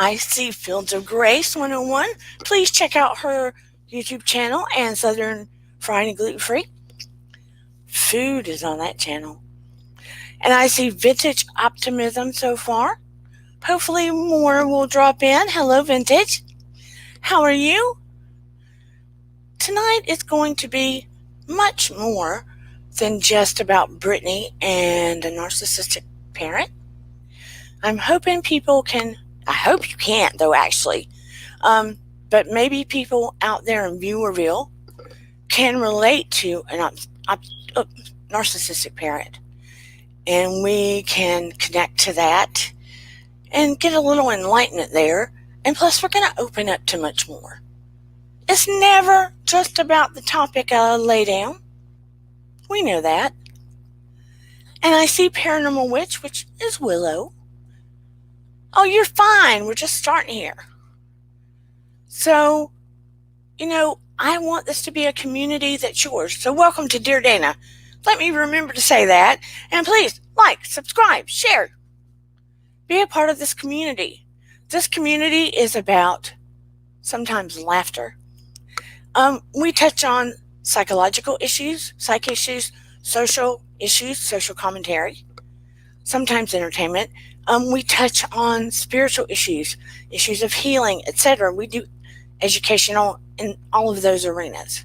I see Fields of Grace 101. Please check out her YouTube channel and Southern Fried and Gluten Free. Food is on that channel. And I see Vintage Optimism so far. Hopefully more will drop in. Hello, Vintage. How are you? Tonight is going to be much more than just about Britney and a narcissistic parent. I'm hoping people can, I hope you can't though actually, but maybe people out there in Viewerville can relate to a narcissistic parent. And we can connect to that and get a little enlightenment there. And plus we're going to open up to much more. It's never just about the topic I lay down. We know that. And I see Paranormal Witch, which is Willow. Oh, you're fine. We're just starting here. So, I want this to be a community that's yours. So welcome to Dear Dana. Let me remember to say that. And please, like, subscribe, share. Be a part of this community. This community is about sometimes laughter. We touch on psychological issues, psych issues, social issues, social commentary, sometimes entertainment. We touch on spiritual issues, issues of healing, etc. We do educational in all of those arenas.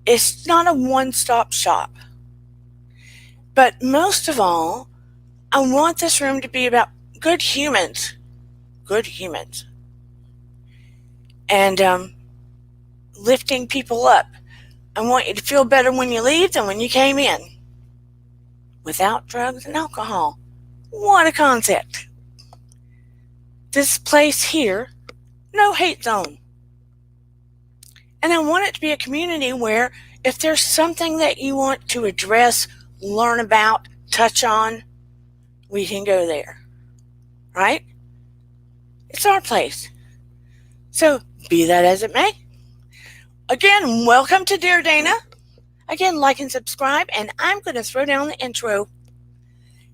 It's not a one-stop shop. But most of all, I want this room to be about good humans. Good humans. And lifting people up. I want you to feel better when you leave than when you came in. Without drugs and alcohol. What a concept. This place here, no hate zone. And I want it to be a community where if there's something that you want to address, learn about, touch on, we can go there. Right? It's our place. So, be that as it may. Again, welcome to Dear Dana. Again, like and subscribe, and I'm going to throw down the intro.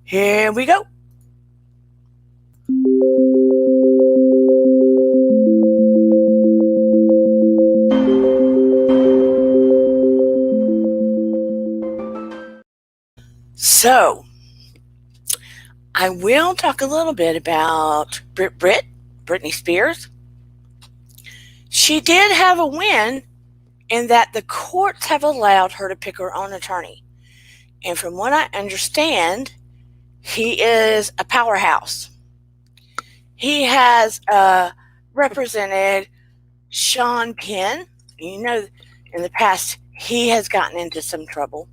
Here we go. So, I will talk a little bit about Britney Spears. She did have a win in that the courts have allowed her to pick her own attorney. And from what I understand, he is a powerhouse. He has represented Sean Penn. In the past, he has gotten into some trouble.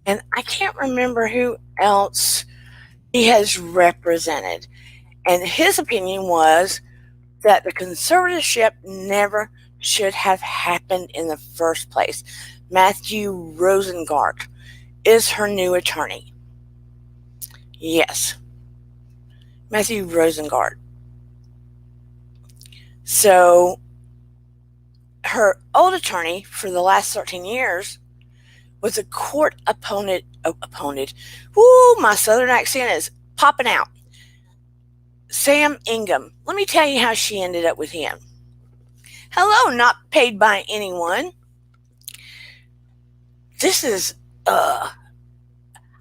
And I can't remember who else he has represented. And his opinion was that the conservatorship never should have happened in the first place. Matthew Rosengart is her new attorney. Yes. Matthew Rosengart. So, her old attorney for the last 13 years was a court opponent. Woo, my southern accent is popping out. Sam Ingham. Let me tell you how she ended up with him. Hello, not paid by anyone. This is, I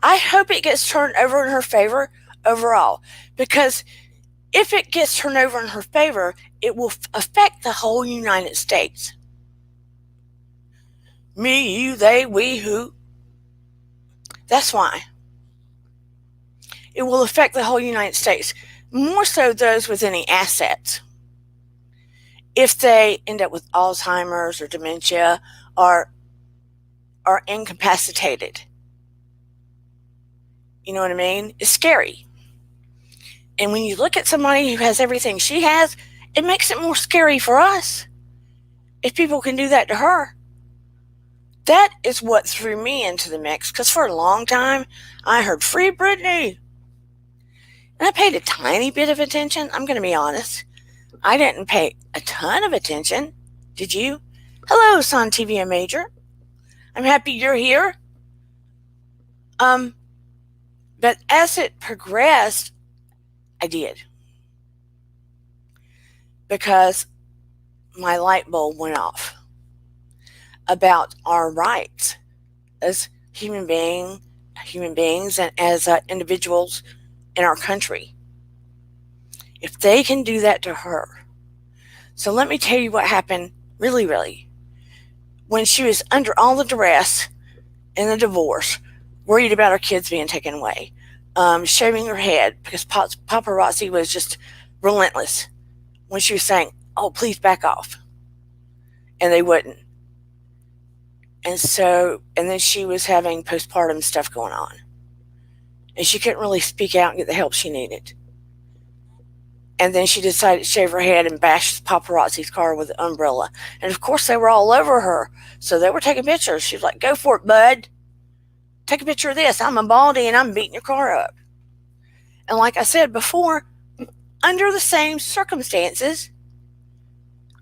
hope it gets turned over in her favor overall. Because if it gets turned over in her favor, it will affect the whole United States. Me, you, they, we, who. That's why. It will affect the whole United States. More so those with any assets. If they end up with Alzheimer's or dementia or are incapacitated. You know what I mean? It's scary. And when you look at somebody who has everything she has, it makes it more scary for us. If people can do that to her. That is what threw me into the mix, because for a long time, I heard Free Britney. And I paid a tiny bit of attention. I'm going to be honest. I didn't pay a ton of attention. Did you? Hello, Son TV Major. I'm happy you're here. But as it progressed, I did. because my light bulb went off about our rights as human beings and as individuals in our country. If they can do that to her. So let me tell you what happened really. When she was under all the duress in the divorce, worried about her kids being taken away, shaving her head because paparazzi was just relentless when she was saying, oh, please back off. And they wouldn't. And then she was having postpartum stuff going on. And she couldn't really speak out and get the help she needed. And then she decided to shave her head and bash paparazzi's car with an umbrella. And of course, they were all over her. So they were taking pictures. She was like, go for it, bud. Take a picture of this. I'm a baldy and I'm beating your car up. And like I said before, under the same circumstances,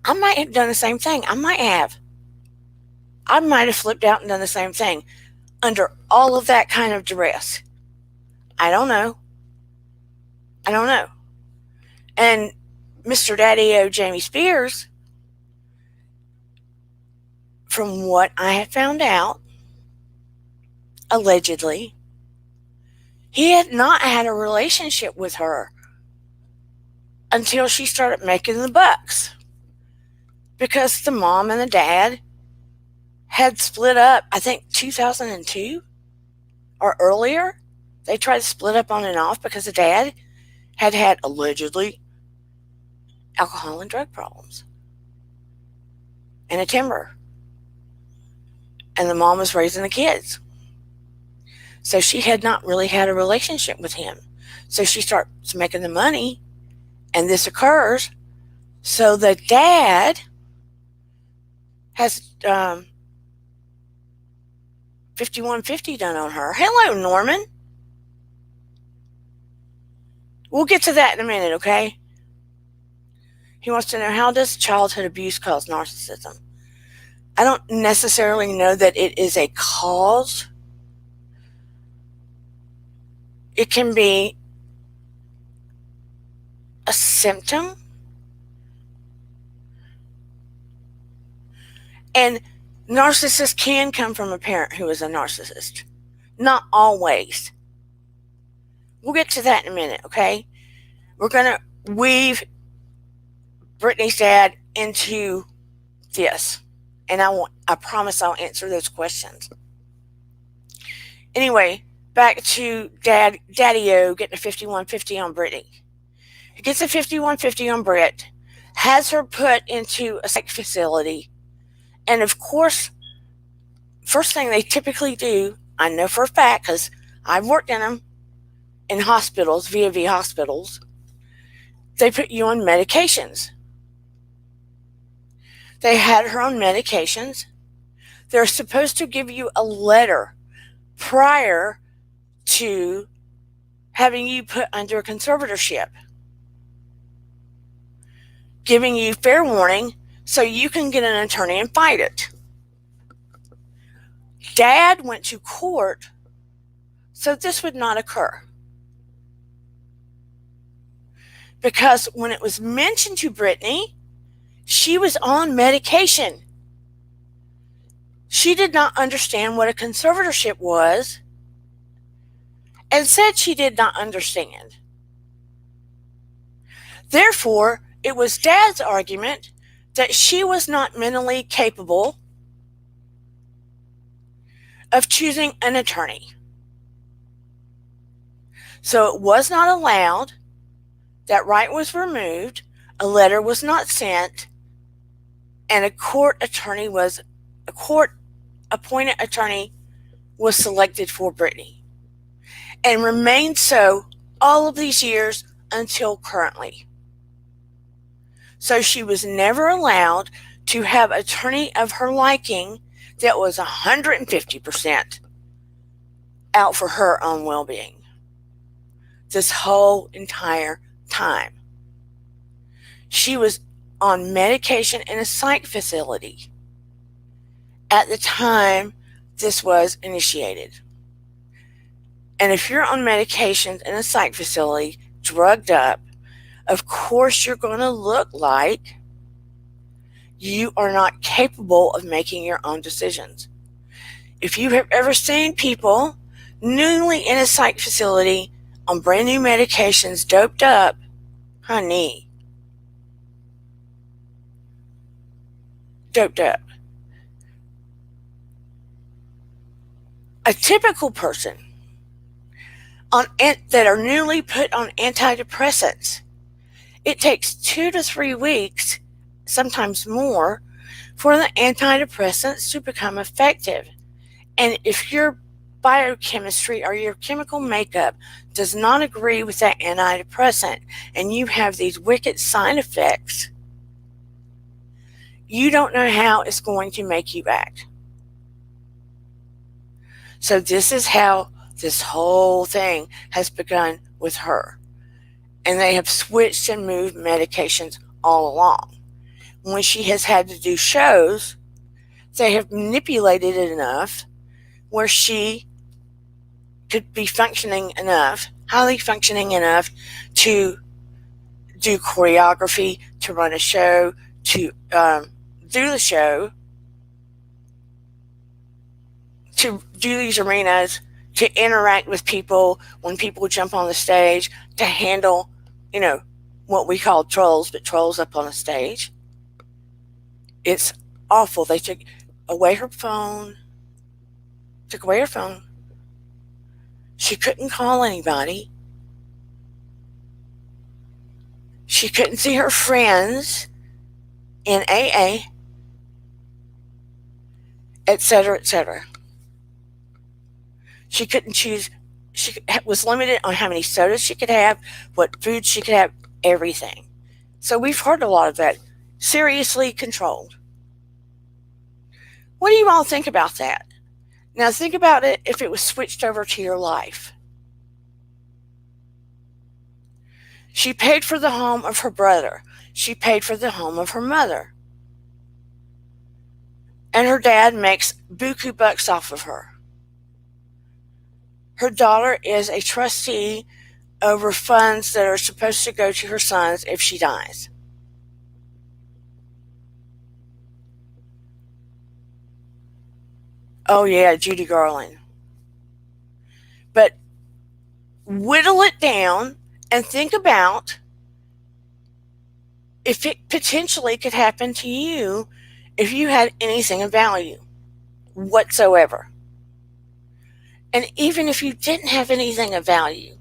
I might have done the same thing. I might have flipped out and done the same thing under all of that kind of duress. I don't know. And Mr. Daddy-O Jamie Spears, from what I have found out, allegedly, he had not had a relationship with her until she started making the bucks. Because the mom and the dad had split up, I think 2002 or earlier. They tried to split up on and off because the dad had allegedly alcohol and drug problems and a temper. And the mom was raising the kids. So she had not really had a relationship with him. So she starts making the money and this occurs. So the dad has 5150 done on her. Hello, Norman. We'll get to that in a minute, okay? He wants to know, how does childhood abuse cause narcissism? I don't necessarily know that it is a cause. It can be a symptom. And narcissists can come from a parent who is a narcissist. Not always. We'll get to that in a minute, okay? We're going to weave Britney's dad into this. And I promise I'll answer those questions. Anyway, back to Daddy-O getting a 5150 on Britney. He gets a 5150 on Brit, has her put into a psych facility, and of course, first thing they typically do, I know for a fact because I've worked in them, in hospitals, VA hospitals, they put you on medications. They had her on medications. They're supposed to give you a letter prior to having you put under a conservatorship, giving you fair warning so you can get an attorney and fight it. Dad went to court so this would not occur. Because when it was mentioned to Britney, she was on medication. She did not understand what a conservatorship was and said she did not understand. Therefore, it was Dad's argument that she was not mentally capable of choosing an attorney. So it was not allowed. That right was removed. A letter was not sent. And a court-appointed attorney was selected for Britney. And remained so all of these years until currently. So she was never allowed to have an attorney of her liking that was 150% out for her own well-being. This whole entire time. She was on medication in a psych facility at the time this was initiated. And if you're on medications in a psych facility, drugged up, of course you're going to look like you are not capable of making your own decisions. If you have ever seen people newly in a psych facility on brand new medications, doped up, honey, doped up. A typical person that are newly put on antidepressants, it takes 2 to 3 weeks, sometimes more, for the antidepressants to become effective. And if your biochemistry or your chemical makeup does not agree with that antidepressant and you have these wicked side effects, you don't know how it's going to make you act. So this is how this whole thing has begun with her. And they have switched and moved medications all along. When she has had to do shows, they have manipulated it enough where she could be functioning enough, highly functioning enough to do choreography, to run a show, to do the show, to do these arenas, to interact with people when people jump on the stage, to handle, what we call trolls, but trolls up on the stage. It's awful. They took away her phone. She couldn't call anybody. She couldn't see her friends in AA, etc., etc. She couldn't choose. She was limited on how many sodas she could have, what food she could have, everything. So we've heard a lot of that. Seriously controlled. What do you all think about that? Now think about it if it was switched over to your life. She paid for the home of her brother. She paid for the home of her mother. And her dad makes buku bucks off of her. Her daughter is a trustee over funds that are supposed to go to her sons if she dies. Oh yeah, Judy Garland. But whittle it down and think about if it potentially could happen to you if you had anything of value whatsoever. And even if you didn't have anything of value,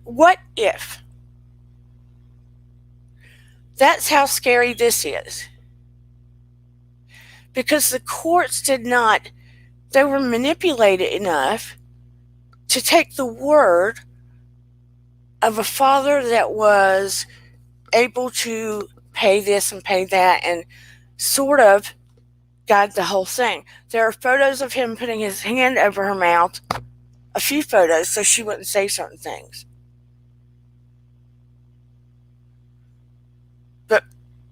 what if? That's how scary this is. Because the courts they were manipulated enough to take the word of a father that was able to pay this and pay that and sort of guide the whole thing. There are photos of him putting his hand over her mouth, a few photos, so she wouldn't say certain things. But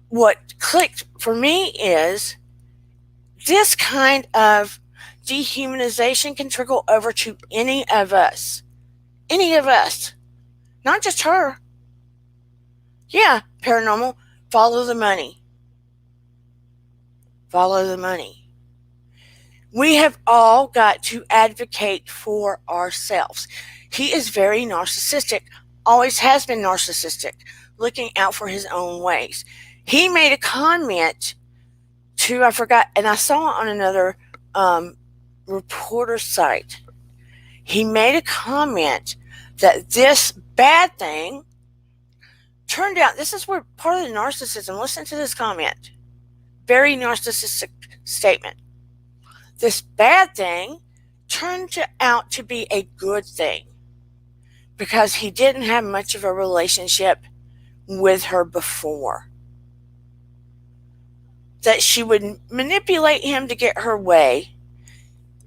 what clicked for me is this kind of dehumanization can trickle over to any of us. Any of us. Not just her. Yeah, paranormal, follow the money. Follow the money. We have all got to advocate for ourselves. He is very narcissistic, always has been narcissistic, looking out for his own ways. He made a comment I forgot, and I saw it on another reporter site. He made a comment that this bad thing turned out, this is where part of the narcissism, listen to this comment. Very narcissistic statement. This bad thing turned out to be a good thing because he didn't have much of a relationship with her before. That she would manipulate him to get her way.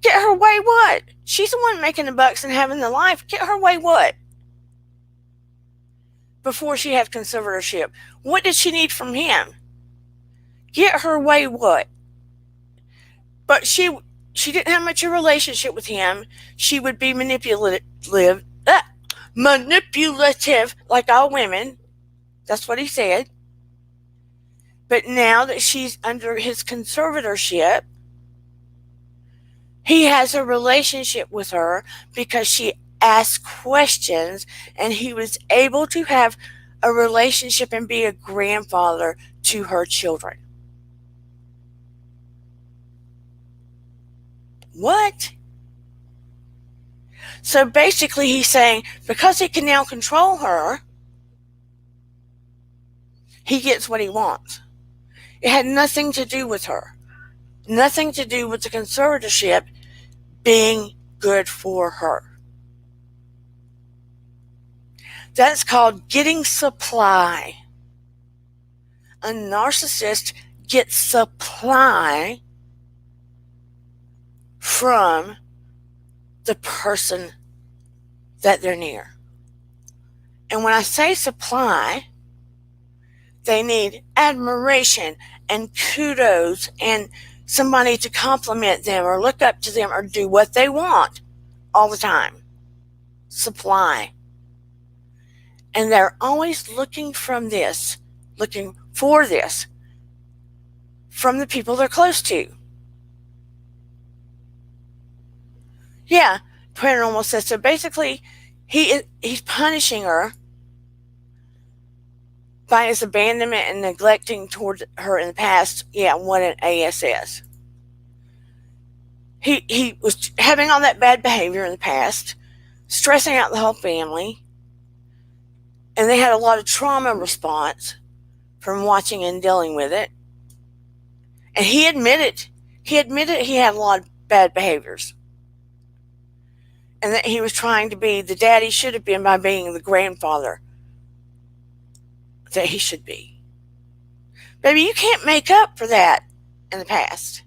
Get her way what? She's the one making the bucks and having the life. Get her way what? Before she had conservatorship. What did she need from him? Get her way what? But she didn't have much of a relationship with him. She would be manipulative manipulative like all women. That's what he said. But now that she's under his conservatorship, he has a relationship with her because she asked questions, and he was able to have a relationship and be a grandfather to her children. What? So basically, he's saying because he can now control her, he gets what he wants. It had nothing to do with her, nothing to do with the conservatorship being good for her. That's called getting supply. A narcissist gets supply from the person that they're near. And when I say supply, they need admiration and kudos and somebody to compliment them or look up to them or do what they want all the time. Supply. And they're always looking for this from the people they're close to. Yeah, Paranormal says so. Basically, he's punishing her by his abandonment and neglecting towards her in the past. Yeah, what an ASS. He was having all that bad behavior in the past, stressing out the whole family, and they had a lot of trauma response from watching and dealing with it. And he admitted he had a lot of bad behaviors. And that he was trying to be the dad he should have been by being the grandfather that he should be. Baby, you can't make up for that in the past.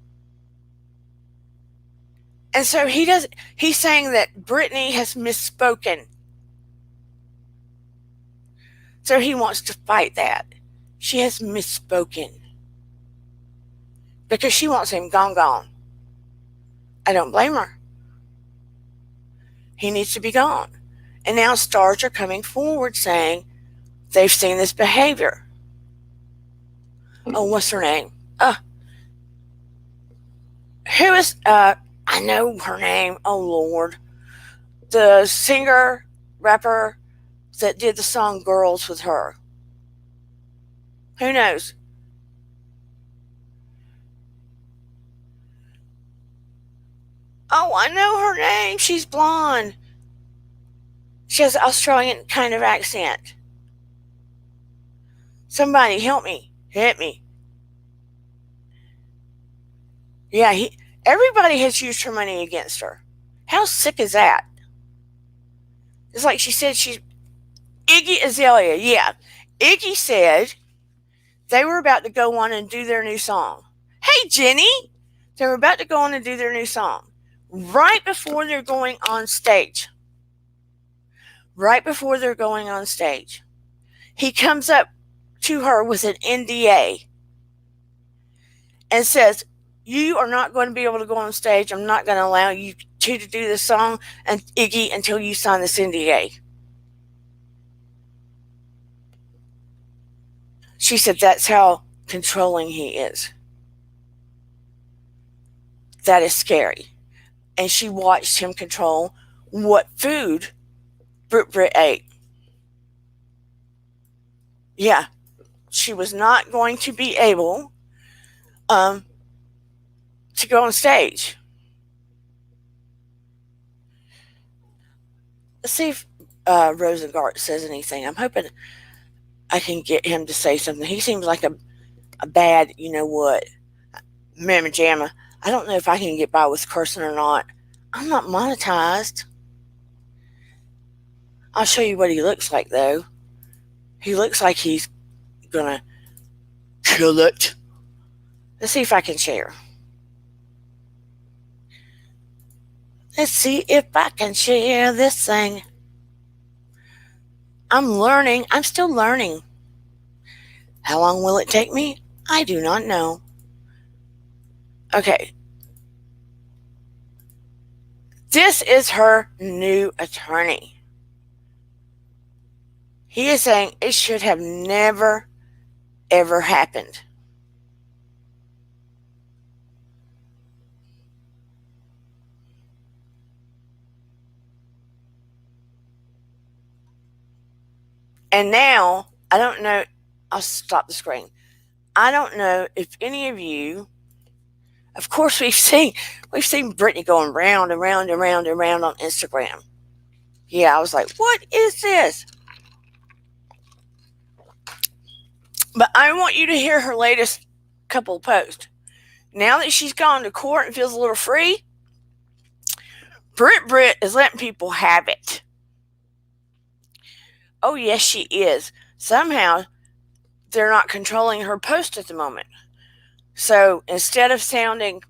And so he's saying that Britney has misspoken. So he wants to fight that. She has misspoken. Because she wants him gone. I don't blame her. He needs to be gone. And now stars are coming forward saying they've seen this behavior. Oh, what's her name? Who is, I know her name. Oh, Lord. The singer, rapper that did the song Girls with her. Who knows? Oh, I know her name. She's blonde. She has an Australian kind of accent. Somebody help me. Hit me. Yeah, everybody has used her money against her. How sick is that? It's like she said she's Iggy Azalea. Yeah. Iggy said they were about to go on and do their new song. Hey, Jenny! They were about to go on and do their new song. Right before they're going on stage. He comes up to her with an NDA and says, you are not going to be able to go on stage. I'm not going to allow you to do this song, and Iggy, until you sign this NDA. She said that's how controlling he is. That is scary. And she watched him control what food Brit ate. Yeah, she was not going to be able to go on stage. Let's see if Rosengart says anything. I'm hoping I can get him to say something. He seems like a bad, you know what, mamma jamma. I don't know if I can get by with cursing or not. I'm not monetized. I'll show you what he looks like, though. He looks like he's gonna kill it. Let's see if I can share. Let's see if I can share this thing. I'm learning. I'm still learning. How long will it take me? I do not know. Okay. This is her new attorney. He is saying it should have never, ever happened. And now, I don't know, I'll stop the screen. I don't know if any of you, of course, we've seen Britney going round and round and round and round on Instagram. Yeah, I was like, what is this? But I want you to hear her latest couple of posts. Now that she's gone to court and feels a little free, Brit is letting people have it. Oh, yes, she is. Somehow, they're not controlling her post at the moment. So instead of sounding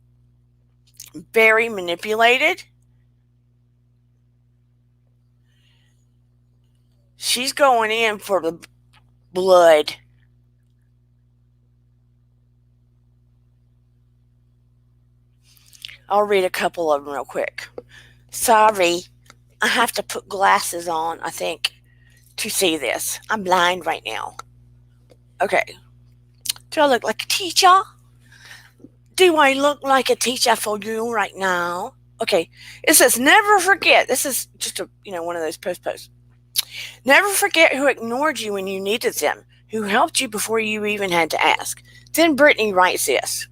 very manipulated, she's going in for the blood. I'll read a couple of them real quick. Sorry, I have to put glasses on, I think, to see this. I'm blind right now. Okay. Do I look like a teacher? Do I look like a teacher for you right now? Okay. It says, never forget. This is just one of those posts. Never forget who ignored you when you needed them, who helped you before you even had to ask. Then Britney writes this.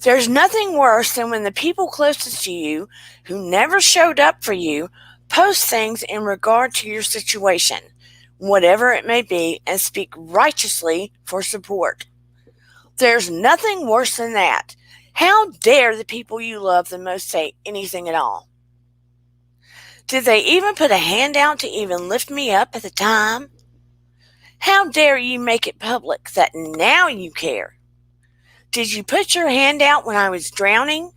There's nothing worse than when the people closest to you, who never showed up for you, post things in regard to your situation, whatever it may be, and speak righteously for support. There's nothing worse than that. How dare the people you love the most say anything at all? Did they even put a hand out to even lift me up at the time? How dare you make it public that now you care? Did you put your hand out when I was drowning?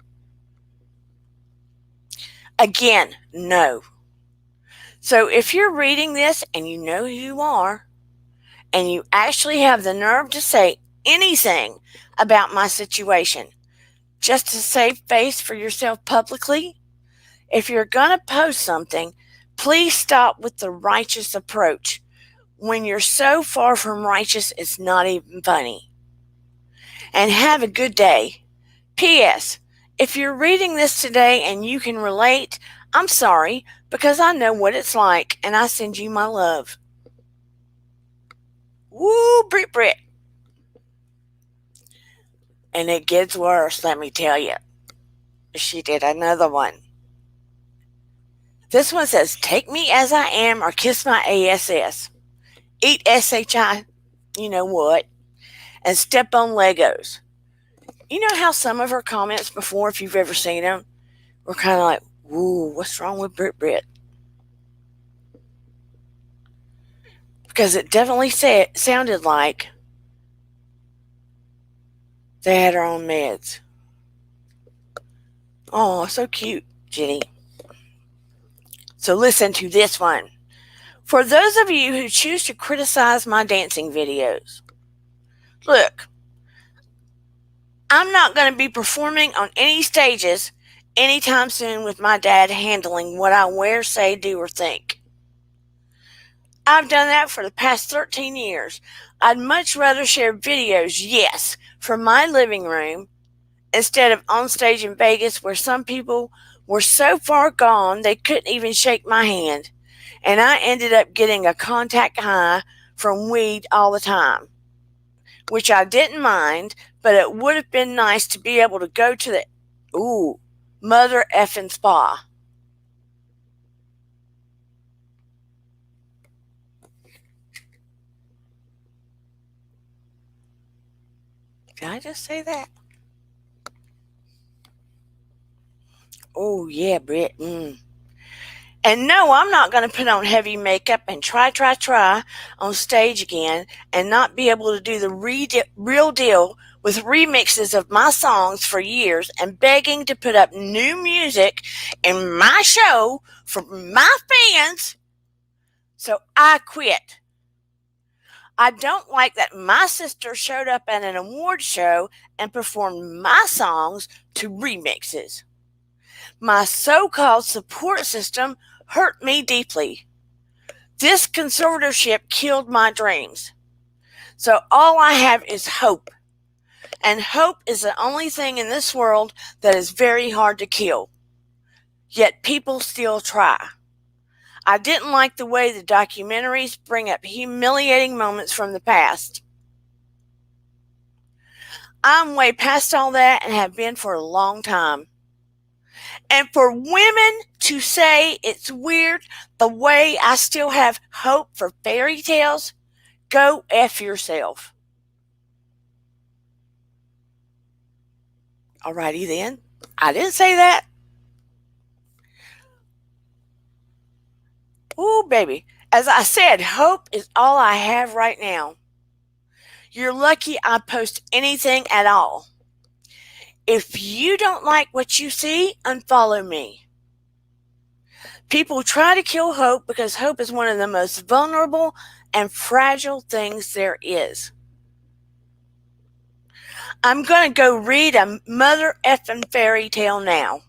Again, no. So if you're reading this and you know who you are, and you actually have the nerve to say anything about my situation, just to save face for yourself publicly, if you're going to post something, please stop with the righteous approach. When you're so far from righteous, it's not even funny. And have a good day. P.S. If you're reading this today and you can relate, I'm sorry, because I know what it's like, and I send you my love. Woo, Brit. And it gets worse, let me tell you. She did another one. This one says, take me as I am or kiss my ass. Eat SHI, you know what, and step on Legos. You know how some of her comments before, if you've ever seen them, were kind of like, woo, what's wrong with Brit? Because it definitely sounded like they had her on meds. Oh, so cute, Jenny. So listen to this one. For those of you who choose to criticize my dancing videos, look, I'm not going to be performing on any stages anytime soon with my dad handling what I wear, say, do, or think. I've done that for the past 13 years. I'd much rather share videos, yes, from my living room instead of on stage in Vegas where some people were so far gone they couldn't even shake my hand. And I ended up getting a contact high from weed all the time, which I didn't mind, but it would have been nice to be able to go to the, mother effing spa. Did I just say that? Oh, yeah, Britt. And no, I'm not going to put on heavy makeup and try on stage again and not be able to do the real deal with remixes of my songs for years and begging to put up new music in my show for my fans. So I quit. I don't like that my sister showed up at an award show and performed my songs to remixes. My so-called support system hurt me deeply. This conservatorship killed my dreams. So all I have is hope. And hope is the only thing in this world that is very hard to kill. Yet people still try. I didn't like the way the documentaries bring up humiliating moments from the past. I'm way past all that and have been for a long time. And for women to say it's weird the way I still have hope for fairy tales, go F yourself. Alrighty then. I didn't say that. Ooh, baby. As I said, hope is all I have right now. You're lucky I post anything at all. If you don't like what you see, unfollow me. People try to kill hope because hope is one of the most vulnerable and fragile things there is. I'm going to go read a mother effing fairy tale now.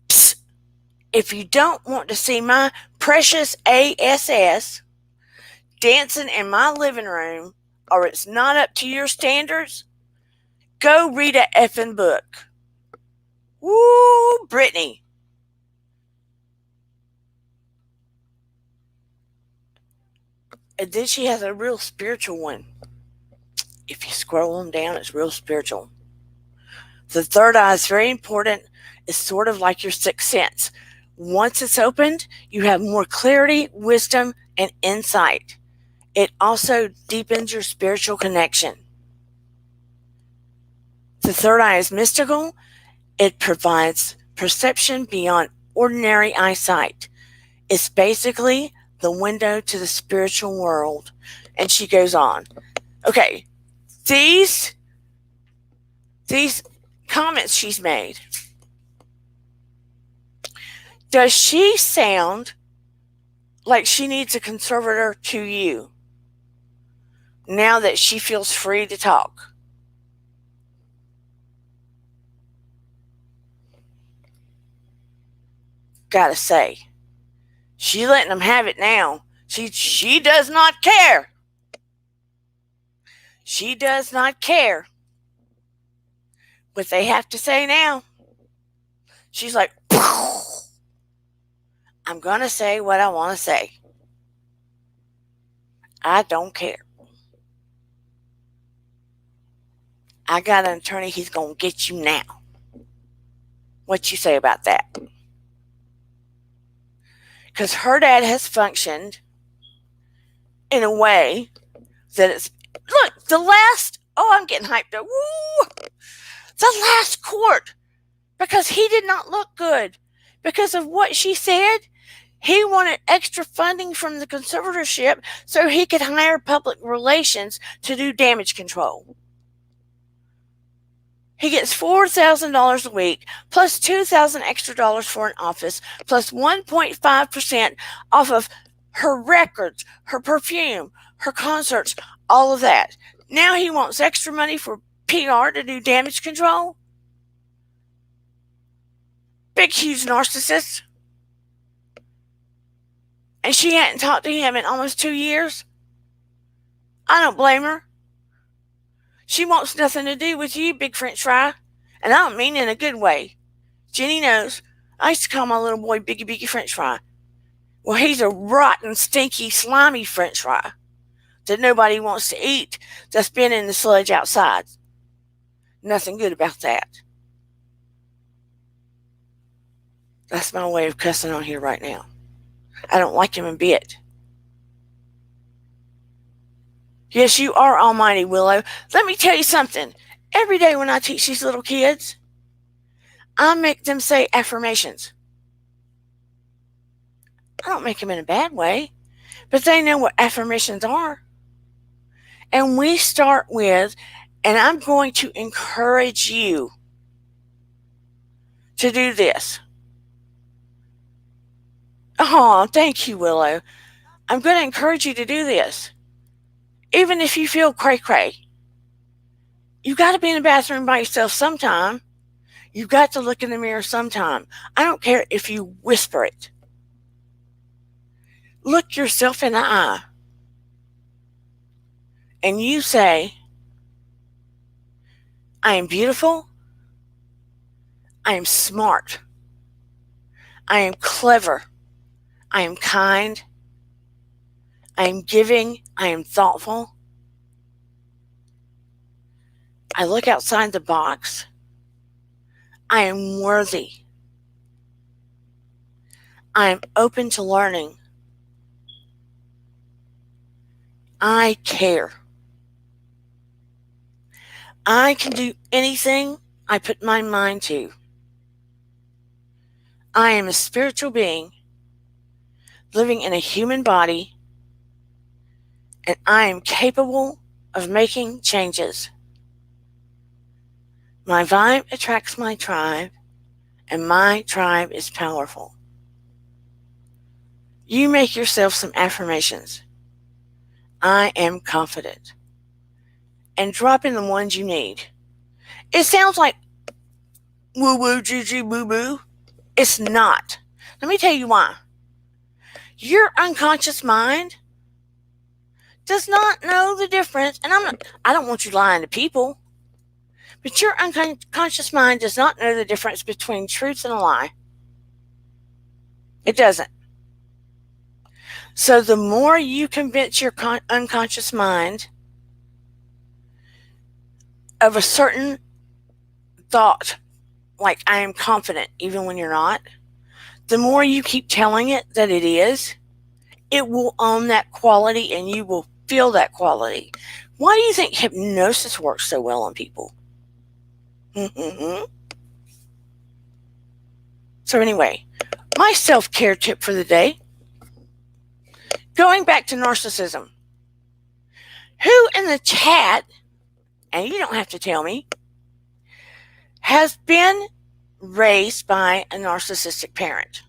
Psst. If you don't want to see my precious ASS dancing in my living room, or it's not up to your standards, go read a effing book. Woo, Britney. And then she has a real spiritual one. If you scroll them down, it's real spiritual. The third eye is very important. It's sort of like your sixth sense. Once it's opened, you have more clarity, wisdom, and insight. It also deepens your spiritual connection. The third eye is mystical. It provides perception beyond ordinary eyesight. It's basically the window to the spiritual world. And she goes on. Okay, these comments she's made. Does she sound like she needs a conservator to you now that she feels free to talk? Gotta say, she letting them have it now. She does not care. She does not care what they have to say now. She's like, I'm going to say what I want to say. I don't care. I got an attorney, he's going to get you now. What you say about that? Because her dad has functioned in a way that it's, look, I'm getting hyped up. Woo! The last court, because he did not look good. Because of what she said, he wanted extra funding from the conservatorship so he could hire public relations to do damage control. He gets $4,000 a week, plus $2,000 extra dollars for an office, plus 1.5% off of her records, her perfume, her concerts, all of that. Now he wants extra money for PR to do damage control? Big, huge narcissist. And she hadn't talked to him in almost 2 years? I don't blame her. She wants nothing to do with you, big French fry. And I don't mean in a good way. Jenny knows. I used to call my little boy Biggie French fry. Well, he's a rotten, stinky, slimy French fry that nobody wants to eat that's been in the sludge outside. Nothing good about that. That's my way of cussing on here right now. I don't like him a bit. Yes, you are almighty, Willow. Let me tell you something. Every day when I teach these little kids, I make them say affirmations. I don't make them in a bad way, but they know what affirmations are. And we start with, and I'm going to encourage you to do this. Oh, thank you, Willow. I'm going to encourage you to do this. Even if you feel cray-cray. You got to be in the bathroom by yourself sometime. You got to look in the mirror sometime. I don't care if you whisper it. look yourself in the eye and you say, I am beautiful, I am smart, I am clever, I am kind, I am giving, I am thoughtful, I look outside the box, I am worthy, I am open to learning, I care, I can do anything I put my mind to. I am a spiritual being living in a human body, and I am capable of making changes. My vibe attracts my tribe, and my tribe is powerful. You make yourself some affirmations. I am confident. And drop in the ones you need. It sounds like woo woo, juju, boo boo. It's not. Let me tell you why. Your unconscious mind does not know the difference, and I don't want you lying to people, but your unconscious mind does not know the difference between truth and a lie. It doesn't. So the more you convince your unconscious mind of a certain thought, like I am confident even when you're not, the more you keep telling it that it will own that quality and you will feel that quality. Why do you think hypnosis works so well on people? So anyway, my self-care tip for the day, going back to narcissism. Who in the chat, and you don't have to tell me, has been raised by a narcissistic parent?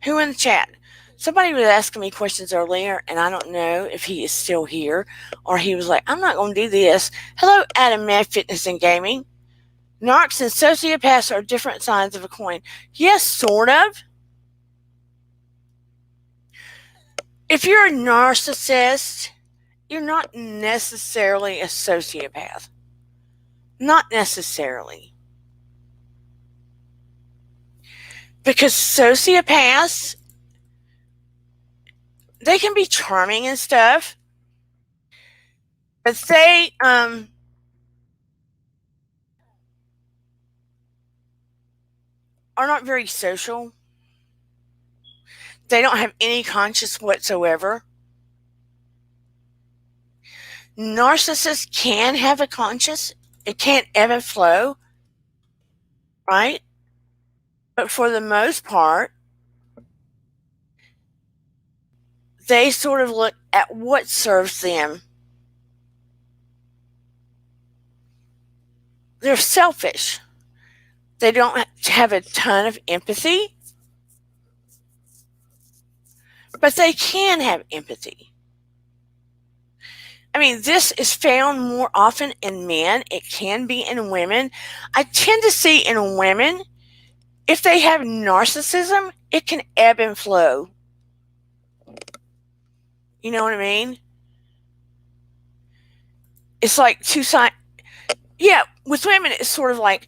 Who in the chat? Somebody was asking me questions earlier, and I don't know if he is still here or he was like, I'm not going to do this. Hello, Adam Mad Fitness and Gaming. Narcs and sociopaths are different sides of a coin. Yes, sort of. If you're a narcissist, you're not necessarily a sociopath. Not necessarily. Because sociopaths, they can be charming and stuff, but they are not very social. They don't have any conscience whatsoever. Narcissists can have a conscience. It can't ebb and flow, right? But for the most part, they sort of look at what serves them. They're selfish. They don't have a ton of empathy, but they can have empathy. I mean, this is found more often in men. It can be in women. I tend to see in women, if they have narcissism, it can ebb and flow. You know what I mean? It's like two sides. Yeah, with women, it's sort of like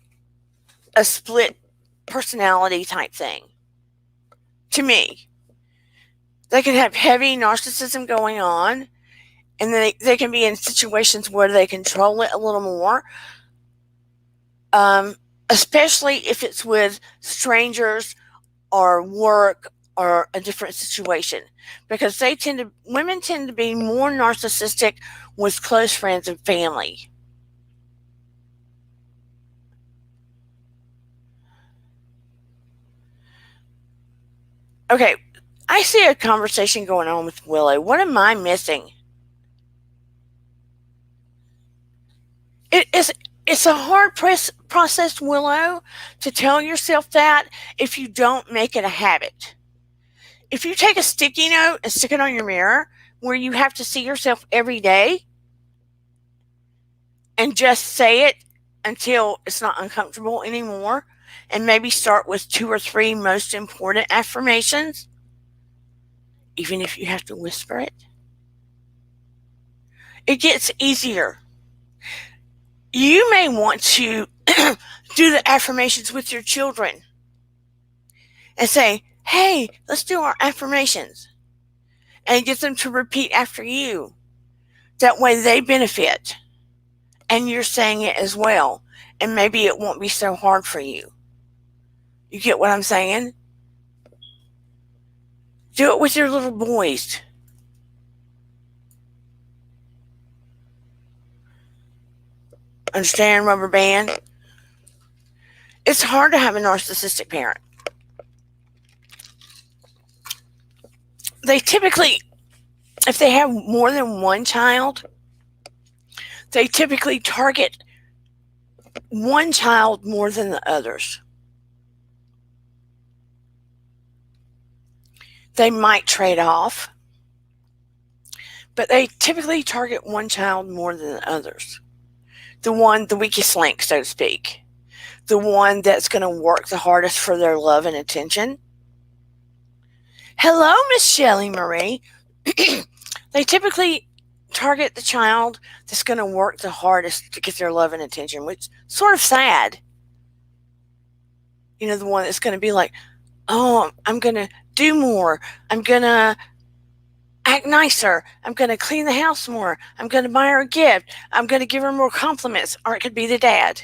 a split personality type thing. To me, they can have heavy narcissism going on, and they can be in situations where they control it a little more, especially if it's with strangers or work or a different situation, because women tend to be more narcissistic with close friends and family. Okay, I see a conversation going on with Willow. What am I missing? It's a hard process, Willow, to tell yourself that if you don't make it a habit. If you take a sticky note and stick it on your mirror where you have to see yourself every day and just say it until it's not uncomfortable anymore, and maybe start with 2 or 3 most important affirmations, even if you have to whisper it. It gets easier. You may want to do the affirmations with your children and say, hey, let's do our affirmations, and get them to repeat after you. That way they benefit and you're saying it as well. And maybe it won't be so hard for you. You get what I'm saying? Do it with your little boys. Understand, rubber band? It's hard to have a narcissistic parent. They typically, if they have more than one child, they typically target one child more than the others. They might trade off, but they typically target one child more than the others. The weakest link, so to speak. The one that's going to work the hardest for their love and attention. Hello, Miss Shelley Marie. They typically target the child that's going to work the hardest to get their love and attention, which is sort of sad. You know, the one that's going to be like, oh, I'm going to do more. I'm going to act nicer. I'm going to clean the house more. I'm going to buy her a gift. I'm going to give her more compliments. Or it could be the dad.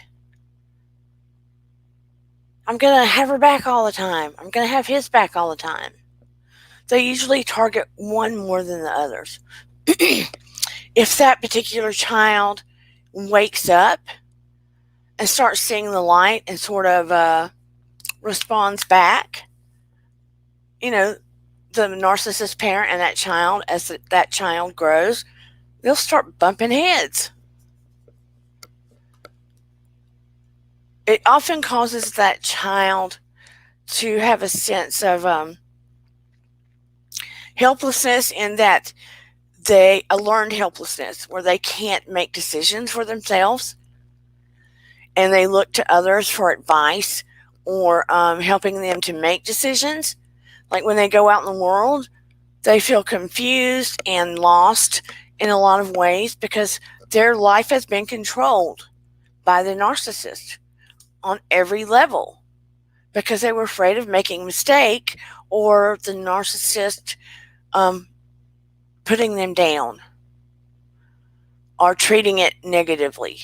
I'm going to have her back all the time. I'm going to have his back all the time. They usually target one more than the others. If that particular child wakes up and starts seeing the light and sort of responds back, you know, the narcissist parent and that child, as that child grows, they'll start bumping heads. It often causes that child to have a sense of helplessness, in that a learned helplessness where they can't make decisions for themselves, and they look to others for advice or helping them to make decisions. Like when they go out in the world, they feel confused and lost in a lot of ways because their life has been controlled by the narcissist on every level, because they were afraid of making a mistake or the narcissist putting them down or treating it negatively,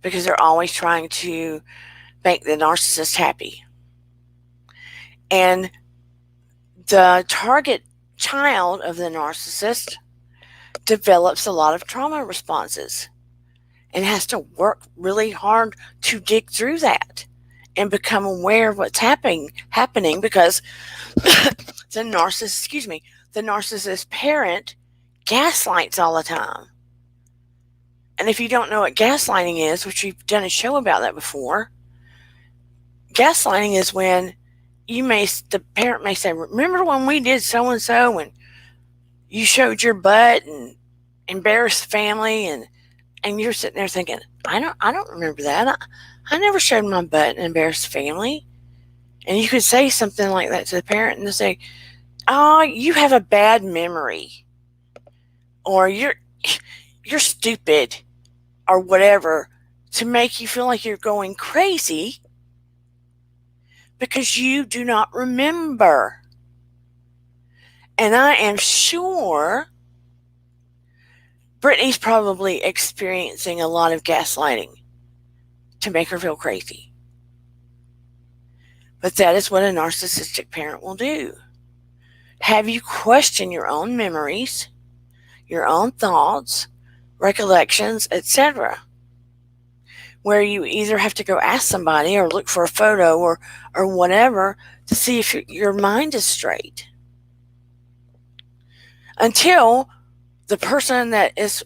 because they're always trying to make the narcissist happy. And the target child of the narcissist develops a lot of trauma responses and has to work really hard to dig through that and become aware of what's happening because the narcissist parent gaslights all the time. And if you don't know what gaslighting is, which we've done a show about that before, gaslighting is when the parent may say, remember when we did so and so and you showed your butt and embarrassed the family, and you're sitting there thinking, I don't remember that. I never showed my butt and embarrassed the family. And you could say something like that to the parent and they'll say, oh, you have a bad memory, or you're stupid, or whatever, to make you feel like you're going crazy because you do not remember. And I am sure Britney's probably experiencing a lot of gaslighting to make her feel crazy. But that is what a narcissistic parent will do. Have you question your own memories, your own thoughts, recollections, etc., where you either have to go ask somebody or look for a photo or whatever to see if your mind is straight. Until the person that is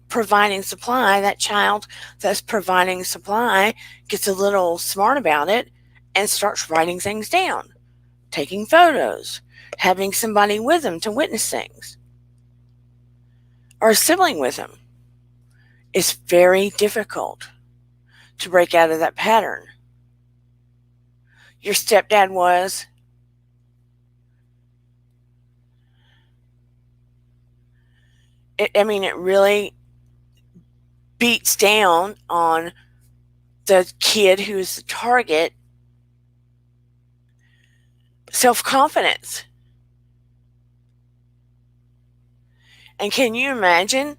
providing supply, that child that's providing supply, gets a little smart about it and starts writing things down, taking photos, having somebody with them to witness things, or a sibling with them. It's very difficult to break out of that pattern. Your stepdad was. it really beats down on the kid who's the target self-confidence. And can you imagine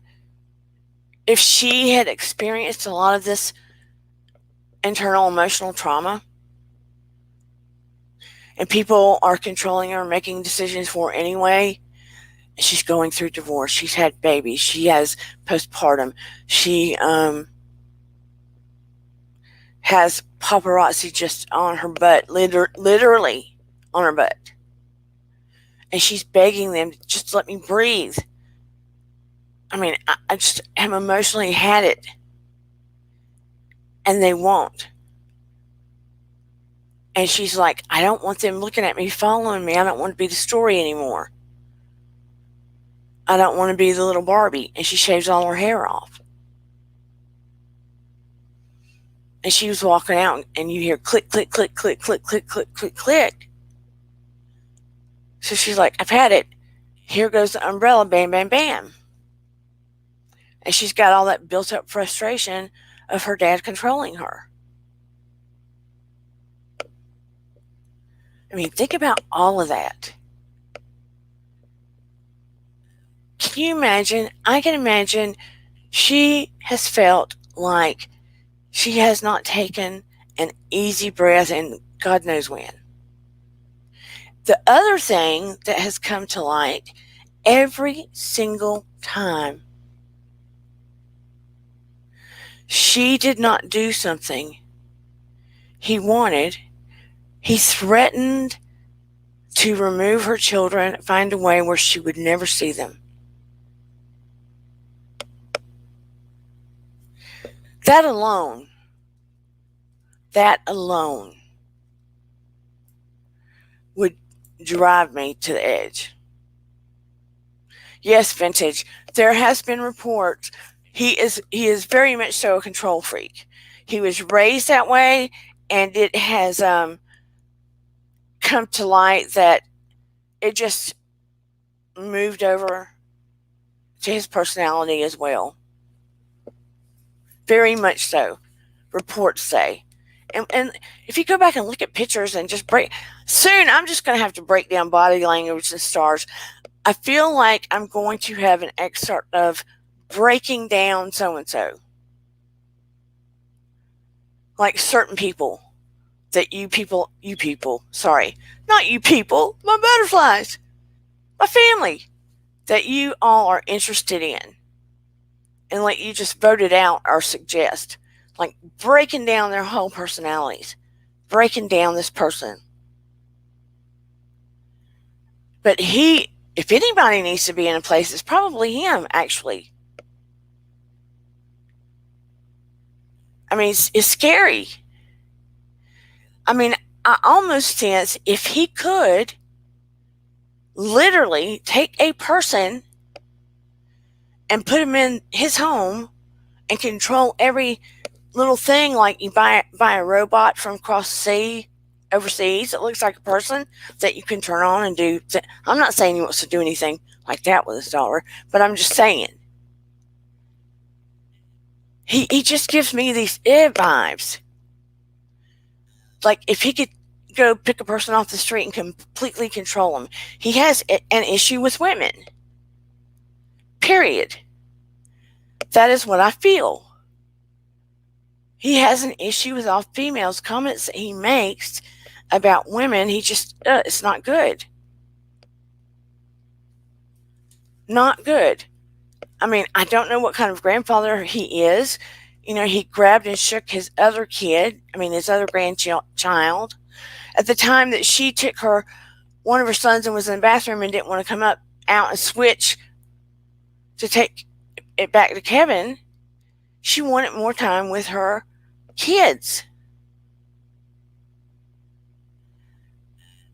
if she had experienced a lot of this internal emotional trauma and people are controlling her, making decisions for her anyway? She's going through divorce. She's had babies. She has postpartum. She has paparazzi just on her butt, literally on her butt. And she's begging them to just let me breathe. I just am emotionally had it. And they won't. And she's like, I don't want them looking at me, following me. I don't want to be the story anymore. I don't want to be the little Barbie. And she shaves all her hair off. And she was walking out, and you hear click, click, click, click, click, click, click, click, click. So she's like, I've had it. Here goes the umbrella, bam, bam, bam. And she's got all that built up frustration of her dad controlling her. Think about all of that. Can you imagine? I can imagine she has felt like she has not taken an easy breath in God knows when. The other thing that has come to light every single time she did not do something he wanted, he threatened to remove her children, find a way where she would never see them. That alone would drive me to the edge. Yes, Vintage, there has been reports. He is very much so a control freak. He was raised that way, and it has come to light that it just moved over to his personality as well. Very much so, reports say. And if you go back and look at pictures and just soon I'm just going to have to break down body language and stars. I feel like I'm going to have an excerpt of breaking down so-and-so. Like certain people that you people, sorry, not you people, my butterflies, my family, that you all are interested in. And like you just voted out or suggest, like breaking down their whole personalities, breaking down this person. But if anybody needs to be in a place, it's probably him, actually. It's scary. I almost sense if he could literally take a person and put him in his home and control every little thing, like you buy a robot from across the sea, overseas, that looks like a person that you can turn on and do. I'm not saying he wants to do anything like that with his daughter, but I'm just saying. He just gives me these vibes. Like if he could go pick a person off the street and completely control them. He has an issue with women. Period. That is what I feel. He has an issue with all females. Comments that he makes about women, he just, it's not good. Not good. I don't know what kind of grandfather he is. He grabbed and shook his other kid, his other grandchild. At the time that she took one of her sons and was in the bathroom and didn't want to come out and switch to take it back to Kevin, she wanted more time with her kids.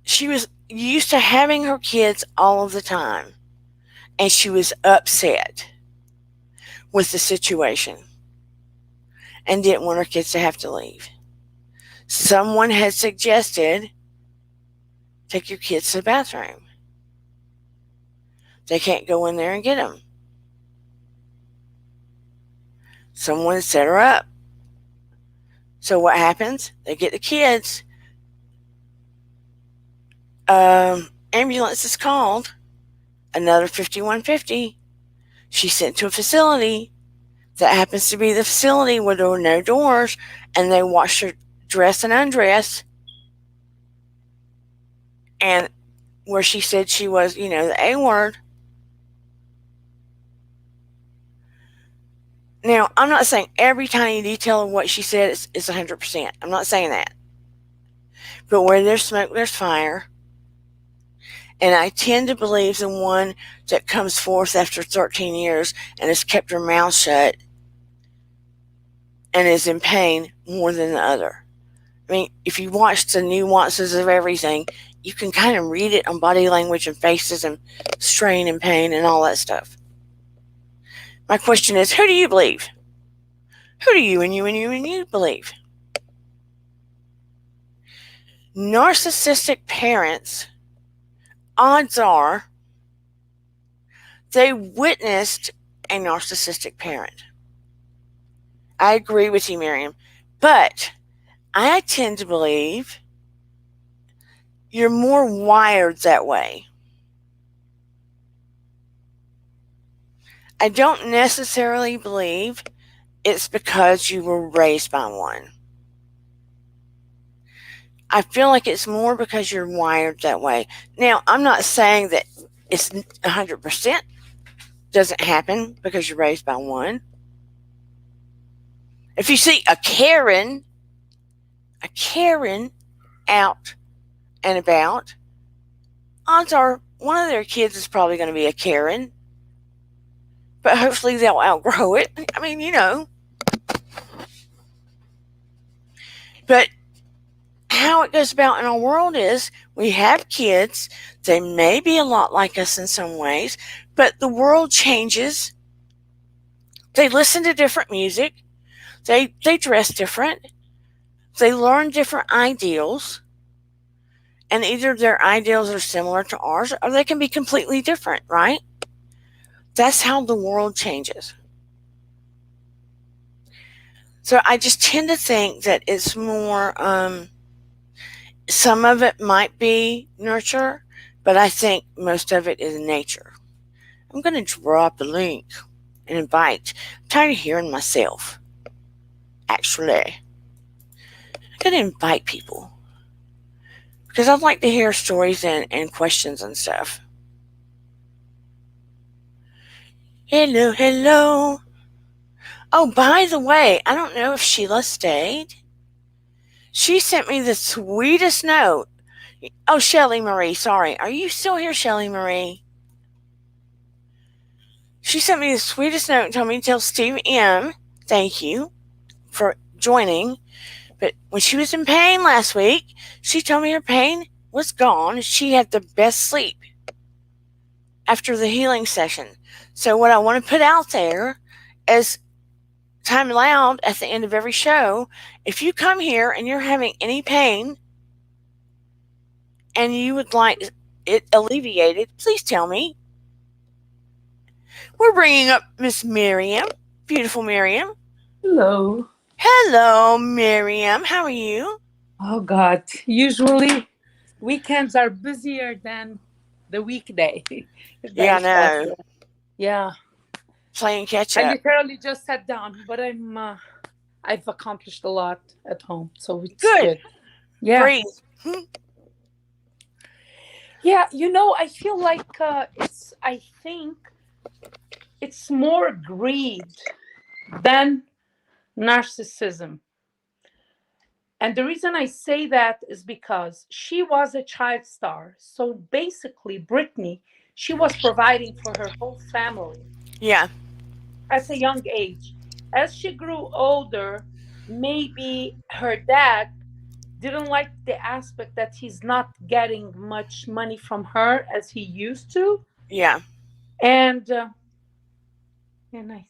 She was used to having her kids all of the time, and she was upset with the situation and didn't want her kids to have to leave. Someone had suggested, take your kids to the bathroom. They can't go in there and get them. Someone set her up. So what happens? They get the kids. Ambulance is called. Another 5150. She's sent to a facility that happens to be the facility where there were no doors, and they watched her dress and undress, and where she said she was, the A word. Now, I'm not saying every tiny detail of what she said is 100%. I'm not saying that. But where there's smoke, there's fire. And I tend to believe the one that comes forth after 13 years and has kept her mouth shut and is in pain more than the other. I mean, if you watch the nuances of everything, you can kind of read it on body language and faces and strain and pain and all that stuff. My question is, who do you believe? Who do you and you and you and you believe? Narcissistic parents, odds are they witnessed a narcissistic parent. I agree with you, Miriam. But I tend to believe you're more wired that way. I don't necessarily believe it's because you were raised by one. I feel like it's more because you're wired that way. Now, I'm not saying that it's 100% doesn't happen because you're raised by one. If you see a Karen out and about, odds are one of their kids is probably going to be a Karen, but hopefully they'll outgrow it. I mean, But how it goes about in our world is we have kids. They may be a lot like us in some ways, but the world changes. They listen to different music. They dress different. They learn different ideals. And either their ideals are similar to ours or they can be completely different, right? That's how the world changes. So I just tend to think that it's more, some of it might be nurture, but I think most of it is nature. I'm going to drop the link and invite. I'm tired of hearing myself. Actually, I'm going to invite people because I'd like to hear stories and questions and stuff. Hello, hello. Oh, by the way, I don't know if Sheila stayed. She sent me the sweetest note. Oh, Shelly Marie, sorry. Are you still here, Shelly Marie? She sent me the sweetest note and told me to tell Steve M. Thank you for joining. But when she was in pain last week, she told me her pain was gone. She had the best sleep after the healing session. So what I want to put out there is time allowed at the end of every show, if you come here and you're having any pain and you would like it alleviated, please tell me. We're bringing up Miss Miriam, beautiful Miriam. Hello. Hello, Miriam. How are you? Oh God. Usually weekends are busier than the weekday. If that Yeah, I is know. possible. Yeah. Playing catch I up. literally just sat down, but I've accomplished a lot at home, so it's Good. good. Yeah. Breathe. Yeah, I feel like I think it's more greed than narcissism. And the reason I say that is because she was a child star. So basically, Britney, she was providing for her whole family Yeah, at a young age. As she grew older, maybe her dad didn't like the aspect that he's not getting much money from her as he used to. yeah, And yeah, nice.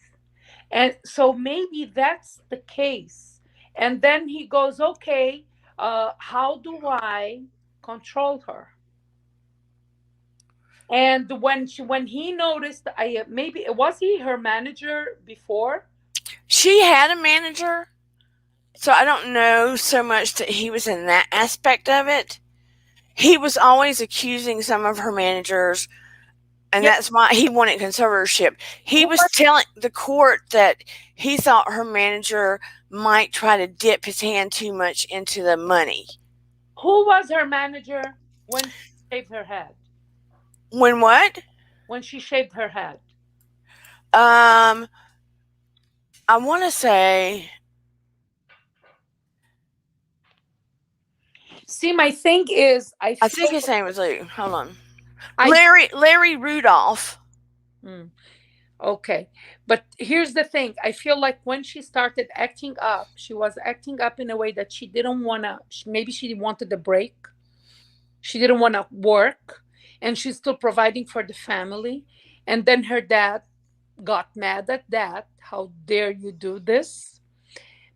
And so maybe that's the case. And then he goes, okay, how do I control her? And when he noticed, I maybe was he her manager before? She had a manager, so I don't know so much that he was in that aspect of it. He was always accusing some of her managers, and Yeah. that's why he wanted conservatorship. He Who was was telling the court that he thought her manager might try to dip his hand too much into the money. who was her manager when she shaved her head? When what? When she shaved her head. Um, I want to say, See, my thing is, I I think feel. his name was Lou. Hold on. I Larry Rudolph. Mm, okay, but here's the thing. I feel like when she started acting up, she was acting up in a way that she didn't wanna. Maybe she wanted a break. She didn't want to work, and she's still providing for the family. And then her dad got mad at that. How dare you do this?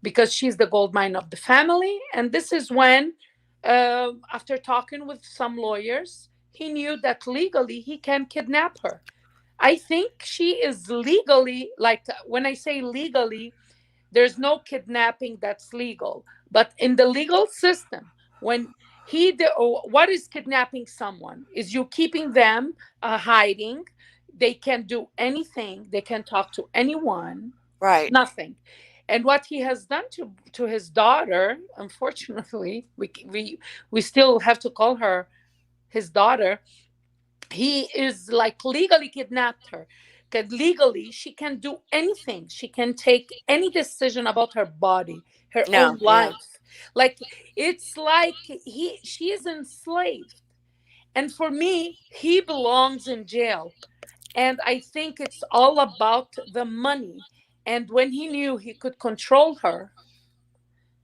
Because she's the gold mine of the family. And this is when, after talking with some lawyers, he knew that legally he can kidnap her. I think she is legally, like when I say legally, there's no kidnapping that's legal. But in the legal system, when what is kidnapping someone? Is you keeping them hiding. They can do anything. They can talk to anyone. Right. Nothing. And what he has done to his daughter, unfortunately, we still have to call her his daughter. He is like legally kidnapped her. 'Cause legally she can do anything, she can take any decision about her body, her No, own yeah. life. Like, it's like she is enslaved. And for me, he belongs in jail. And I think it's all about the money. And when he knew he could control her,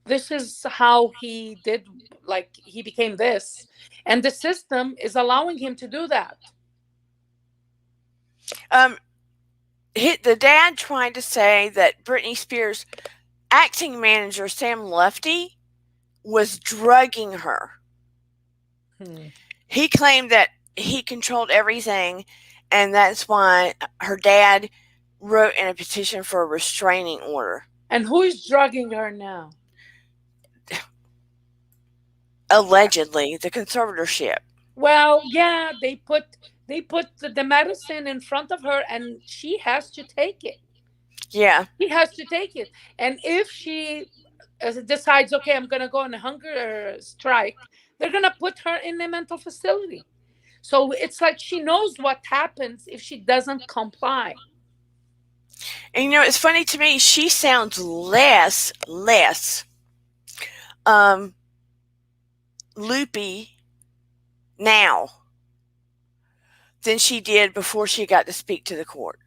this is how he did, like, he became this. And the system is allowing him to do that. Um, the dad tried to say that Britney Spears' acting manager, Sam Lefty, was drugging her. Hmm. He claimed that he controlled everything, and that's why her dad wrote in a petition for a restraining order. And who is drugging her now? Allegedly, the conservatorship. Well, yeah, they put the medicine in front of her, and she has to take it. Yeah. She has to take it. And if she decides, okay, I'm gonna go on a hunger strike, they're gonna put her in a mental facility. So it's like she knows what happens if she doesn't comply. And it's funny to me, she sounds less um loopy now than she did before she got to speak to the court.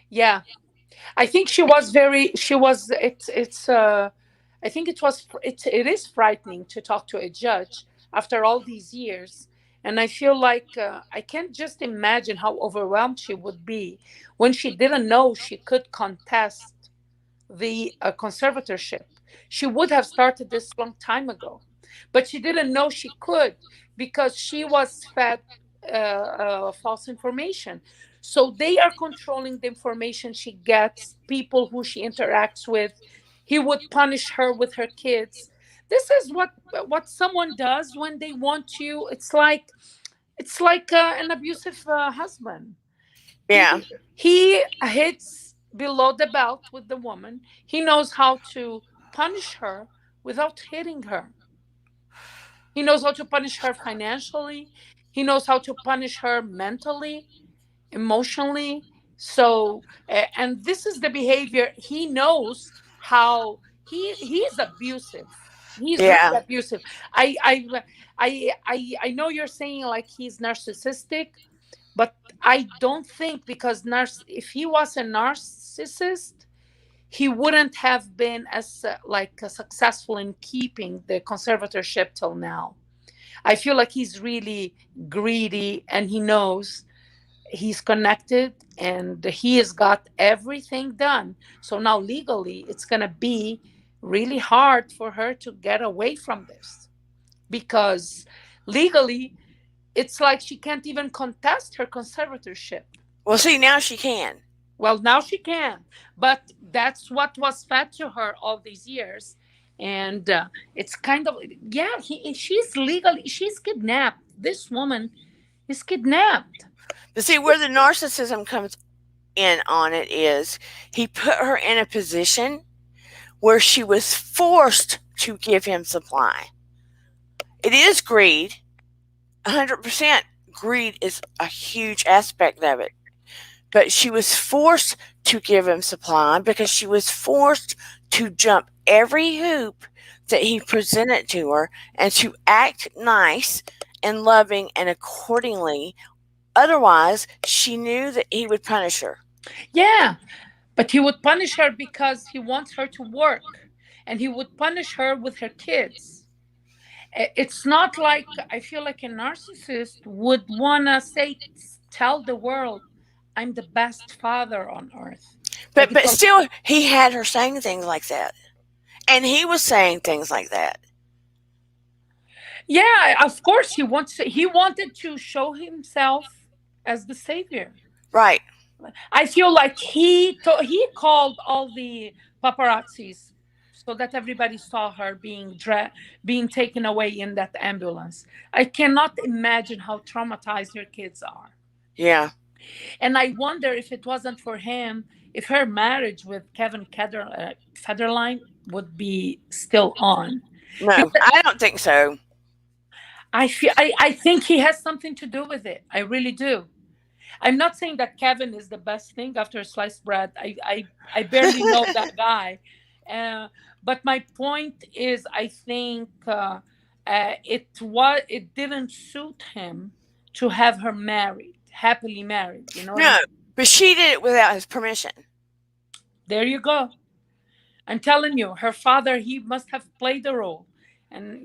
Yeah, I think she was very. She was. It's. I think it was. It is frightening to talk to a judge after all these years, and I feel like I can't just imagine how overwhelmed she would be when she didn't know she could contest the conservatorship. She would have started this long time ago, but she didn't know she could because she was fed false information. So they are controlling the information she gets, people who she interacts with. He would punish her with her kids. This is what someone does when they want you. It's like an abusive husband. he Yeah. he hits below the belt with the woman. He knows how to punish her without hitting her. He knows how to punish her financially. He knows how to punish her mentally, emotionally. So, and this is the behavior. He knows how he's abusive. He's really Yeah. abusive. I know you're saying like he's narcissistic, but I don't think, because if he was a narcissist, he wouldn't have been as successful in keeping the conservatorship till now. I feel like he's really greedy, and he knows he's connected and he has got everything done. So now legally, it's going to be really hard for her to get away from this, because legally, it's like she can't even contest her conservatorship. Well, see, now she can. Well, now she can, but that's what was fed to her all these years. And it's kind of, yeah, she's legally, she's kidnapped. This woman is kidnapped. But see, where the narcissism comes in on it is he put her in a position where she was forced to give him supply. It is greed. 100% greed is a huge aspect of it. But she was forced to give him supply because she was forced to jump every hoop that he presented to her and to act nice and loving and accordingly. Otherwise, she knew that he would punish her. Yeah, but he would punish her because he wants her to work, and he would punish her with her kids. It's not like, I feel like a narcissist would want to say, tell the world, I'm the best father on earth. But still, he had her saying things like that. And he was saying things like that. Yeah, of course he wanted to show himself as the savior. Right. I feel like he called all the paparazzis so that everybody saw her being taken away in that ambulance. I cannot imagine how traumatized her kids are. Yeah. And I wonder if it wasn't for him, if her marriage with Kevin Federline would be still on. No, I don't think so. I think he has something to do with it. I really do. I'm not saying that Kevin is the best thing after sliced bread. I barely know that guy. But my point is, I think it didn't suit him to have her married, happily married. You know what I No, mean? but she did it without his permission. There you go. I'm telling you, her father, he must have played a role. And,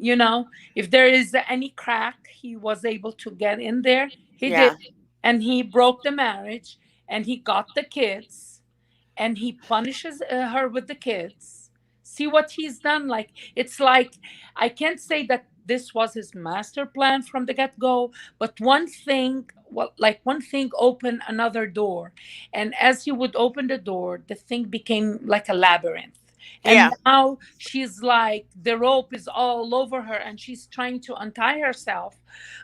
if there is any crack, he was able to get in there. He Yeah. did. And he broke the marriage, and he got the kids, and he punishes her with the kids. See what he's done? Like, it's like, I can't say that this was his master plan from the get go, but one thing opened another door. And as he would open the door, the thing became like a labyrinth. Yeah. And now she's like, the rope is all over her and she's trying to untie herself.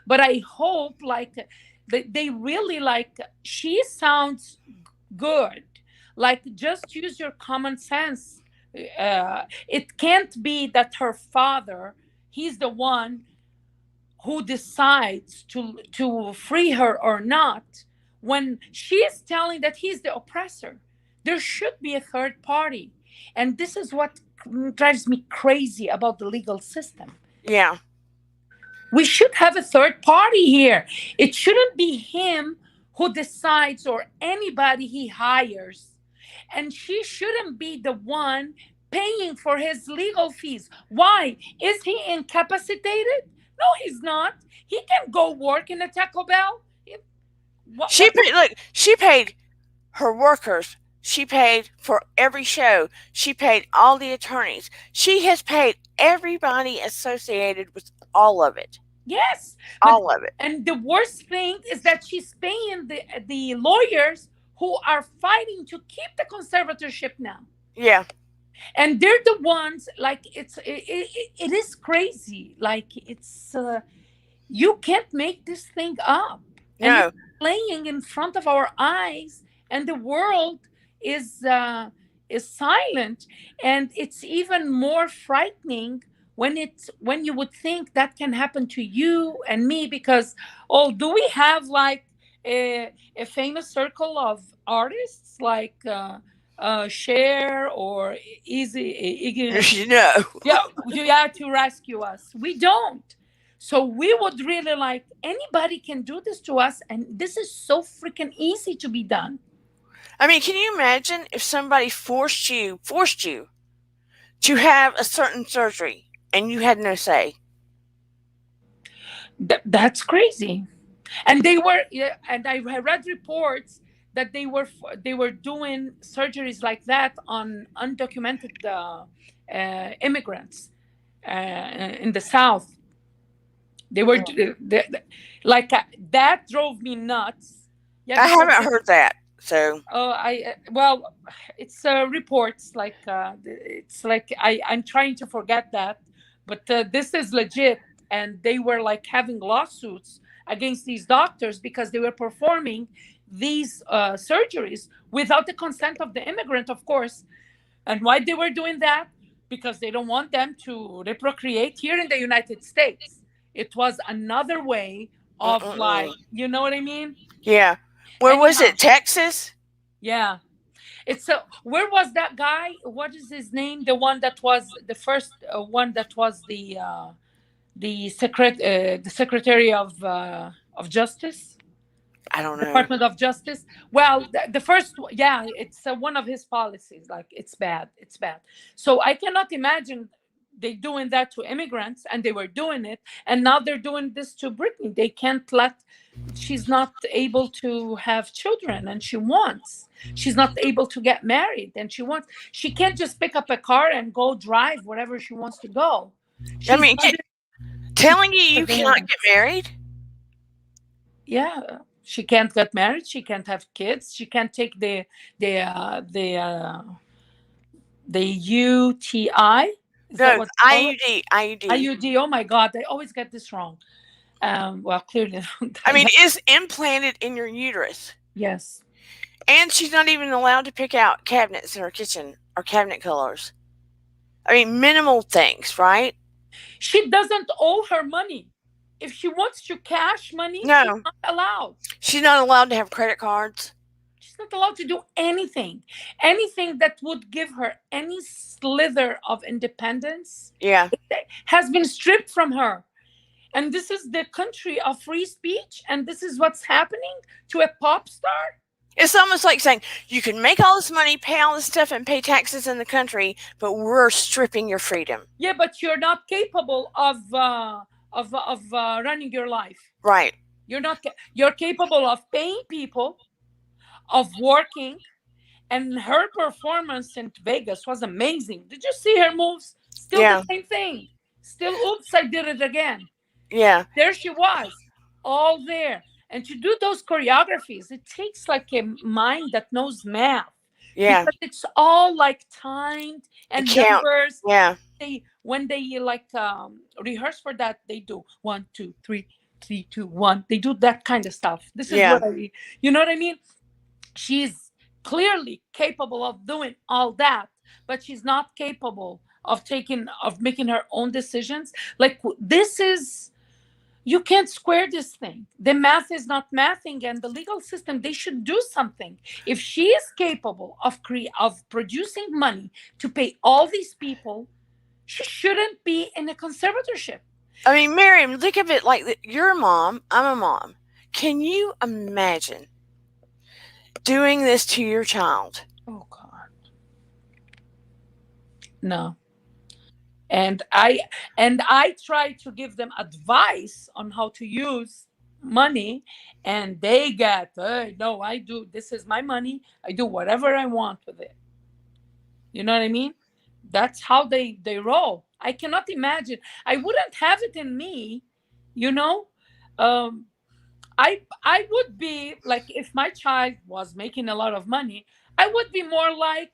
But I hope, like, they really, like, she sounds good. Like, just use your common sense. It can't be that her father, he's the one who decides to free her or not, when she is telling that he's the oppressor. There should be a third party. And this is what drives me crazy about the legal system. Yeah. We should have a third party here. It shouldn't be him who decides, or anybody he hires. And she shouldn't be the one paying for his legal fees. Why? Is he incapacitated? No, he's not. He can go work in a Taco Bell. She paid her workers. She paid for every show. She paid all the attorneys. She has paid everybody associated with all of it. Yes. All of it. And the worst thing is that she's paying the lawyers who are fighting to keep the conservatorship now. Yeah. And they're the ones, like, it is crazy. Like, it's you can't make this thing up. And No. it's playing in front of our eyes, and the world is silent. And it's even more frightening when you would think that can happen to you and me, because, oh, do we have like a famous circle of artists like Cher or Iggy? No. Yeah, you have to rescue us. We don't. So we would really, like, anybody can do this to us, and this is so freaking easy to be done. I mean, can you imagine if somebody forced you to have a certain surgery and you had no say? That's crazy. And and I read reports that they were doing surgeries like that on undocumented immigrants in the South. They were like that drove me nuts. Yeah, I haven't heard that. So, well, it's reports like it's like I'm trying to forget that, but this is legit, and they were like having lawsuits against these doctors because they were performing these surgeries without the consent of the immigrant, of course. And why they were doing that? Because they don't want them to reprocreate here in the United States. It was another way of, mm-mm-mm. like, you know what I mean? Yeah. Where was Anyhow, it? Texas? yeah. It's where was that guy? What is his name? The one that was the first one that was the secretary of justice, I don't know. Department of Justice. Well, the first, yeah, it's one of his policies. Like, it's bad. It's bad. So I cannot imagine they doing that to immigrants, and they were doing it, and now they're doing this to Britney. They can't let. She's not able to have children, and she wants. She's not able to get married, and she wants. She can't just pick up a car and go drive wherever she wants to go. I She's mean, under, she's telling you you under the cannot law. get married? Yeah, she can't get married, she can't have kids, she can't take the the UTI. Is that No, what they call it? IUD, IUD. IUD. Oh my god, I always get this wrong. Well, clearly I mean, it's implanted in your uterus. yes. And she's not even allowed to pick out cabinets in her kitchen or cabinet colors. I mean, minimal things, right? She doesn't owe her money. If she wants to cash money, she's No, not allowed. she's not allowed to have credit cards. She's not allowed to do anything. Anything that would give her any slither of independence Yeah. has been stripped from her. And this is the country of free speech, and this is what's happening to a pop star. It's almost like saying you can make all this money, pay all this stuff, and pay taxes in the country, but we're stripping your freedom. Yeah, but you're not capable of running your life. Right. You're capable of paying people, of working, and her performance in Vegas was amazing. Did you see her moves? Still Yeah. the same thing. Still, oops, I did it again. Yeah. There she was, all there. And to do those choreographies, it takes like a mind that knows math. Yeah. Because it's all like timed and Count. numbers. Yeah. When they like rehearse for that, they do 1, 2, 3, 3, 2, 1. They do that kind of stuff. This is Yeah. what you know what I mean? She's clearly capable of doing all that, but she's not capable of making her own decisions. Like, this is, you can't square this thing. The math is not mathing, and the legal system, they should do something. If she is capable of producing money to pay all these people, she shouldn't be in a conservatorship. I mean, Miriam, think of it like you're a mom, I'm a mom. Can you imagine doing this to your child? Oh God. No. And I try to give them advice on how to use money, and they get, no, I do, this is my money, I do whatever I want with it. You know what I mean? That's how they roll. I cannot imagine. I wouldn't have it in me, you know. I would be like, if my child was making a lot of money, I would be more like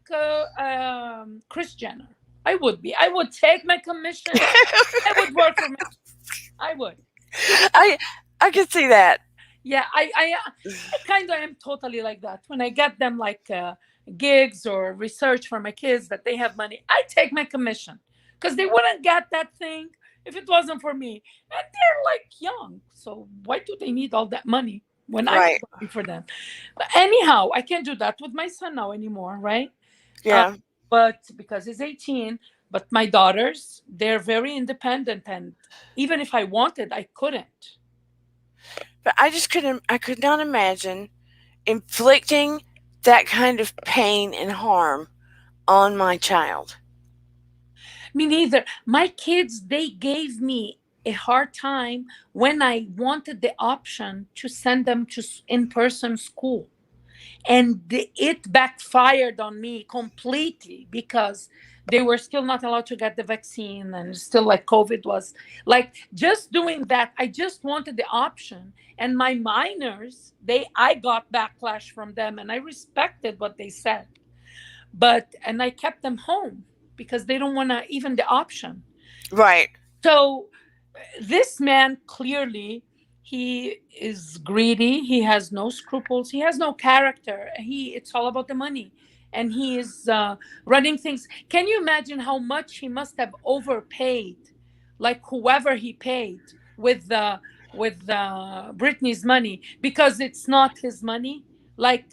Chris Jenner. I would be. I would take my commission. I would work for me. I would. I could see that. Yeah, I kind of am totally like that. When I get them like gigs or research for my kids that they have money, I take my commission, because they wouldn't get that thing if it wasn't for me. And they're like young, so why do they need all that money when I'm Right. working for them? But anyhow, I can't do that with my son now anymore, right? Yeah. But because he's 18, but my daughters, they're very independent, and even if I wanted, I couldn't. But I could not imagine inflicting that kind of pain and harm on my child. Me neither. My kids, they gave me a hard time when I wanted the option to send them to in-person school. And it backfired on me completely, because They were still not allowed to get the vaccine, and still like COVID was like just doing that. I just wanted the option. And my minors, I got backlash from them, and I respected what they said. But and I kept them home because they don't want to even the option. Right. So this man clearly, he is greedy, he has no scruples, he has no character, it's all about the money. And he is running things. Can you imagine how much he must have overpaid, like whoever he paid with the Britney's money, because it's not his money. Like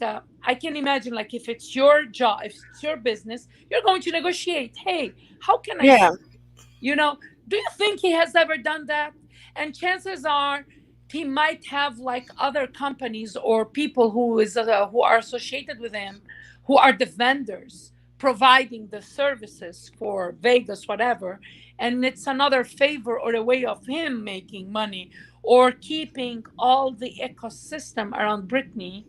I can imagine, like if it's your job, if it's your business, you're going to negotiate. Hey, how can I Yeah. you know, do you think he has ever done that? And chances are he might have like other companies or people who are associated with him, who are the vendors providing the services for Vegas, whatever. And it's another favor or a way of him making money or keeping all the ecosystem around Britney,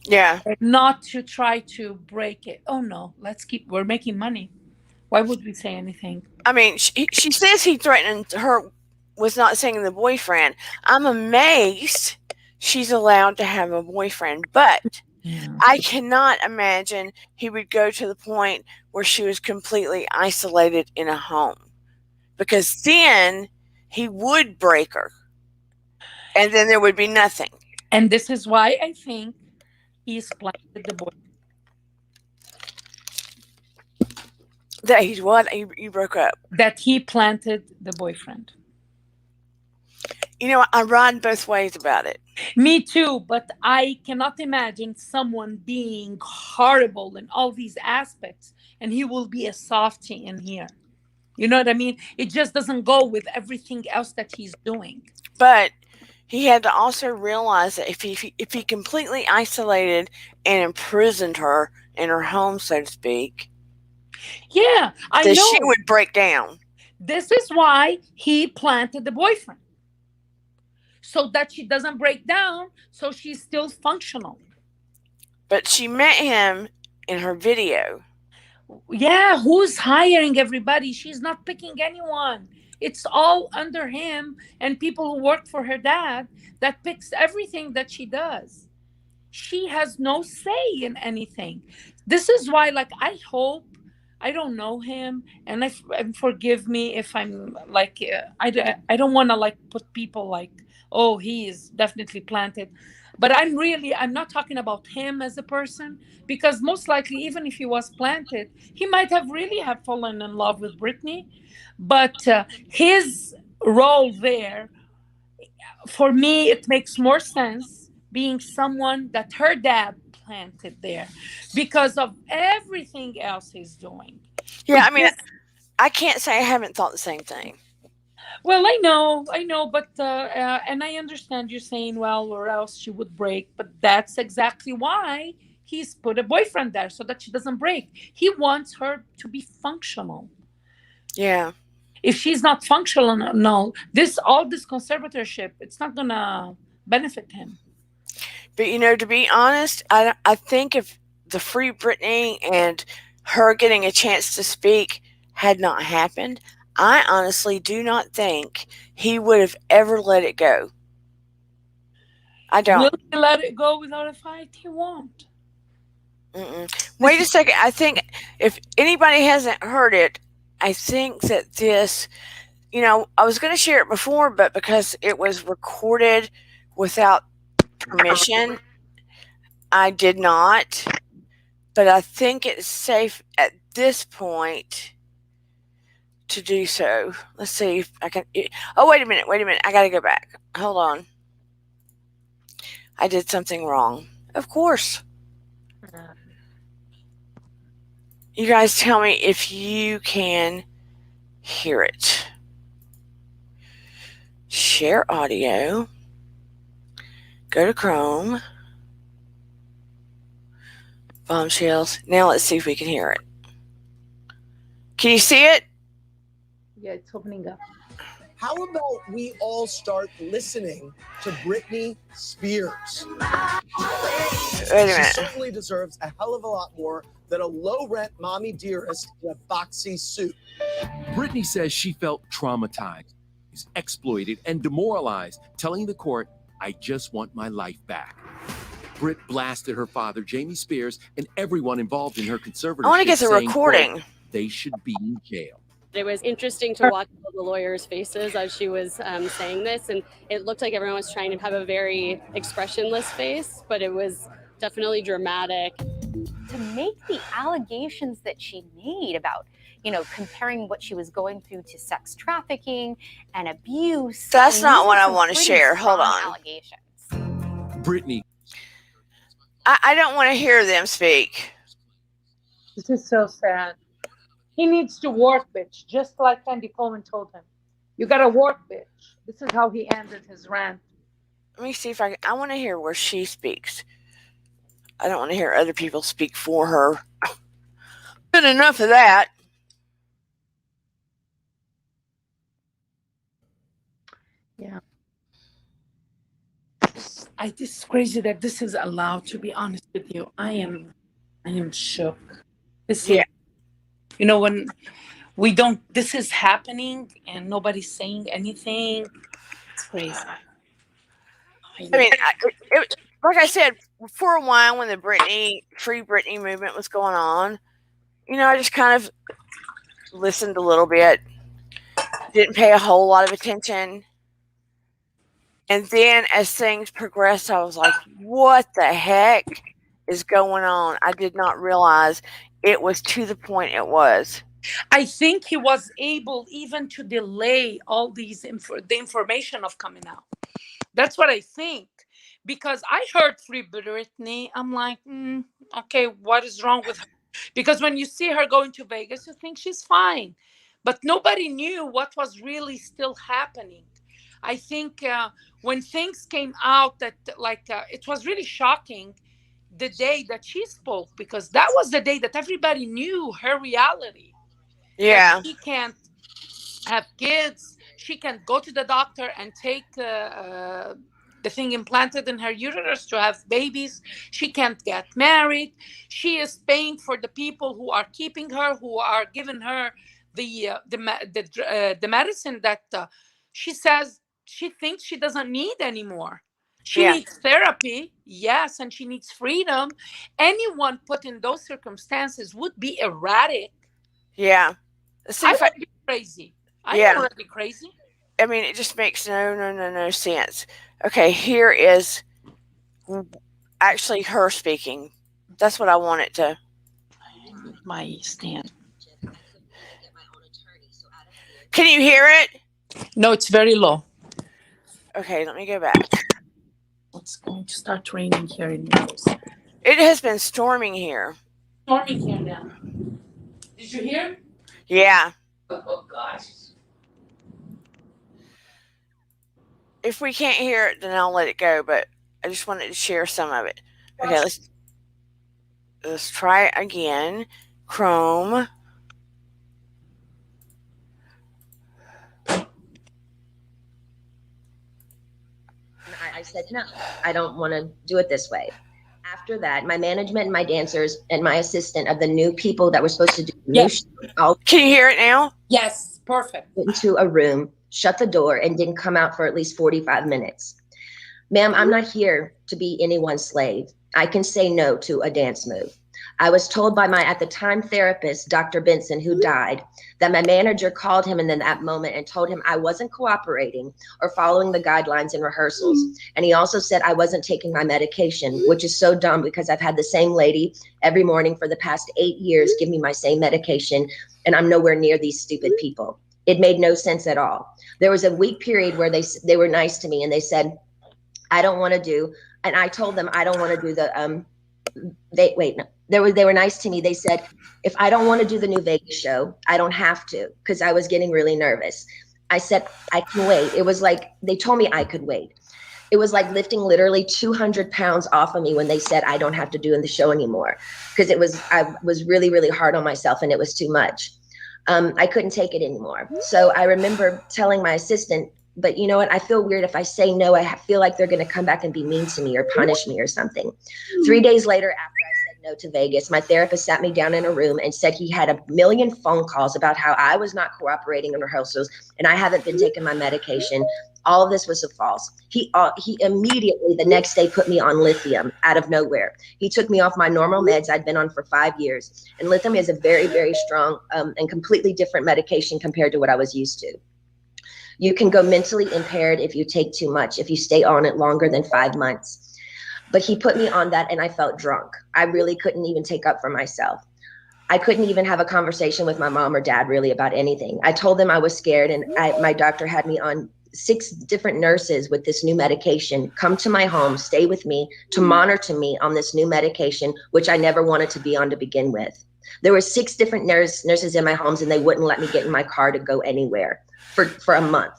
Yeah. not to try to break it. Oh no, we're making money. Why would we say anything? I mean, she says he threatened her with not seeing the boyfriend. I'm amazed she's allowed to have a boyfriend, but Yeah. I cannot imagine he would go to the point where she was completely isolated in a home, because then he would break her and then there would be nothing. And this is why I think he's planted the boy. That he's what? You broke up. That he planted the boyfriend. You know, I ride both ways about it. Me too, but I cannot imagine someone being horrible in all these aspects and he will be a softie in here. You know what I mean? It just doesn't go with everything else that he's doing. But he had to also realize that if he completely isolated and imprisoned her in her home, so to speak, Yeah, I that she know. would break down. This is why he planted the boyfriend. So that she doesn't break down, so she's still functional. But she met him in her video. Yeah, who's hiring everybody? She's not picking anyone. It's all under him and people who work for her dad that picks everything that she does. She has no say in anything. This is why, like, I hope, I don't know him, and forgive me if I'm like, I don't want to like put people like, oh, he is definitely planted. But I'm not talking about him as a person, because most likely, even if he was planted, he might have really have fallen in love with Britney. But his role there, for me, it makes more sense being someone that her dad planted there because of everything else he's doing. Yeah, It I mean, just, I can't say I haven't thought the same thing. well, I know, but and I understand you saying, well, or else she would break, but that's exactly why he's put a boyfriend there so that she doesn't break. He wants her to be functional. Yeah. If she's not functional, no, this conservatorship, it's not gonna benefit him. But you know, to be honest, I think if the Free Britney and her getting a chance to speak had not happened, I honestly do not think he would have ever let it go. I Will don't. he let it go without a fight? He won't. Wait This a second. I think if anybody hasn't heard it, I think that this, I was going to share it before, but because it was recorded without permission, I did not. But I think it's safe at this point to do so. Let's see if I can. Oh, wait a minute. Wait a minute. I got to go back. Hold on. I did something wrong. Of course. You guys tell me if you can hear it. Share audio. Go to Chrome. Bombshells. Now let's see if we can hear it. Can you see it? Yeah, it's opening up. How about we all start listening to Britney Spears? Wait a She minute. certainly deserves a hell of a lot more than a low-rent mommy dearest in a boxy suit. Britney says she felt traumatized, exploited, and demoralized, telling the court, "I just want my life back." Britt blasted her father, Jamie Spears, and everyone involved in her conservatorship. I want to get the saying, recording. quote, "They should be in jail." It was interesting to watch all the lawyers' faces as she was saying this, and it looked like everyone was trying to have a very expressionless face, but it was definitely dramatic. To make the allegations that she made about, comparing what she was going through to sex trafficking and abuse. That's not what I some want to pretty share. Hold strong on. Allegations. Britney. I don't want to hear them speak. This is so sad. He needs to work, bitch, just like Andy Coleman told him. You gotta work, bitch. This is how he ended his rant. Let me see if I want to hear where she speaks. I don't want to hear other people speak for her. Good enough of that. Yeah. This is crazy that this is allowed, to be honest with you. I am shook. Yeah. When this is happening and nobody's saying anything. It's crazy. I mean, like I said, for a while when the Free Britney movement was going on, I just kind of listened a little bit, didn't pay a whole lot of attention. And then as things progressed, I was like, what the heck is going on? I did not realize it was to the point it was. I think he was able even to delay all these the information of coming out. That's what I think. Because I heard Free Britney, I'm like, okay, what is wrong with her? Because when you see her going to Vegas, you think she's fine. But nobody knew what was really still happening. I think when things came out that it was really shocking the day that she spoke, because that was the day that everybody knew her reality. Yeah. That she can't have kids. She can't go to the doctor and take the thing implanted in her uterus to have babies. She can't get married. She is paying for the people who are keeping her, who are giving her the medicine that she says she thinks she doesn't need anymore. She needs therapy, yes, and she needs freedom. Anyone put in those circumstances would be erratic. Yeah. I would be crazy. I don't want to be crazy. I mean, it just makes no sense. Okay, here is actually her speaking. That's what I wanted to. My stand. Can you hear it? No, it's very low. Okay, let me go back. It's going to start raining here in Naples. It has been storming here. Storming here now. Did you hear? Yeah. Oh, gosh. If we can't hear it, then I'll let it go, but I just wanted to share some of it. Okay, let's try it again. Chrome. I said, no, I don't want to do it this way. After that, my management and my dancers and my assistant of the new people that were supposed to do the new show, all Can you hear it now? Yes, perfect. went into a room, shut the door, and didn't come out for at least 45 minutes. Ma'am, I'm not here to be anyone's slave. I can say no to a dance move. I was told by my, at the time, therapist, Dr. Benson, who died, that my manager called him in that moment and told him I wasn't cooperating or following the guidelines in rehearsals. And he also said I wasn't taking my medication, which is so dumb because I've had the same lady every morning for the past 8 years give me my same medication, and I'm nowhere near these stupid people. It made no sense at all. There was a week period where they were nice to me and they said, I don't want to do, and I told them I don't want to do the, they were nice to me. They said, if I don't want to do the new Vegas show, I don't have to, because I was getting really nervous. I said, I can wait. It was like, they told me I could wait. It was like lifting literally 200 pounds off of me when they said I don't have to do the show anymore, because I was really, really hard on myself and it was too much. I couldn't take it anymore. So I remember telling my assistant, but you know what? I feel weird if I say no. I feel like they're going to come back and be mean to me or punish me or something. 3 days later, after I said no to Vegas, my therapist sat me down in a room and said he had a million phone calls about how I was not cooperating in rehearsals and I haven't been taking my medication. All of this was a false. He immediately the next day put me on lithium out of nowhere. He took me off my normal meds I'd been on for 5 years. And lithium is a very, very strong and completely different medication compared to what I was used to. You can go mentally impaired if you take too much, if you stay on it longer than 5 months. But he put me on that and I felt drunk. I really couldn't even take up for myself. I couldn't even have a conversation with my mom or dad really about anything. I told them I was scared and my doctor had me on 6 different nurses with this new medication come to my home, stay with me, to monitor me on this new medication, which I never wanted to be on to begin with. There were 6 different nurses in my homes and they wouldn't let me get in my car to go anywhere for a month.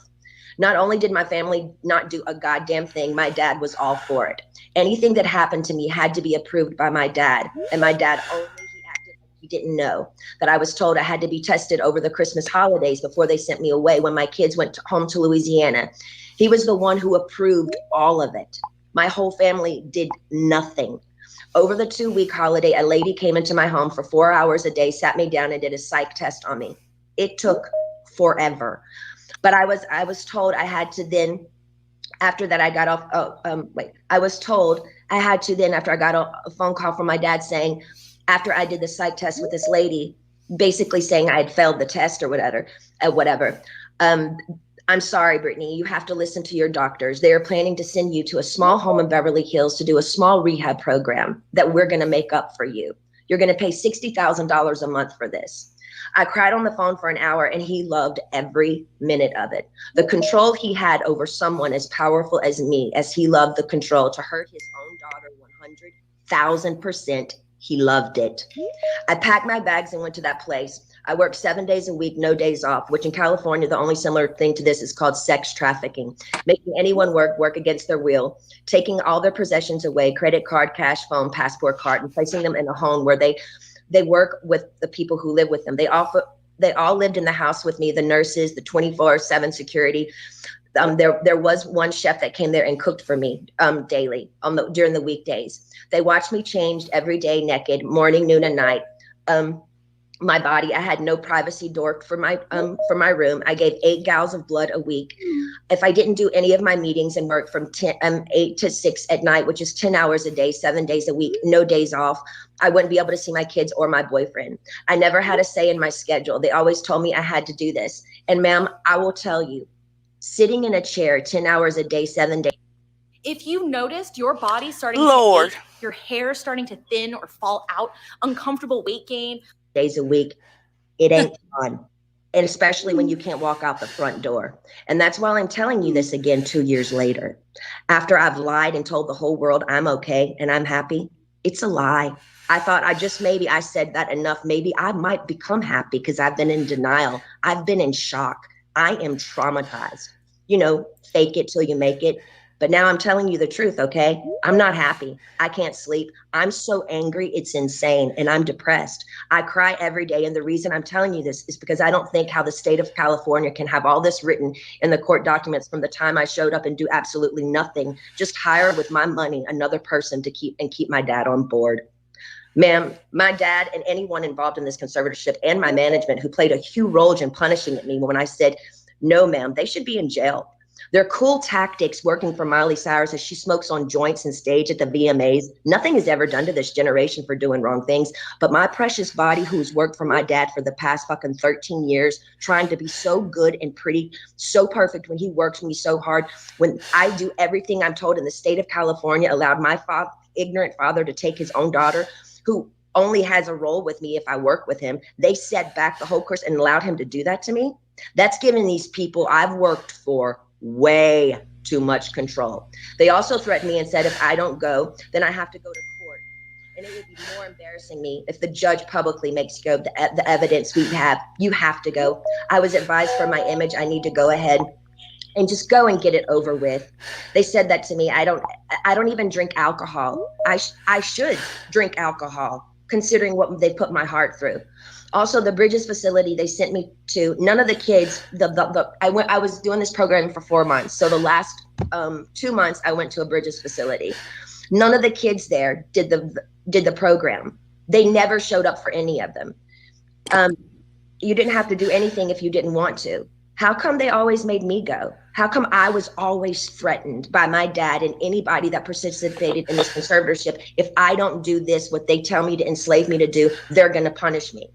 Not only did my family not do a goddamn thing, my dad was all for it. Anything that happened to me had to be approved by my dad, and my dad only he didn't know that I was told I had to be tested over the Christmas holidays before they sent me away when my kids went home to Louisiana. He was the one who approved all of it. My whole family did nothing. Over the 2-week holiday, a lady came into my home for 4 hours a day, sat me down and did a psych test on me. It took forever. But I was told I had to then, after that I got off, I was told I had to then, after I got a phone call from my dad saying, after I did the psych test with this lady, basically saying I had failed the test or whatever, I'm sorry, Brittany, you have to listen to your doctors. They are planning to send you to a small home in Beverly Hills to do a small rehab program that we're going to make up for you. You're going to pay $60,000 a month for this. I cried on the phone for an hour and he loved every minute of it. The control he had over someone as powerful as me, as he loved the control to hurt his own daughter 100,000%. He loved it. I packed my bags and went to that place. I worked 7 days a week, no days off, which in California, the only similar thing to this is called sex trafficking, making anyone work against their will, taking all their possessions away, credit card, cash, phone, passport card, and placing them in a home where they work with the people who live with them. They all lived in the house with me, the nurses, the 24/7 security. There was one chef that came there and cooked for me daily during the weekdays. They watched me changed every day, naked, morning, noon, and night. My body, I had no privacy door for my room. I gave 8 gallons of blood a week. If I didn't do any of my meetings and work from 8 to 6 at night, which is 10 hours a day, 7 days a week, no days off, I wouldn't be able to see my kids or my boyfriend. I never had a say in my schedule. They always told me I had to do this. And ma'am, I will tell you, sitting in a chair 10 hours a day, 7 days. If you noticed your body starting Lord. to ache, your hair starting to thin or fall out, uncomfortable weight gain, days a week, it ain't fun. And especially when you can't walk out the front door. And that's why I'm telling you this again 2 years later. After I've lied and told the whole world I'm okay and I'm happy, it's a lie. I thought maybe I said that enough. Maybe I might become happy because I've been in denial. I've been in shock. I am traumatized. Fake it till you make it. But now I'm telling you the truth, okay? I'm not happy. I can't sleep. I'm so angry, it's insane, and I'm depressed. I cry every day, and the reason I'm telling you this is because I don't think how the state of California can have all this written in the court documents from the time I showed up and do absolutely nothing, just hire with my money another person to keep my dad on board. Ma'am, my dad and anyone involved in this conservatorship and my management who played a huge role in punishing me when I said, no, ma'am, they should be in jail. Their cool tactics working for Miley Cyrus as she smokes on joints and stage at the VMAs. Nothing is ever done to this generation for doing wrong things. But my precious body, who's worked for my dad for the past fucking 13 years, trying to be so good and pretty, so perfect when he works me so hard, when I do everything I'm told in the state of California, allowed my ignorant father to take his own daughter, who only has a role with me if I work with him. They set back the whole course and allowed him to do that to me. That's giving these people I've worked for way too much control. They also threatened me and said, if I don't go, then I have to go to court. And it would be more embarrassing me if the judge publicly makes you go, the evidence we have, you have to go. I was advised for my image, I need to go ahead and just go and get it over with. They said that to me. I don't even drink alcohol. I should drink alcohol considering what they put my heart through. Also, the Bridges facility they sent me to, none of the kids, I was doing this program for 4 months. So the last 2 months I went to a Bridges facility. None of the kids there did the program. They never showed up for any of them. You didn't have to do anything if you didn't want to. How come they always made me go? How come I was always threatened by my dad and anybody that participated in this conservatorship? If I don't do this, what they tell me to enslave me to do, they're going to punish me.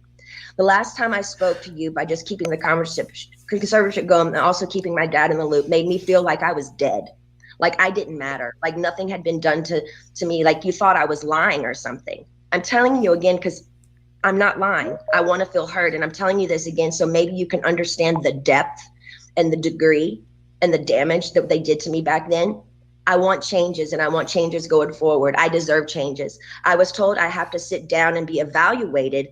The last time I spoke to you by just keeping the conservatorship going and also keeping my dad in the loop made me feel like I was dead. Like I didn't matter. Like nothing had been done to me. Like you thought I was lying or something. I'm telling you again, because I'm not lying. I want to feel heard. And I'm telling you this again, so maybe you can understand the depth and the degree and the damage that they did to me back then. I want changes, and I want changes going forward. I deserve changes. I was told I have to sit down and be evaluated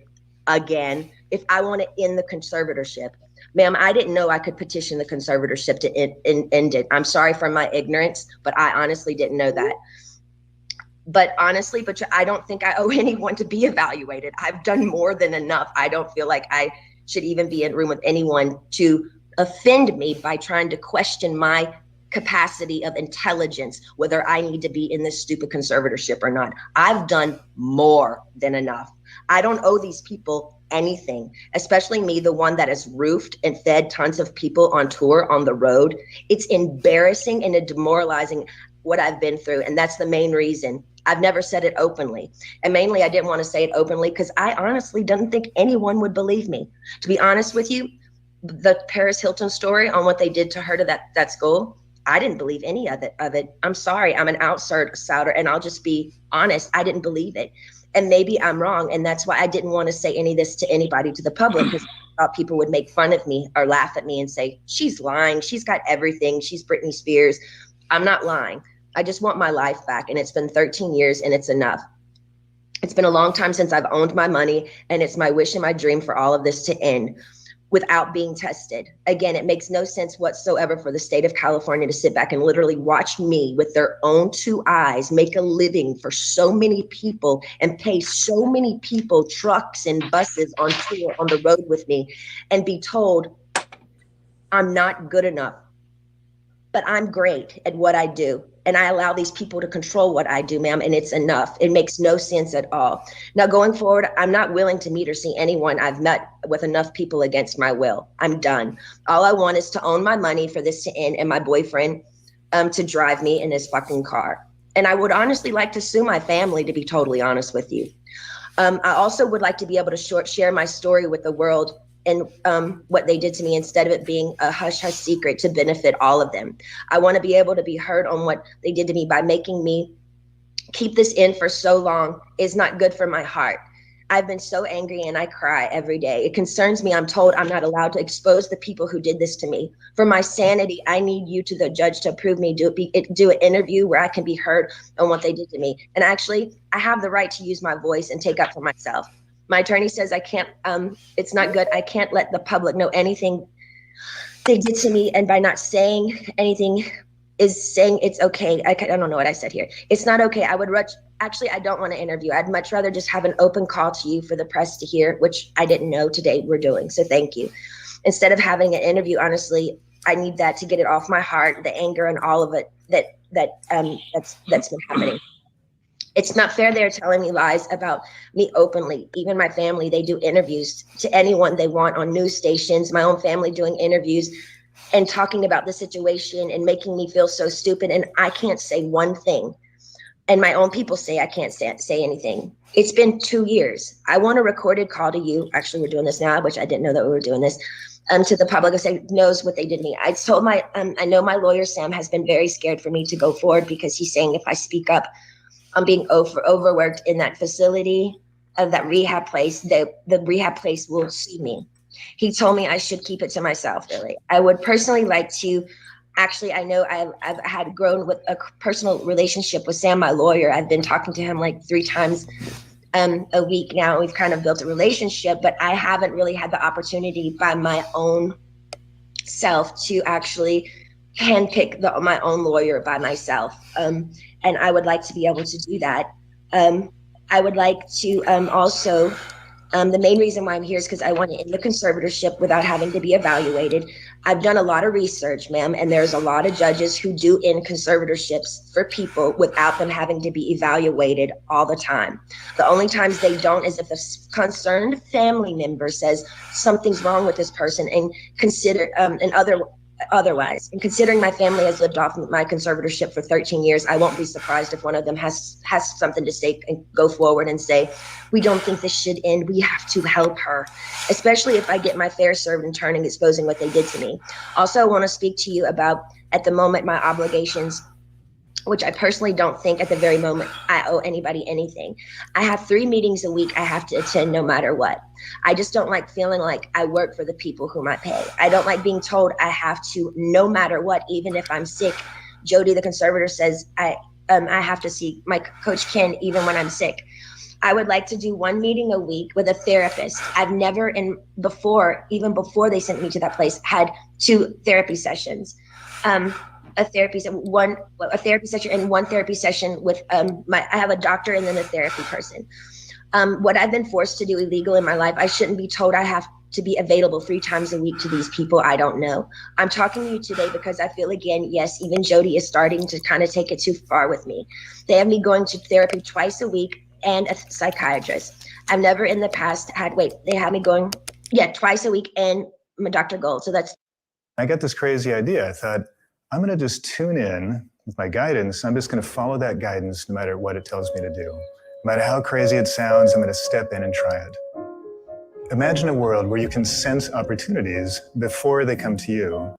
again if I want to end the conservatorship. Ma'am, I didn't know I could petition the conservatorship to end it. I'm sorry for my ignorance, but I honestly didn't know that. But honestly, I don't think I owe anyone to be evaluated. I've done more than enough. I don't feel like I should even be in a room with anyone to offend me by trying to question my capacity of intelligence, whether I need to be in this stupid conservatorship or not. I've done more than enough. I don't owe these people anything, especially me, the one that has roofed and fed tons of people on tour on the road. It's embarrassing and demoralizing what I've been through. And that's the main reason. I've never said it openly. And mainly I didn't want to say it openly because I honestly didn't think anyone would believe me. To be honest with you, the Paris Hilton story on what they did to her to that school, I didn't believe any of it. I'm sorry, I'm an outsider, and I'll just be honest. I didn't believe it. And maybe I'm wrong. And that's why I didn't want to say any of this to anybody, to the public, because I thought people would make fun of me or laugh at me and say, she's lying. She's got everything. She's Britney Spears. I'm not lying. I just want my life back. And it's been 13 years and it's enough. It's been a long time since I've owned my money, and it's my wish and my dream for all of this to end without being tested. Again, it makes no sense whatsoever for the state of California to sit back and literally watch me with their own 2 eyes make a living for so many people and pay so many people trucks and buses on tour on the road with me and be told I'm not good enough, but I'm great at what I do. And I allow these people to control what I do, ma'am, and it's enough. It makes no sense at all. Now, going forward, I'm not willing to meet or see anyone I've met with enough people against my will. I'm done. All I want is to own my money for this to end, and my boyfriend to drive me in his fucking car. And I would honestly like to sue my family, to be totally honest with you. I also would like to be able to share my story with the world and what they did to me, instead of it being a hush-hush secret to benefit all of them. I want to be able to be heard on what they did to me by making me keep this in for so long is not good for my heart. I've been so angry and I cry every day. It concerns me. I'm told I'm not allowed to expose the people who did this to me. For my sanity, I need you to the judge to approve me, do an interview where I can be heard on what they did to me. And actually, I have the right to use my voice and take up for myself. My attorney says I can't, it's not good. I can't let the public know anything they did to me. And by not saying anything is saying it's okay. I don't know what I said here. It's not okay. I don't want to interview. I'd much rather just have an open call to you for the press to hear, which I didn't know today we're doing. So thank you. Instead of having an interview, honestly, I need that to get it off my heart, the anger and all of it that's been happening. It's not fair they're telling me lies about me openly. Even my family, they do interviews to anyone they want on news stations, my own family doing interviews and talking about the situation and making me feel so stupid. And I can't say one thing. And my own people say I can't say anything. It's been 2 years. I want a recorded call to you. Actually, we're doing this now, which I didn't know that we were doing this. To the public, knows what they did to me. I told I know my lawyer, Sam, has been very scared for me to go forward because he's saying if I speak up, I'm being overworked in that facility of that rehab place. The rehab place will sue me. He told me I should keep it to myself, really. I would personally like to, actually, I know I've had grown with a personal relationship with Sam, my lawyer. I've been talking to him like 3 times a week now. We've kind of built a relationship, but I haven't really had the opportunity by my own self to actually handpick my own lawyer by myself. And I would like to be able to do that. I would like to also, the main reason why I'm here is because I want to end the conservatorship without having to be evaluated. I've done a lot of research, ma'am, and there's a lot of judges who do end conservatorships for people without them having to be evaluated all the time. The only times they don't is if a concerned family member says something's wrong with this person and consider otherwise. And considering my family has lived off my conservatorship for 13 years, I won't be surprised if one of them has something to say and go forward and say, we don't think this should end. We have to help her, especially if I get my fair served in turning, exposing what they did to me. Also, I want to speak to you about, at the moment, my obligations, which I personally don't think at the very moment I owe anybody anything. I have 3 meetings a week I have to attend no matter what. I just don't like feeling like I work for the people whom I pay. I don't like being told I have to no matter what, even if I'm sick. Jody, the conservator, says I have to see my coach Ken even when I'm sick. I would like to do 1 meeting a week with a therapist. I've never, even before they sent me to that place, had 2 therapy sessions. A therapy session and 1 therapy session with I have a doctor and then a therapy person. What I've been forced to do illegal in my life, I shouldn't be told I have to be available 3 times a week to these people I don't know. I'm talking to you today because I feel, again, yes, even Jody is starting to kind of take it too far with me. They have me going to therapy twice a week and a psychiatrist. I've never in the past they had me going, twice a week and my Dr. Gold. So that's. I got this crazy idea. I thought, I'm going to just tune in with my guidance. I'm just going to follow that guidance no matter what it tells me to do. No matter how crazy it sounds, I'm going to step in and try it. Imagine a world where you can sense opportunities before they come to you.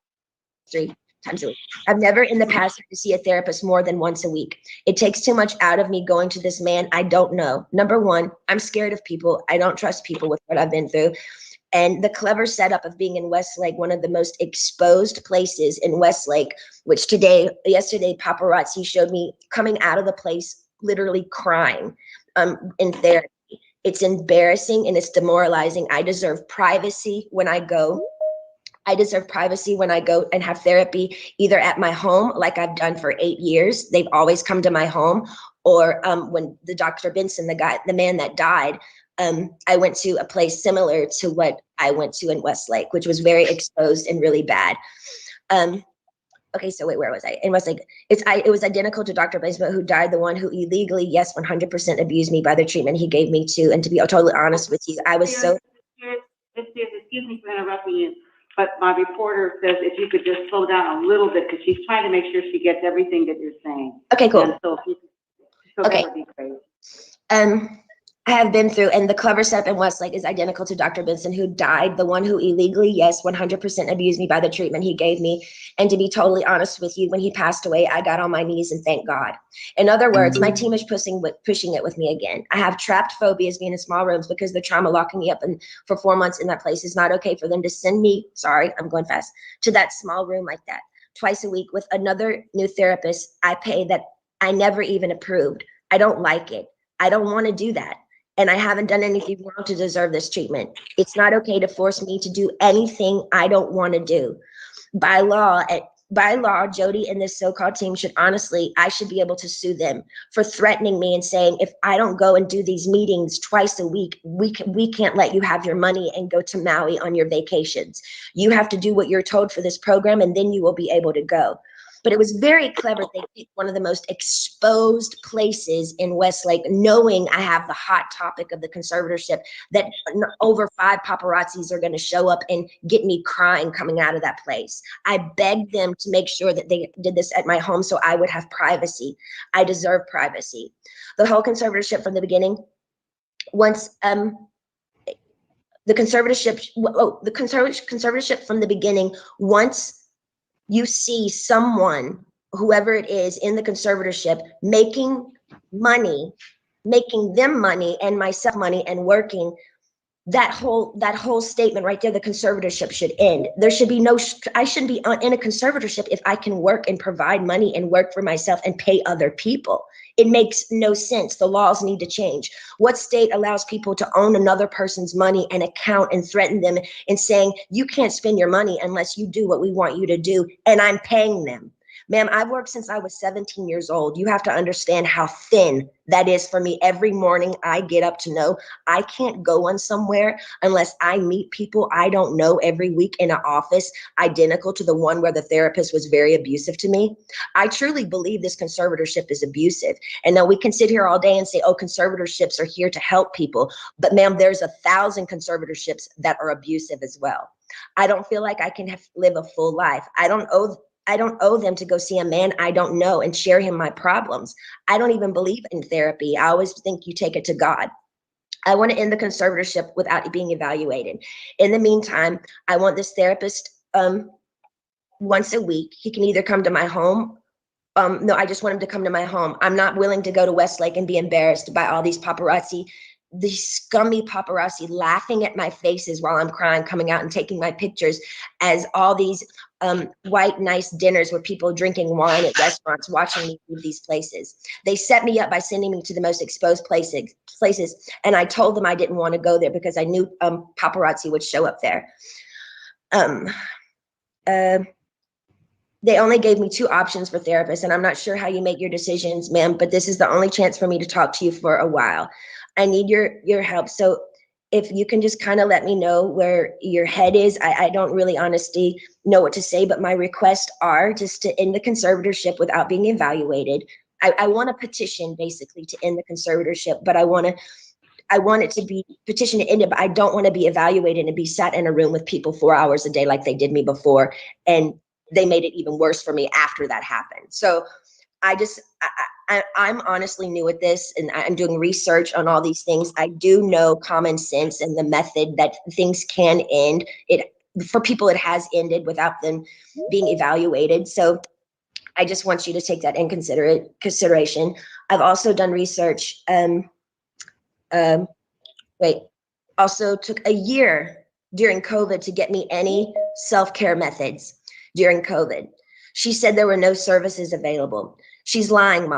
3 times a week. I've never in the past had to see a therapist more than once a week. It takes too much out of me going to this man I don't know. Number 1, I'm scared of people. I don't trust people with what I've been through. And the clever setup of being in Westlake, one of the most exposed places in Westlake, which yesterday, paparazzi showed me coming out of the place, literally crying in therapy. It's embarrassing and it's demoralizing. I deserve privacy when I go. I deserve privacy when I go and have therapy, either at my home, like I've done for 8 years. They've always come to my home. Or when the Dr. Benson, the man that died, I went to a place similar to what I went to in Westlake, which was very exposed and really bad. Okay, so wait, where was I? In Westlake, it was identical to Dr. Benson, who died, the one who illegally, 100% abused me by the treatment he gave me too. And to be totally honest with you, I was so. Excuse me for interrupting you, but my reporter says if you could just slow down a little bit because she's trying to make sure she gets everything that you're saying. Okay, cool. And so if you could, Okay. that would be great. I have been through, and the clever setup in Westlake is identical to Dr. Benson, who died, the one who illegally, 100% abused me by the treatment he gave me. And to be totally honest with you, when he passed away, I got on my knees and thanked God. In other words, my team is pushing it with me again. I have trapped phobias being in small rooms because the trauma locking me up for 4 months in that place. Is not okay for them to send me, sorry, I'm going fast, to that small room like that twice a week with another new therapist I pay that I never even approved. I don't like it. I don't want to do that. And I haven't done anything wrong to deserve this treatment. It's not okay to force me to do anything I don't want to do. By law, Jody and this so-called team I should be able to sue them for threatening me and saying, if I don't go and do these meetings twice a week, we can't let you have your money and go to Maui on your vacations. You have to do what you're told for this program, and then you will be able to go. But it was very clever. They picked one of the most exposed places in Westlake, knowing I have the hot topic of the conservatorship, that over 5 paparazzis are going to show up and get me crying coming out of that place. I begged them to make sure that they did this at my home so I would have privacy. I deserve privacy. The whole conservatorship from the beginning, once the conservatorship from the beginning, once you see someone, whoever it is in the conservatorship, making them money and myself money and working, that whole statement right there, the conservatorship should end. There should be I shouldn't be in a conservatorship if I can work and provide money and work for myself and pay other people. It makes no sense. The laws need to change. What state allows people to own another person's money and account and threaten them and saying, you can't spend your money unless you do what we want you to do, and I'm paying them? Ma'am, I've worked since I was 17 years old. You have to understand how thin that is for me. Every morning I get up to know I can't go on somewhere unless I meet people I don't know every week in an office identical to the one where the therapist was very abusive to me. I truly believe this conservatorship is abusive. And now we can sit here all day and say, oh, conservatorships are here to help people. But ma'am, there's 1,000 conservatorships that are abusive as well. I don't feel like I can live a full life. I don't owe them to go see a man I don't know and share him my problems. I don't even believe in therapy. I always think you take it to God. I want to end the conservatorship without being evaluated. In the meantime, I want this therapist once a week. He can either come to my home. No, I just want him to come to my home. I'm not willing to go to Westlake and be embarrassed by all these paparazzi, these scummy paparazzi laughing at my faces while I'm crying, coming out and taking my pictures as all these white, nice dinners with people drinking wine at restaurants, watching me leave these places. They set me up by sending me to the most exposed places. And I told them I didn't want to go there because I knew paparazzi would show up there. They only gave me 2 options for therapists, and I'm not sure how you make your decisions, ma'am, but this is the only chance for me to talk to you for a while. I need your help. So if you can just kind of let me know where your head is. I don't really honestly know what to say, but my requests are just to end the conservatorship without being evaluated. I want a petition basically to end the conservatorship, but I want it to be petition to end it, but I don't want to be evaluated and be sat in a room with people 4 hours a day like they did me before. And they made it even worse for me after that happened. So I'm honestly new at this, and I'm doing research on all these things. I do know common sense and the method that things can end. For people, it has ended without them being evaluated. So I just want you to take that in consideration. I've also done research. Also took a year during COVID to get me any self-care methods during COVID. She said there were no services available. She's lying,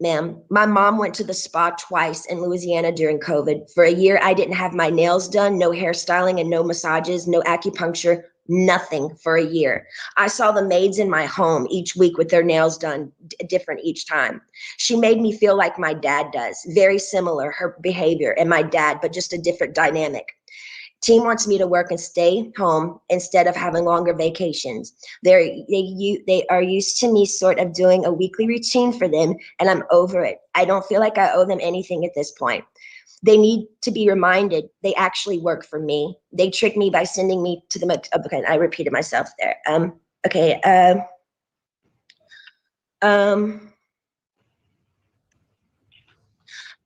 ma'am. My mom went to the spa twice in Louisiana during COVID. For a year, I didn't have my nails done, no hairstyling and no massages, no acupuncture, nothing for a year. I saw the maids in my home each week with their nails done different each time. She made me feel like my dad does, very similar, her behavior and my dad, but just a different dynamic. Team wants me to work and stay home instead of having longer vacations. They are used to me sort of doing a weekly routine for them, and I'm over it. I don't feel like I owe them anything at this point. They need to be reminded they actually work for me. They tricked me by sending me to the, okay, I repeated myself there.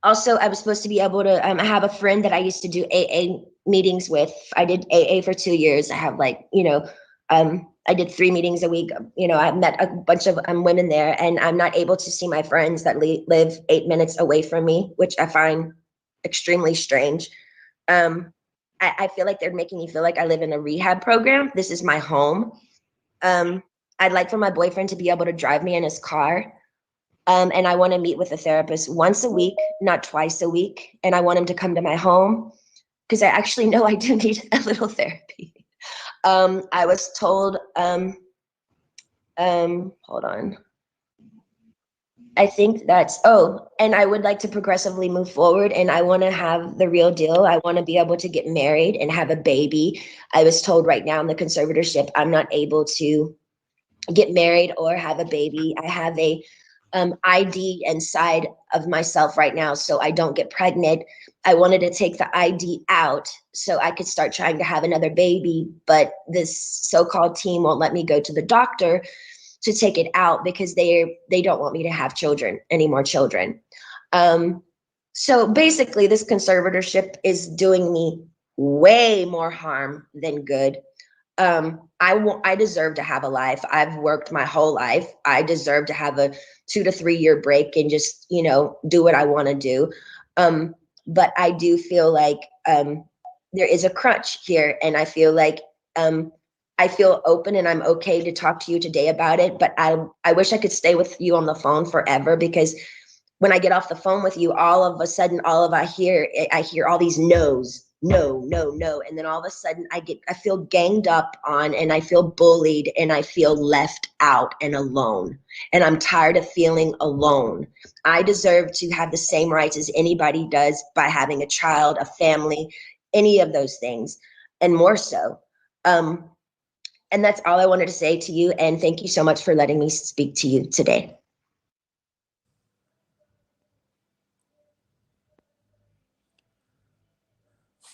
Also, I was supposed to be able to, I have a friend that I used to do AA meetings with. I did AA for 2 years. I have I did 3 meetings a week. I met a bunch of women there, and I'm not able to see my friends that live 8 minutes away from me, which I find extremely strange. I feel like they're making me feel like I live in a rehab program. This is my home. I'd like for my boyfriend to be able to drive me in his car. And I want to meet with a therapist once a week, not twice a week. And I want him to come to my home because I actually know I do need a little therapy. I was told, hold on. I think and I would like to progressively move forward, and I want to have the real deal. I want to be able to get married and have a baby. I was told right now in the conservatorship, I'm not able to get married or have a baby. I have a ID inside of myself right now, so I don't get pregnant. I wanted to take the ID out so I could start trying to have another baby, but this so-called team won't let me go to the doctor to take it out because they don't want me to have any more children. So basically, this conservatorship is doing me way more harm than good. I deserve to have a life. I've worked my whole life. I deserve to have a 2 to 3 year break and just, do what I want to do. But I do feel like there is a crutch here, and I feel like I feel open and I'm okay to talk to you today about it. But I wish I could stay with you on the phone forever, because when I get off the phone with you, all of a sudden, I hear all these no's. no, no, no. And then all of a sudden I feel ganged up on, and I feel bullied, and I feel left out and alone. And I'm tired of feeling alone. I deserve to have the same rights as anybody does by having a child, a family, any of those things, and more so. And that's all I wanted to say to you. And thank you so much for letting me speak to you today.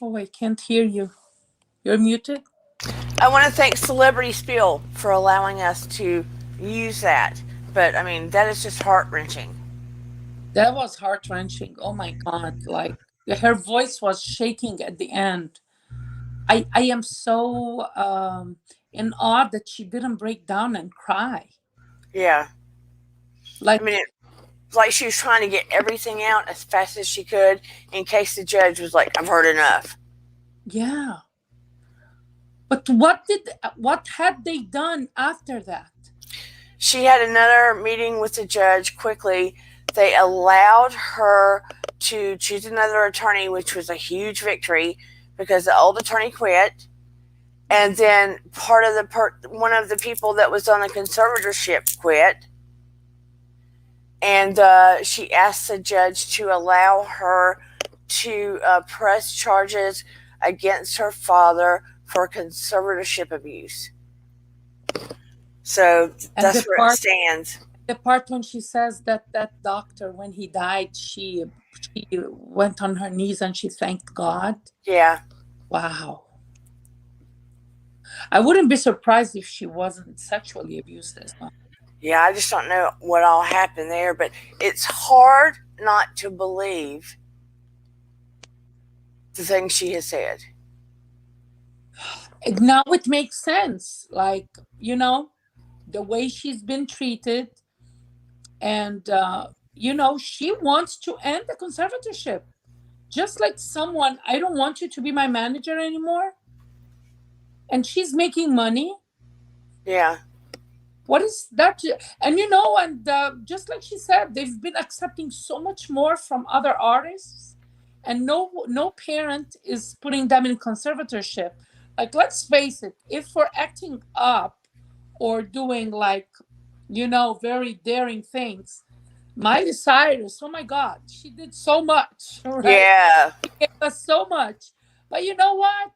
Oh, I can't hear you. You're muted. I want to thank Celebrity Spill for allowing us to use that. But I mean, that is just heart-wrenching. That was heart-wrenching. Oh my God. Like, her voice was shaking at the end. I am so in awe that she didn't break down and cry. Yeah. Like, I mean, it's like she was trying to get everything out as fast as she could in case the judge was like, I've heard enough. yeah. But what had they done after that? She had another meeting with the judge quickly. They allowed her to choose another attorney, which was a huge victory because the old attorney quit. And then one of the people that was on the conservatorship quit. And she asked the judge to allow her to press charges against her father for conservatorship abuse. So that's where it stands. The part when she says that doctor, when he died, she went on her knees and she thanked God. Yeah. Wow. I wouldn't be surprised if she wasn't sexually abused as well. Yeah, I just don't know what all happened there, but it's hard not to believe the things she has said. Now it makes sense. Like, you know, the way she's been treated, and she wants to end the conservatorship. Just like someone, I don't want you to be my manager anymore. And she's making money. Yeah. What is that? And just like she said, they've been accepting so much more from other artists, and no parent is putting them in conservatorship. Like, let's face it, if we're acting up or doing very daring things, Miley Cyrus, oh my God, she did so much, right? Yeah. She gave us so much. But you know what?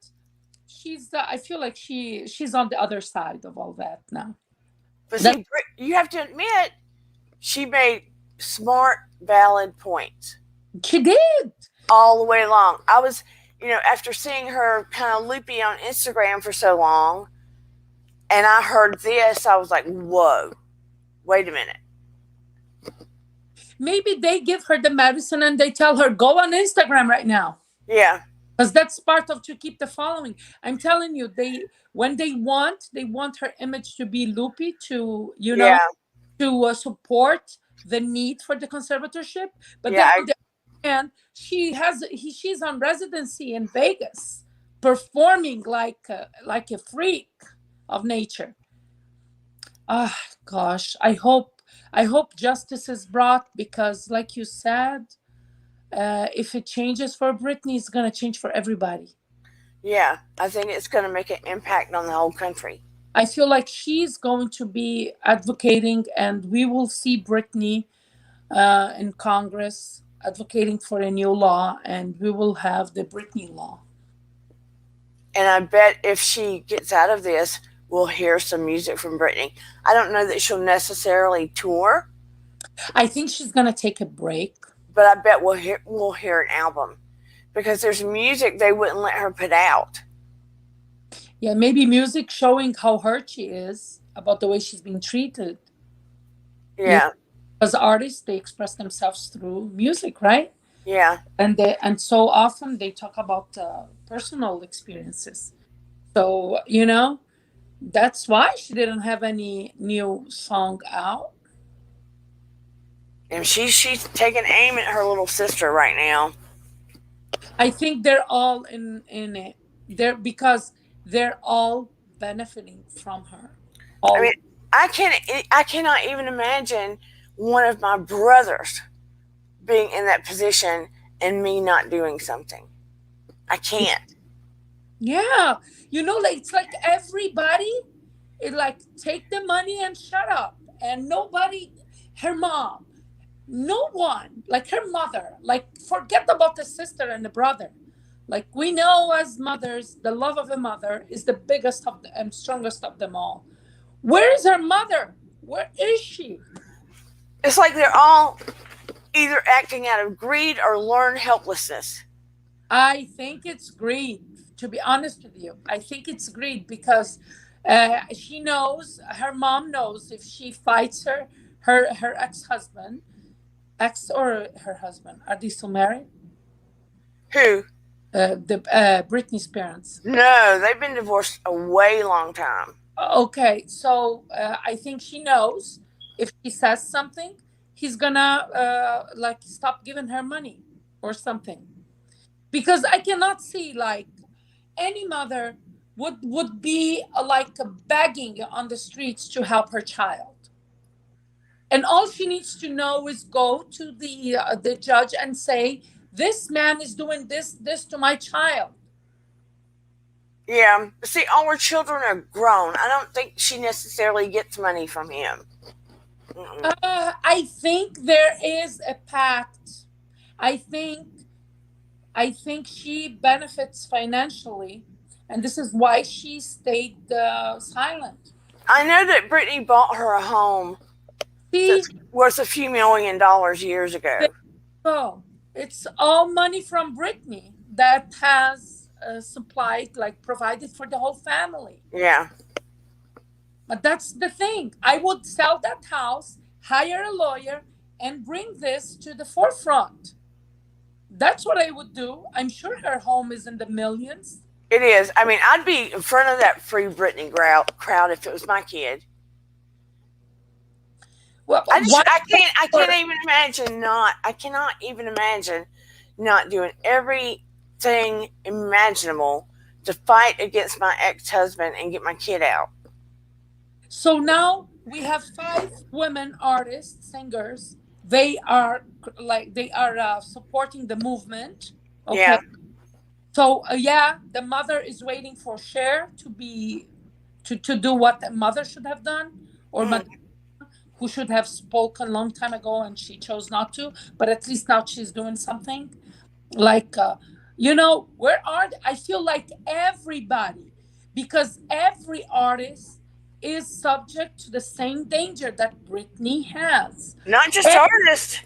I feel like she's on the other side of all that now. But see, you have to admit, she made smart, valid points. She did. All the way along. I was, after seeing her kind of loopy on Instagram for so long, and I heard this, I was like, whoa, wait a minute. Maybe they give her the medicine and they tell her, go on Instagram right now. Yeah. Because that's part of to keep the following. I'm telling you, when they want her image to be loopy to support the need for the conservatorship. But then on the other hand, she's on residency in Vegas, performing like a freak of nature. Ah, gosh, I hope justice is brought, because like you said, if it changes for Britney, it's going to change for everybody. Yeah, I think it's going to make an impact on the whole country. I feel like she's going to be advocating, and we will see Britney in Congress advocating for a new law, and we will have the Britney law. And I bet if she gets out of this, we'll hear some music from Britney. I don't know that she'll necessarily tour. I think she's going to take a break. But I bet we'll hear an album, because there's music they wouldn't let her put out. Yeah, maybe music showing how hurt she is about the way she's being treated. Yeah. As artists, they express themselves through music, right? Yeah. And so often they talk about personal experiences. So, that's why she didn't have any new song out. And she's taking aim at her little sister right now. I think they're all in it. Because they're all benefiting from her. I mean, I cannot even imagine one of my brothers being in that position and me not doing something. I can't. Yeah. It's like everybody, it like take the money and shut up. And nobody, her mom, no one, like her mother, like forget about the sister and the brother. Like we know as mothers, the love of a mother is the biggest of the, and strongest of them all. Where is her mother? Where is she? It's like they're all either acting out of greed or learned helplessness. I think it's greed, to be honest with you. I think it's greed because she knows, her mom knows if she fights her ex-husband, ex or her husband, are they still married? Who? Britney's parents. No, they've been divorced a way long time. Okay, so I think she knows if she says something, he's gonna like stop giving her money or something. Because I cannot see like any mother would be like begging on the streets to help her child. And all she needs to know is go to the judge and say, this man is doing this to my child. Yeah. See, all her children are grown. I don't think she necessarily gets money from him. I think there is a pact. I think she benefits financially, and this is why she stayed silent. I know that Britney bought her a home that's worth a few $1 million years ago. Oh, it's all money from Britney that has supplied, like provided for the whole family. Yeah. But that's the thing. I would sell that house, hire a lawyer, and bring this to the forefront. That's what I would do. I'm sure her home is in the millions. It is. I mean, I'd be in front of that Free Britney crowd if it was my kid. Well, I can't even imagine not. I cannot even imagine not doing everything imaginable to fight against my ex-husband and get my kid out. So now we have 5 women artists, singers. They are supporting the movement. Okay. Yeah. So the mother is waiting for Cher to do what the mother should have done, or who should have spoken a long time ago and she chose not to. But at least now she's doing something. Like where are I feel like everybody, because every artist is subject to the same danger that Britney has. Not just artists.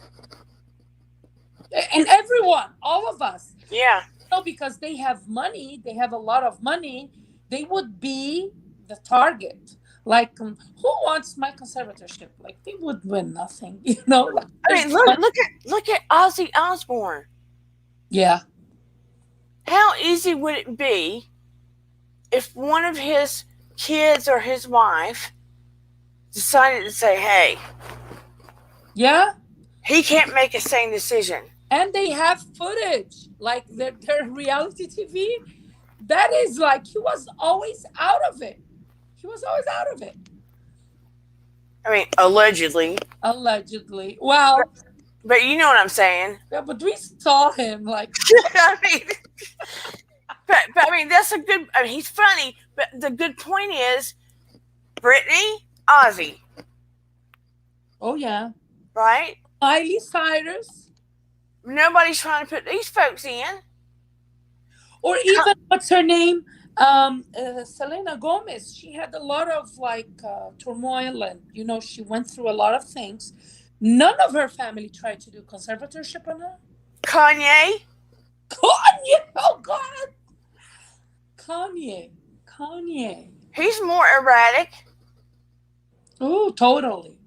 And everyone, all of us. Yeah. Because they have money, they have a lot of money, they would be the target. Like, who wants my conservatorship? Like, they would win nothing, Like, I mean, look at Ozzy Osbourne. Yeah. How easy would it be if one of his kids or his wife decided to say, hey, yeah, he can't make a sane decision? And they have footage, like their reality TV. That is like, he was always out of it. I mean, allegedly. Well, but you know what I'm saying. Yeah, but we saw him like. I mean, but I mean, that's a good. I mean, he's funny, but the good point is, Britney, Ozzy. Oh yeah. Right. Miley Cyrus. Nobody's trying to put these folks in. Or even what's her name? Selena Gomez. She had a lot of like turmoil, and she went through a lot of things. None of her family tried to do conservatorship on her. Kanye. Oh God. Kanye. He's more erratic. Oh, totally.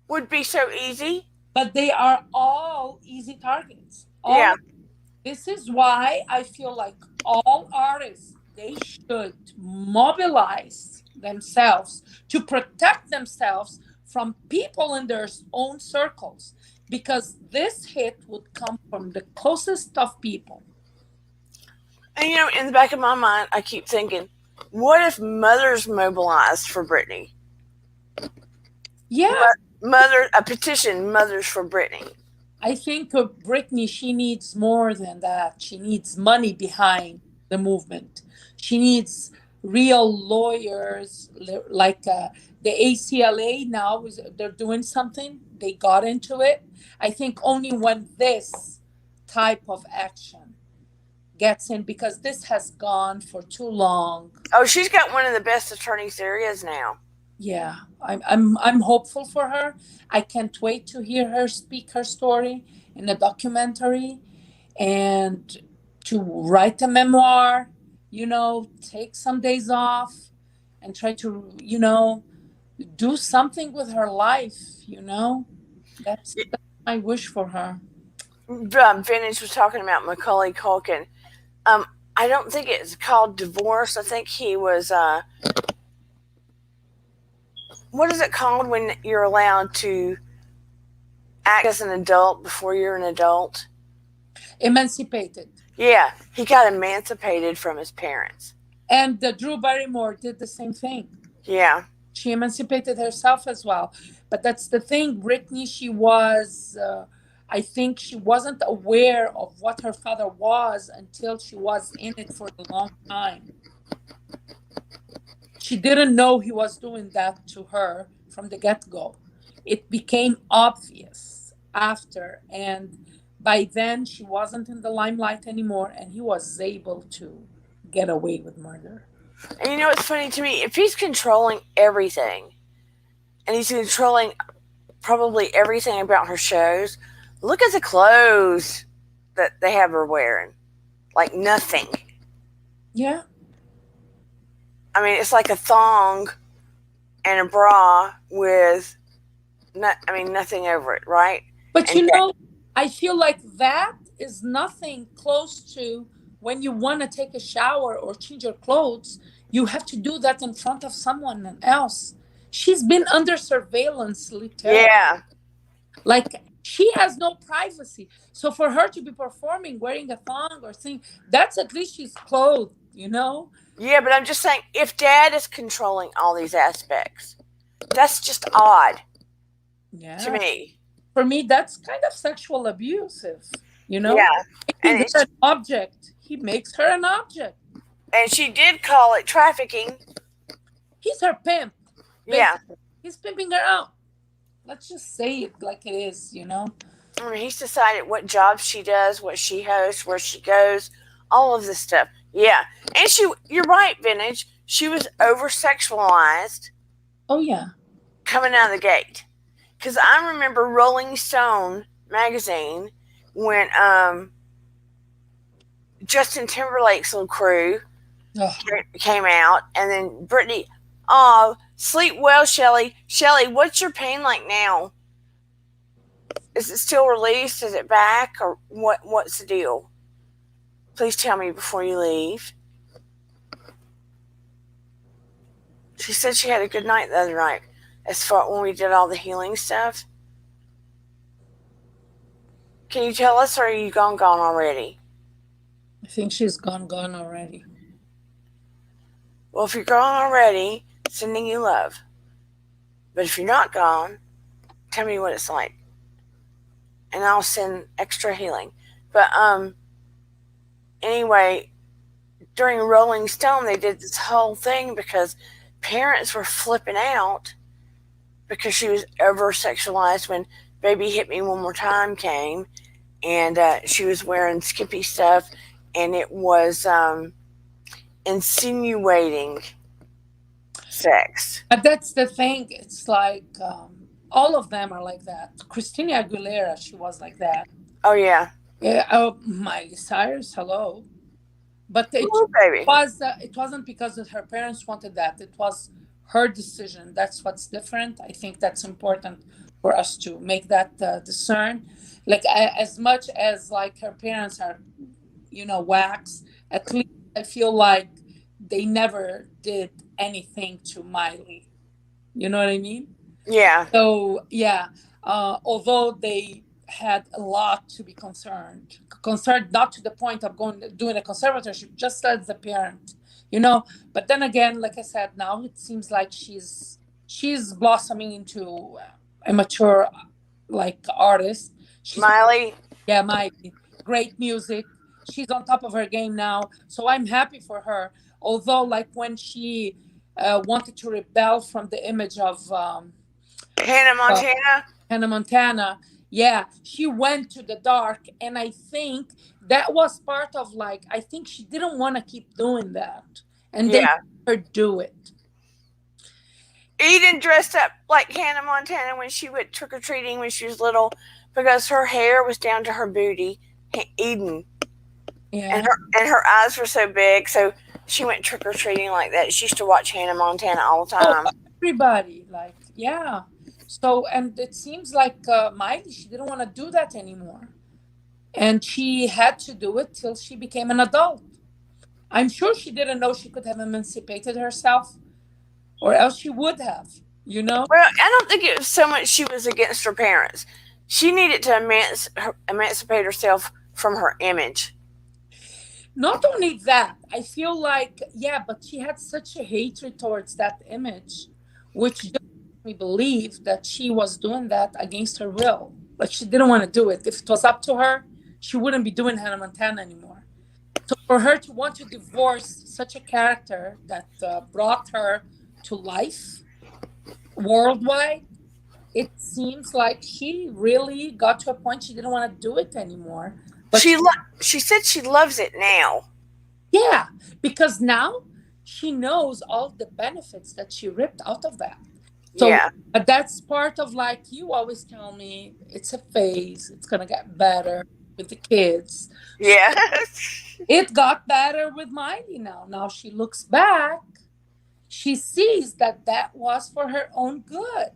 Would be so easy. But they are all easy targets. Yeah. This is why I feel like all artists, they should mobilize themselves to protect themselves from people in their own circles, because this hit would come from the closest of people. And in the back of my mind, I keep thinking, what if mothers mobilized for Britney? Yeah. A petition, Mothers for Britney. I think Britney, she needs more than that. She needs money behind the movement. She needs real lawyers, like the ACLA now. They're doing something. They got into it. I think only when this type of action gets in, because this has gone for too long. Oh, she's got one of the best attorneys there is now. Yeah, I'm hopeful for her. I can't wait to hear her speak her story in a documentary, and to write a memoir, take some days off and try to, do something with her life, That's my wish for her. Vintage was talking about Macaulay Culkin. I don't think it's called divorce. I think he was what is it called when you're allowed to act as an adult before you're an adult? Emancipated. Yeah, he got emancipated from his parents. And Drew Barrymore did the same thing. Yeah. She emancipated herself as well. But that's the thing, Britney, she was, I think she wasn't aware of what her father was until she was in it for a long time. She didn't know he was doing that to her from the get-go. It became obvious after, and by then she wasn't in the limelight anymore, and he was able to get away with murder. And you know what's funny to me? If he's controlling everything, and he's controlling probably everything about her shows, look at the clothes that they have her wearing. Like nothing. Yeah. I mean, it's like a thong and a bra with, nothing over it, right? But I feel like that is nothing close to when you want to take a shower or change your clothes. You have to do that in front of someone else. She's been under surveillance, literally. Yeah. Like, she has no privacy. So for her to be performing wearing a thong or thing, that's at least she's clothed, Yeah, but I'm just saying, if dad is controlling all these aspects, that's just odd. Yeah. To me. For me, that's kind of sexual abusive, Yeah. And it's an object. He makes her an object. And she did call it trafficking. He's her pimp. Basically. Yeah. He's pimping her out. Let's just say it like it is, I mean, he's decided what jobs she does, what she hosts, where she goes, all of this stuff. Yeah. And you're right, Vintage. She was over-sexualized. Oh, yeah. Coming out of the gate. Because I remember Rolling Stone magazine when Justin Timberlake's little crew came out, and then Britney, sleep well, Shelly. Shelly, what's your pain like now? Is it still released? Is it back? Or what's the deal? Please tell me before you leave. She said she had a good night the other night, as far when we did all the healing stuff. Can you tell us, or are you gone already? I think she's gone already. Well, if you're gone already, sending you love. But if you're not gone, tell me what it's like, and I'll send extra healing. But anyway, during Rolling Stone, they did this whole thing because parents were flipping out because she was over-sexualized when Baby Hit Me One More Time came, and she was wearing skimpy stuff, and it was insinuating sex. But that's the thing. It's like all of them are like that. Christina Aguilera, she was like that. Oh, yeah. Yeah. Oh, Miley Cyrus, hello. But it wasn't because her parents wanted that. It was her decision. That's what's different. I think that's important for us to make that discern. Like, as much as like her parents are, wax, at least I feel like they never did anything to Miley. You know what I mean? Yeah. So, yeah, although they had a lot to be concerned not to the point of doing a conservatorship, just as the parent, But then again, like I said, now it seems like she's blossoming into a mature, like, artist. Miley. Yeah, Miley. Great music. She's on top of her game now. So I'm happy for her. Although, like when she wanted to rebel from the image of Hannah Montana. Hannah Montana, yeah, she went to the dark. And I think that was part of like, I think she didn't want to keep doing that. And they Yeah. let her do it. Eden dressed up like Hannah Montana when she went trick-or-treating when she was little because her hair was down to her booty. Eden. Yeah. And her eyes were so big, so she went trick-or-treating like that. She used to watch Hannah Montana all the time. Everybody, like, yeah. So, and it seems like Miley, she didn't want to do that anymore. And she had to do it till she became an adult. I'm sure she didn't know she could have emancipated herself, or else she would have, you know? Well, I don't think it was so much she was against her parents. She needed to emancipate herself from her image. Not only that, I feel like, yeah, but she had such a hatred towards that image, which just made me believe that she was doing that against her will. Like she didn't want to do it. If it was up to her, she wouldn't be doing Hannah Montana anymore. So for her to want to divorce such a character that brought her to life worldwide, it seems like she really got to a point she didn't want to do it anymore. But she said she loves it now. Yeah, because now she knows all the benefits that she ripped out of that. So yeah. That's part of like you always tell me, it's a phase. It's going to get better with the kids. Yeah. It got better with Miley now. Now she looks back. She sees that that was for her own good.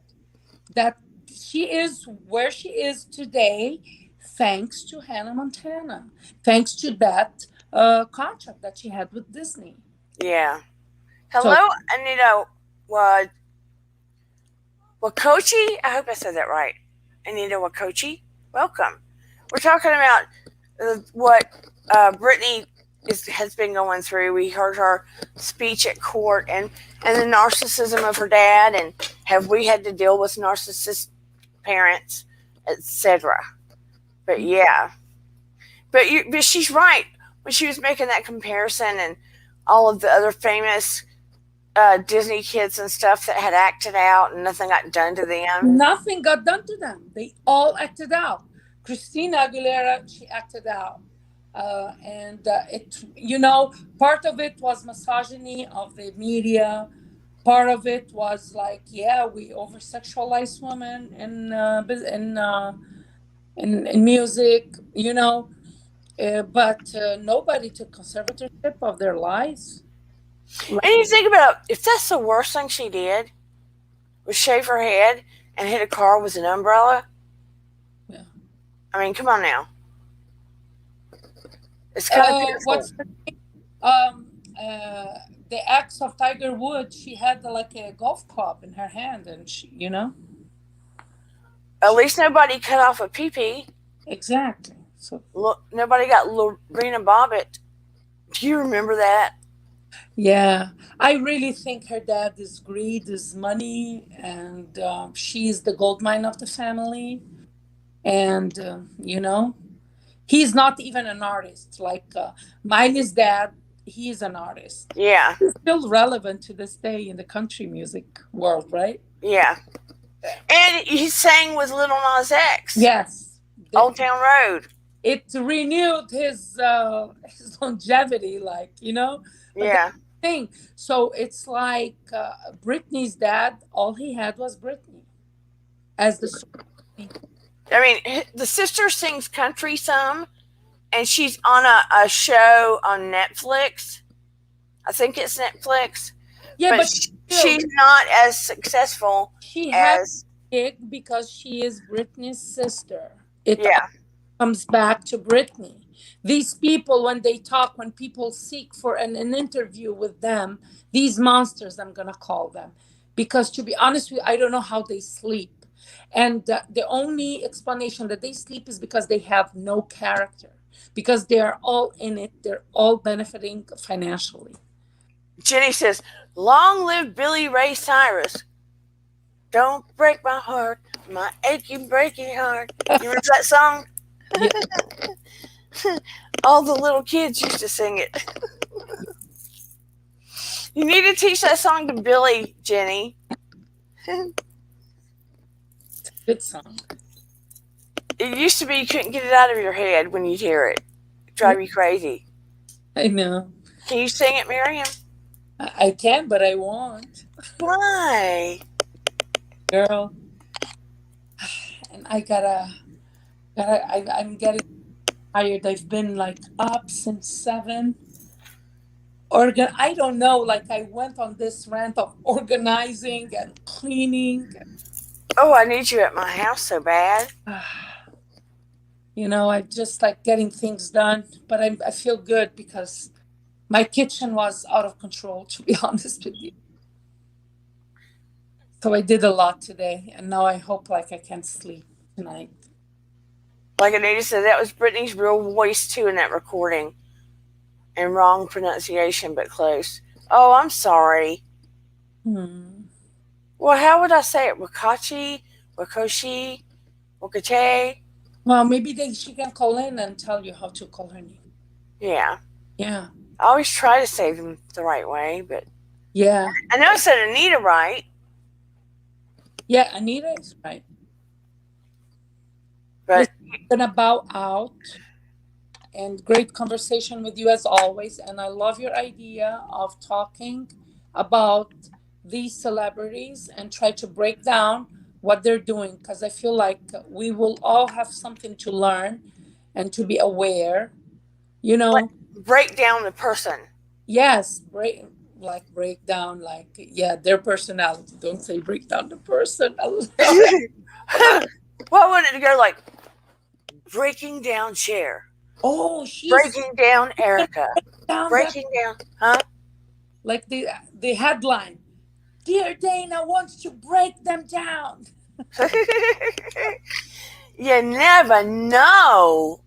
That she is where she is today thanks to Hannah Montana. Thanks to that contract that she had with Disney. Yeah. Hello, Anita Wakochi. I hope I said that right. Anita Wakochi. Welcome. We're talking about what Britney has been going through. We heard her speech at court and the narcissism of her dad, and have we had to deal with narcissist parents, etc. But yeah, but she's right when she was making that comparison and all of the other famous Disney kids and stuff that had acted out and nothing got done to them. Nothing got done to them. They all acted out. Christina Aguilera, she acted out. It, you know, part of it was misogyny of the media. Part of it was like, yeah, we over sexualize women in music, you know, but nobody took conservatorship of their lives. And you think about if that's the worst thing she did was shave her head and hit a car with an umbrella. Yeah. I mean, come on now. It's kind of beautiful. What's her name? The ex of Tiger Woods, she had like a golf club in her hand, and she, you know. At least nobody cut off a pee-pee. Exactly. So look, nobody got Lorena Bobbitt. Do you remember that? Yeah, I really think her dad is greed, is money, and she's the gold mine of the family. And you know, he's not even an artist. Like Miley's dad, he's an artist. Yeah. He's still relevant to this day in the country music world, right? Yeah. And he sang with Little Nas X. Yes. Old Town Road. It renewed his longevity, like, you know? But yeah. Thing. So it's like Britney's dad, all he had was Britney as the story. I mean, the sister sings country some, and she's on a show on Netflix. I think it's Netflix. Yeah, but she's not as successful she has big because she is Britney's sister. It comes back to Britney. These people, when they talk, when people seek for an interview with them, these monsters, I'm going to call them. Because to be honest with you, I don't know how they sleep. And the only explanation that they sleep is because they have no character. Because they're all in it. They're all benefiting financially. Jenny says, long live Billy Ray Cyrus. Don't break my heart, my aching, breaking heart. You remember that song? Yeah. All the little kids used to sing it. You need to teach that song to Billy, Jenny. Good song. It used to be you couldn't get it out of your head when you'd hear it. It'd drive you crazy. I know. Can you sing it, Miriam? I can, but I won't. Why? Girl. And I'm getting tired. I've been like up since 7. I don't know, like I went on this rant of organizing and cleaning. Oh, I need you at my house so bad. You know, I just like getting things done, but I feel good because my kitchen was out of control, to be honest with you. So I did a lot today, and now I hope like I can sleep tonight. Like Anita said, that was Brittany's real voice too in that recording. And wrong pronunciation, but close. Oh, I'm sorry. Well, how would I say it? Wakachi? Wakoshi? Wakache? Well, maybe she can call in and tell you how to call her name. Yeah. Yeah. I always try to say them the right way, but... Yeah. I know I said Anita right. Yeah, Anita is right. But... I'm gonna bow out. And great conversation with you as always. And I love your idea of talking about these celebrities and try to break down what they're doing. Because I feel like we will all have something to learn and to be aware, you know. Like, break down the person. Yes, break down, their personality. Don't say break down the person. What would it go like? Breaking down Cher. Oh, she's breaking down Erica. Breaking down, huh? Like the headline, Dear Dana wants to break them down. You never know.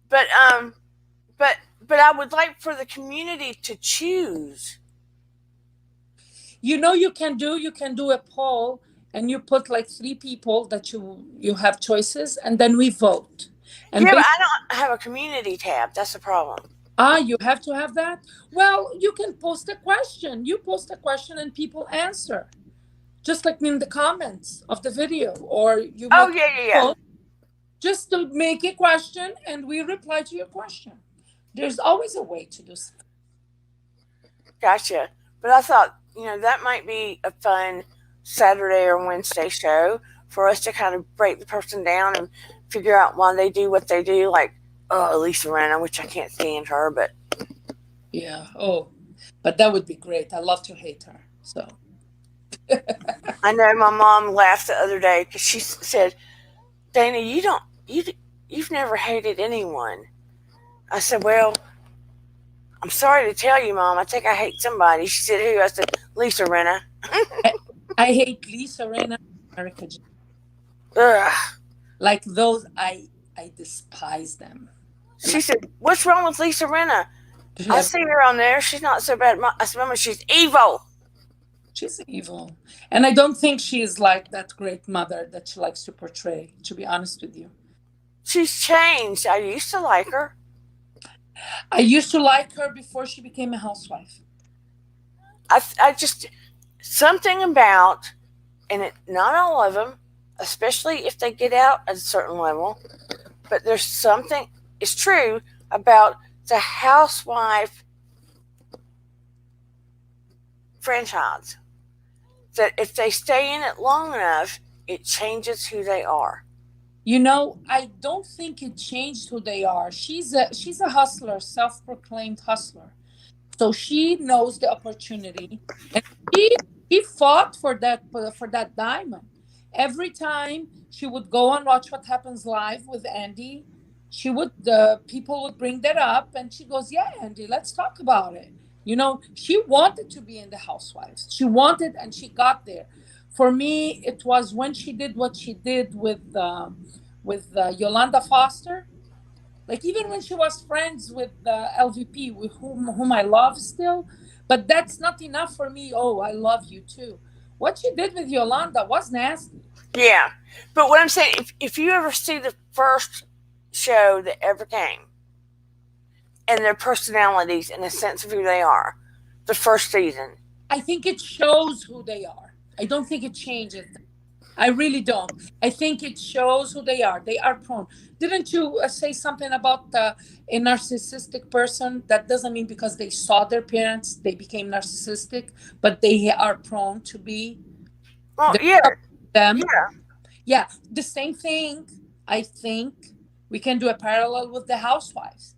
But I would like for the community to choose. You know, you can do a poll and you put like 3 people that you have choices, and then we vote. And yeah, but I don't have a community tab. That's the problem. You have to have that? Well, you can post a question. You post a question and people answer. Just like in the comments of the video. Or you yeah. Just to make a question and we reply to your question. There's always a way to do something. Gotcha. But I thought, that might be a fun Saturday or Wednesday show for us to kind of break the person down and figure out why they do what they do, like Lisa Rinna, which I can't stand her, but yeah. Oh, but that would be great. I love to hate her. So I know my mom laughed the other day because she said, Dana, you've never hated anyone. I said, well, I'm sorry to tell you, Mom, I think I hate somebody. She said, who? I said, Lisa Rinna. I hate Lisa Rinna, America. Ugh. Like those, I despise them. She said, what's wrong with Lisa Rinna? I see her on there. She's not so bad. I said, Mama, she's evil. She's evil. And I don't think she's like that great mother that she likes to portray, to be honest with you. She's changed. I used to like her. I used to like her before she became a housewife. I just, something about, and not all of them, especially if they get out at a certain level, but there's something, it's true, about the housewife franchise. That if they stay in it long enough, it changes who they are. You know, I don't think it changed who they are. She's a hustler, self-proclaimed hustler. So she knows the opportunity, and she fought for that diamond. Every time she would go and watch What Happens Live with Andy, people would bring that up, and she goes, "Yeah, Andy, let's talk about it." You know, she wanted to be in the Housewives. She wanted, and she got there. For me, it was when she did what she did with Yolanda Foster. Like even when she was friends with LVP, with whom I love still, but that's not enough for me. Oh, I love you too. what she did with Yolanda was nasty. Yeah. But what I'm saying, if you ever see the first show that ever came, and their personalities and a sense of who they are, the first season. I think it shows who they are. I don't think it changes them. I really don't. I think it shows who they are. They are prone. Didn't you say something about a narcissistic person? That doesn't mean because they saw their parents, they became narcissistic, but they are prone to be. Well, yeah. Them. Yeah. Yeah. The same thing, I think we can do a parallel with the housewives.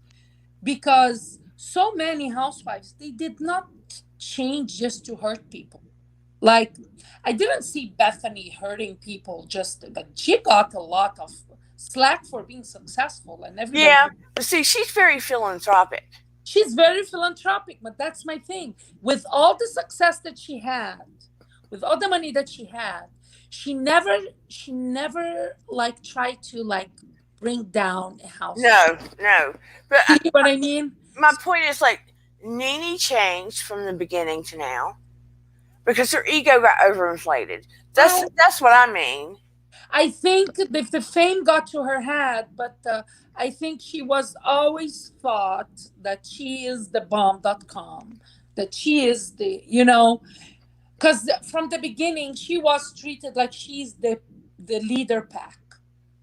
Because so many housewives, they did not change just to hurt people. Like, I didn't see Bethany hurting people but she got a lot of slack for being successful. And everybody. Yeah, but see, she's very philanthropic. She's very philanthropic, but that's my thing. With all the success that she had, with all the money that she had, she never like tried to like bring down a house. No. But you know what I mean? My point is, like, Nene changed from the beginning to now because her ego got overinflated. That's what I mean. I think if the fame got to her head, but I think she was always thought that she is the bomb.com, that she is the, because from the beginning, she was treated like she's the leader pack.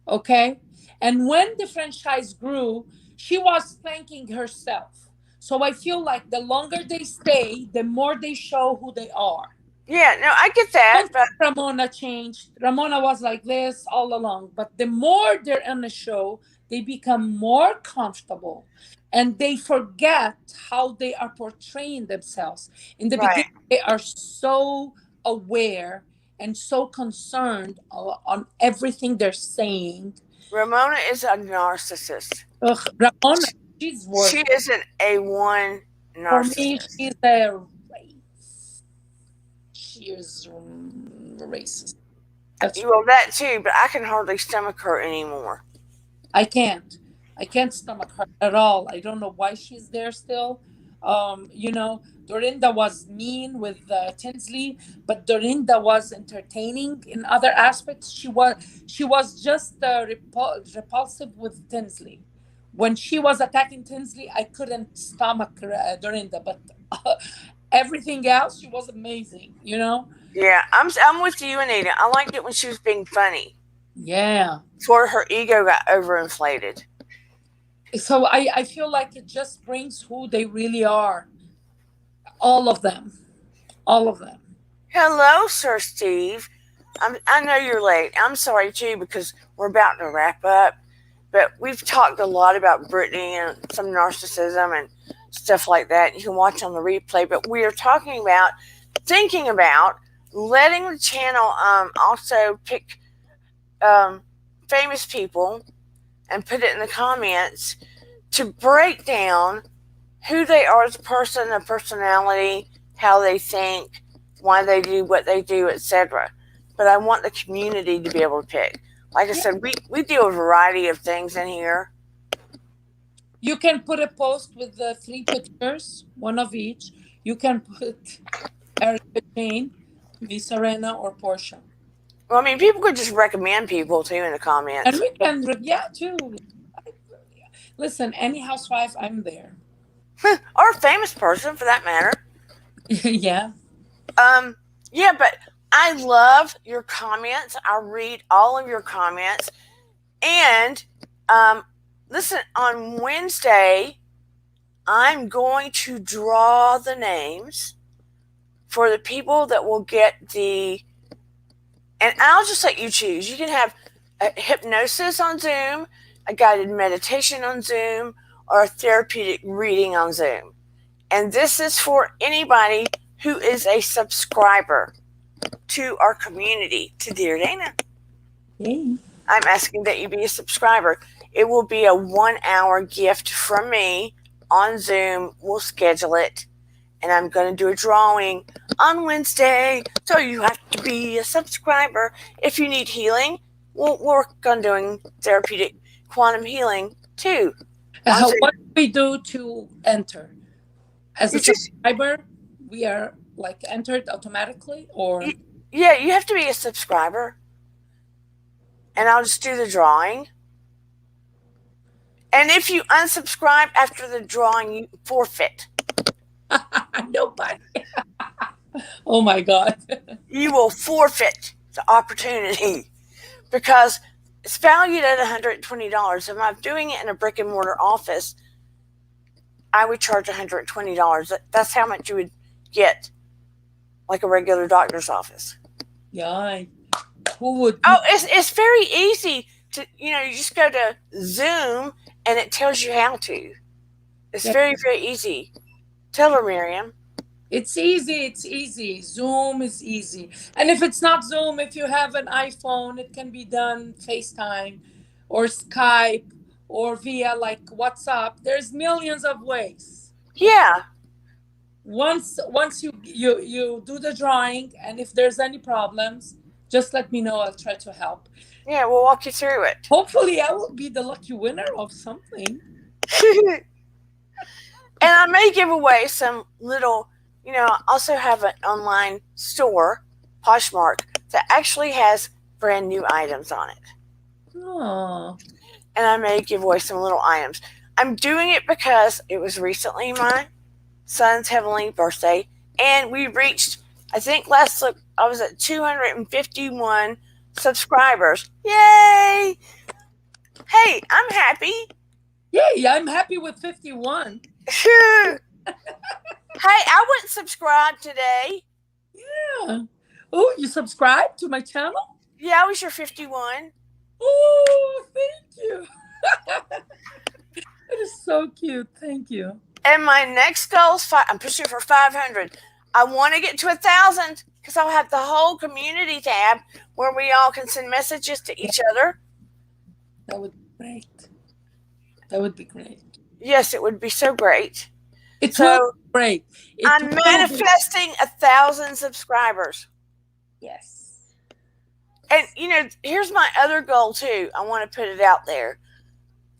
Okay. And when the franchise grew, she was thanking herself. So I feel like the longer they stay, the more they show who they are. Yeah, no, I get that. But Ramona changed. Ramona was like this all along. But the more they're on the show, they become more comfortable. And they forget how they are portraying themselves. In the beginning, they are so aware and so concerned on everything they're saying. Ramona is a narcissist. Ugh, Ramona, she's worse. She is an A1 narcissist. For me, she's a race. She is racist. Well, that too, but I can hardly stomach her anymore. I can't stomach her at all. I don't know why she's there still. Dorinda was mean with Tinsley, but Dorinda was entertaining in other aspects. She was just repulsive with Tinsley. When she was attacking Tinsley, I couldn't stomach Dorinda, but everything else, she was amazing. Yeah, I'm with you, Anita. I liked it when she was being funny. Yeah. Before her ego got overinflated. So I feel like it just brings who they really are. All of them. Hello, Sir Steve. I know you're late. I'm sorry, too, because we're about to wrap up. But we've talked a lot about Britney and some narcissism and stuff like that. You can watch on the replay. But we are thinking about letting the channel also pick famous people and put it in the comments to break down who they are as a person, their personality, how they think, why they do what they do, etc. But I want the community to be able to pick. Like I said, we do a variety of things in here. You can put a post with the 3 pictures, one of each. You can put Erica Jane, Lisa Rinna, or Portia. Well, I mean, people could just recommend people too in the comments. And we can, too. Listen, any housewife, I'm there. Or a famous person, for that matter. Yeah. Yeah, but I love your comments. I read all of your comments. And listen, on Wednesday, I'm going to draw the names for the people that will get and I'll just let you choose. You can have a hypnosis on Zoom, a guided meditation on Zoom, or a therapeutic reading on Zoom. And this is for anybody who is a subscriber to our community, to Dear Dana. Yay. I'm asking that you be a subscriber. It will be a 1-hour gift from me on Zoom. We'll schedule it. And I'm going to do a drawing on Wednesday. So you have to be a subscriber. If you need healing, we'll work on doing therapeutic quantum healing too. What do we do to enter? As a subscriber, we are like entered automatically, or? Yeah, you have to be a subscriber. And I'll just do the drawing. And if you unsubscribe after the drawing, you forfeit. Nobody. Oh my God. You will forfeit the opportunity because it's valued at $120. If I'm doing it in a brick and mortar office, I would charge $120. That's how much you would get, like a regular doctor's office. Yeah. Who would? Oh, it's very easy to, you just go to Zoom and it tells you how to. It's very, very easy. Tell her, Miriam. It's easy. It's easy. Zoom is easy. And if it's not Zoom, if you have an iPhone, it can be done FaceTime or Skype or via like WhatsApp. There's millions of ways. Yeah. Once you do the drawing, and if there's any problems, just let me know. I'll try to help. Yeah, we'll walk you through it. Hopefully, I will be the lucky winner of something. And I may give away some little, I also have an online store, Poshmark, that actually has brand new items on it. Oh. And I may give away some little items. I'm doing it because it was recently my son's heavenly birthday, and we reached, I think last look, I was at 251 subscribers. Yay! Hey, I'm happy. Yay, I'm happy with 51. Hey, I went subscribe today. Yeah. Oh, you subscribed to my channel? Yeah, I was your 51. Oh, thank you. That is so cute. Thank you. And my next goal is I'm pushing for 500. I want to get to 1,000 because I'll have the whole community tab where we all can send messages to each other. That would be great. That would be great. Yes, it would be so great. It will be great. I'm manifesting 1,000 subscribers. Yes. And, here's my other goal, too. I want to put it out there.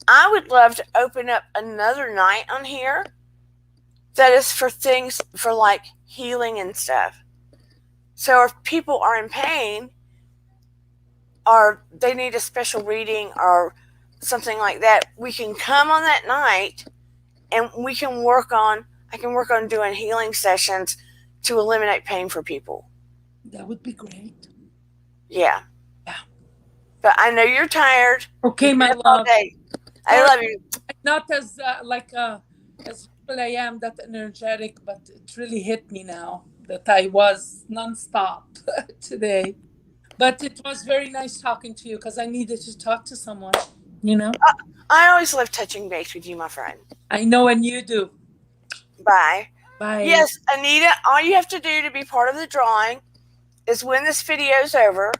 I would love to open up another night on here that is for things for like healing and stuff. So if people are in pain or they need a special reading or something like that, we can come on that night and I can work on doing healing sessions to eliminate pain for people. That would be great. Yeah. Yeah. But I know you're tired. Okay, my love. I love you. Not as as I am that energetic, but it really hit me now that I was nonstop today. But it was very nice talking to you because I needed to talk to someone, I always love touching base with you, my friend. I know, and you do. Bye. Bye. Yes, Anita, all you have to do to be part of the drawing is when this video is over,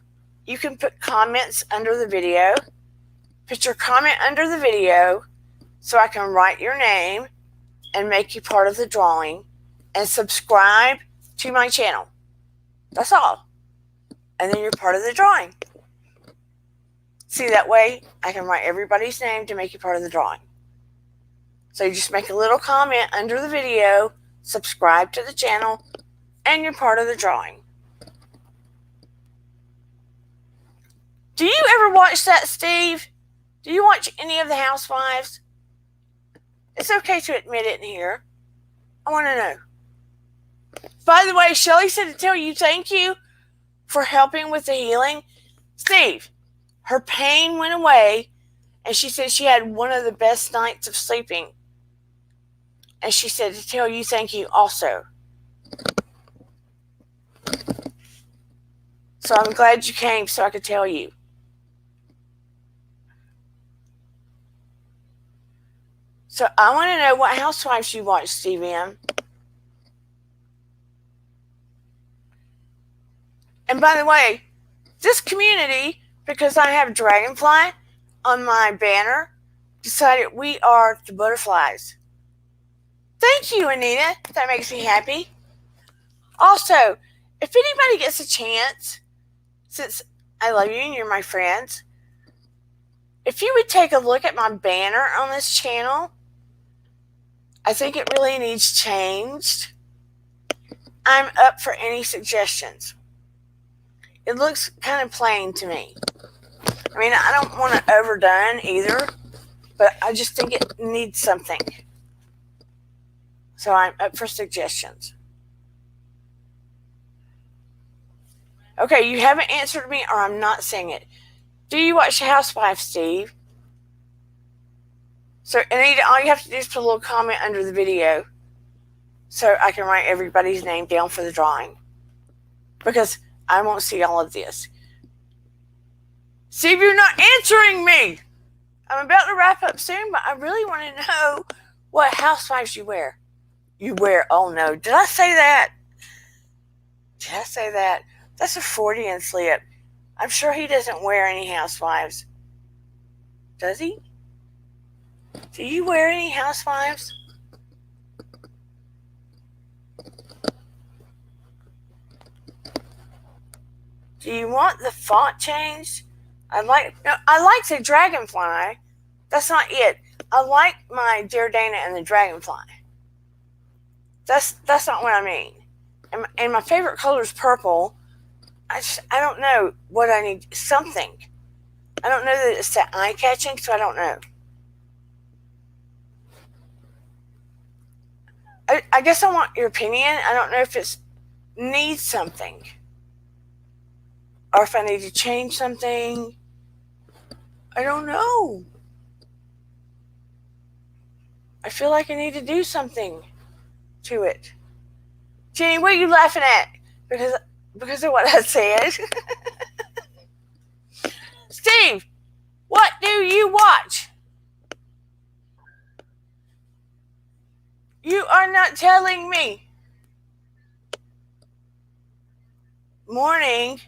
you can put comments under the video. Put your comment under the video so I can write your name and make you part of the drawing, and subscribe to my channel. That's all. And then you're part of the drawing. See, that way I can write everybody's name to make you part of the drawing. So you just make a little comment under the video, subscribe to the channel, and you're part of the drawing. Do you ever watch that, Steve? Do you watch any of the Housewives? It's okay to admit it in here. I want to know. By the way, Shelly said to tell you thank you for helping with the healing. Steve, her pain went away, and she said she had one of the best nights of sleeping. And she said to tell you thank you also. So I'm glad you came so I could tell you. So I want to know what Housewives you watch, Stevie M. And by the way, this community, because I have Dragonfly on my banner, decided we are the butterflies. Thank you, Anita. That makes me happy. Also, if anybody gets a chance, since I love you and you're my friends, if you would take a look at my banner on this channel, I think it really needs changed. I'm up for any suggestions. it looks kind of plain to me. I mean, I don't want it overdone either, but I just think it needs something. So I'm up for suggestions. Okay, you haven't answered me, or I'm not saying it. Do you watch The Housewives, Steve? So, Anita, all you have to do is put a little comment under the video so I can write everybody's name down for the drawing. Because I won't see all of this. Steve, you're not answering me! I'm about to wrap up soon, but I really want to know what housewives you wear. You wear, oh no, did I say that? Did I say that? That's a Freudian slip. I'm sure he doesn't wear any housewives. Does he? Do you wear any housewives? Do you want the font changed? I like the dragonfly. That's not it. I like my Dear Dana and the dragonfly. That's not what I mean. And my favorite color is purple. I don't know what I need. Something. I don't know that it's that eye-catching, so I don't know. I guess I want your opinion. I don't know if it needs something. Or if I need to change something. I don't know. I feel like I need to do something to it. Jenny, what are you laughing at? Because of what I said. Steve, what do you watch? You are not telling me. Morning.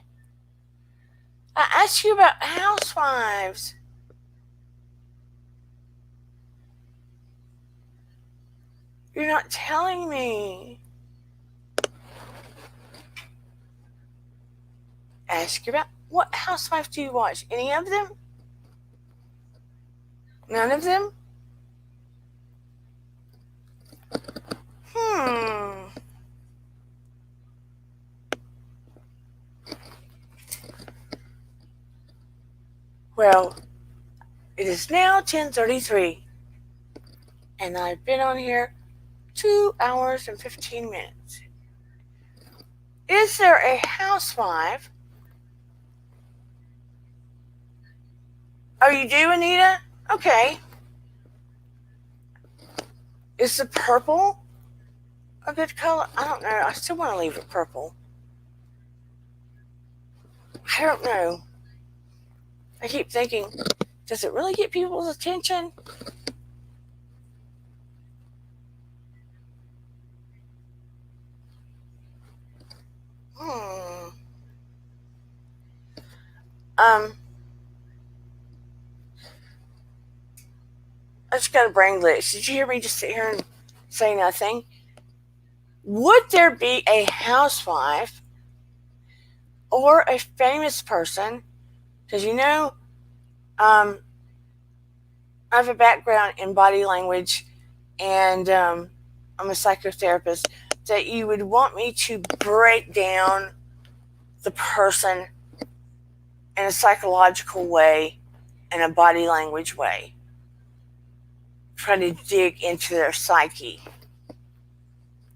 I asked you about housewives. You're not telling me. Ask you about what housewives do you watch? Any of them? None of them? Well, it is now 10:33, and I've been on here 2 hours and 15 minutes. Is there a housewife? Oh, you do, Anita? Okay. Is the purple a good color? I don't know. I still want to leave it purple. I don't know. I keep thinking, does it really get people's attention? I just got a brain glitch. Did you hear me just sit here and say nothing? Would there be a housewife or a famous person? Because I have a background in body language, and I'm a psychotherapist, that you would want me to break down the person in a psychological way and a body language way. Try to dig into their psyche.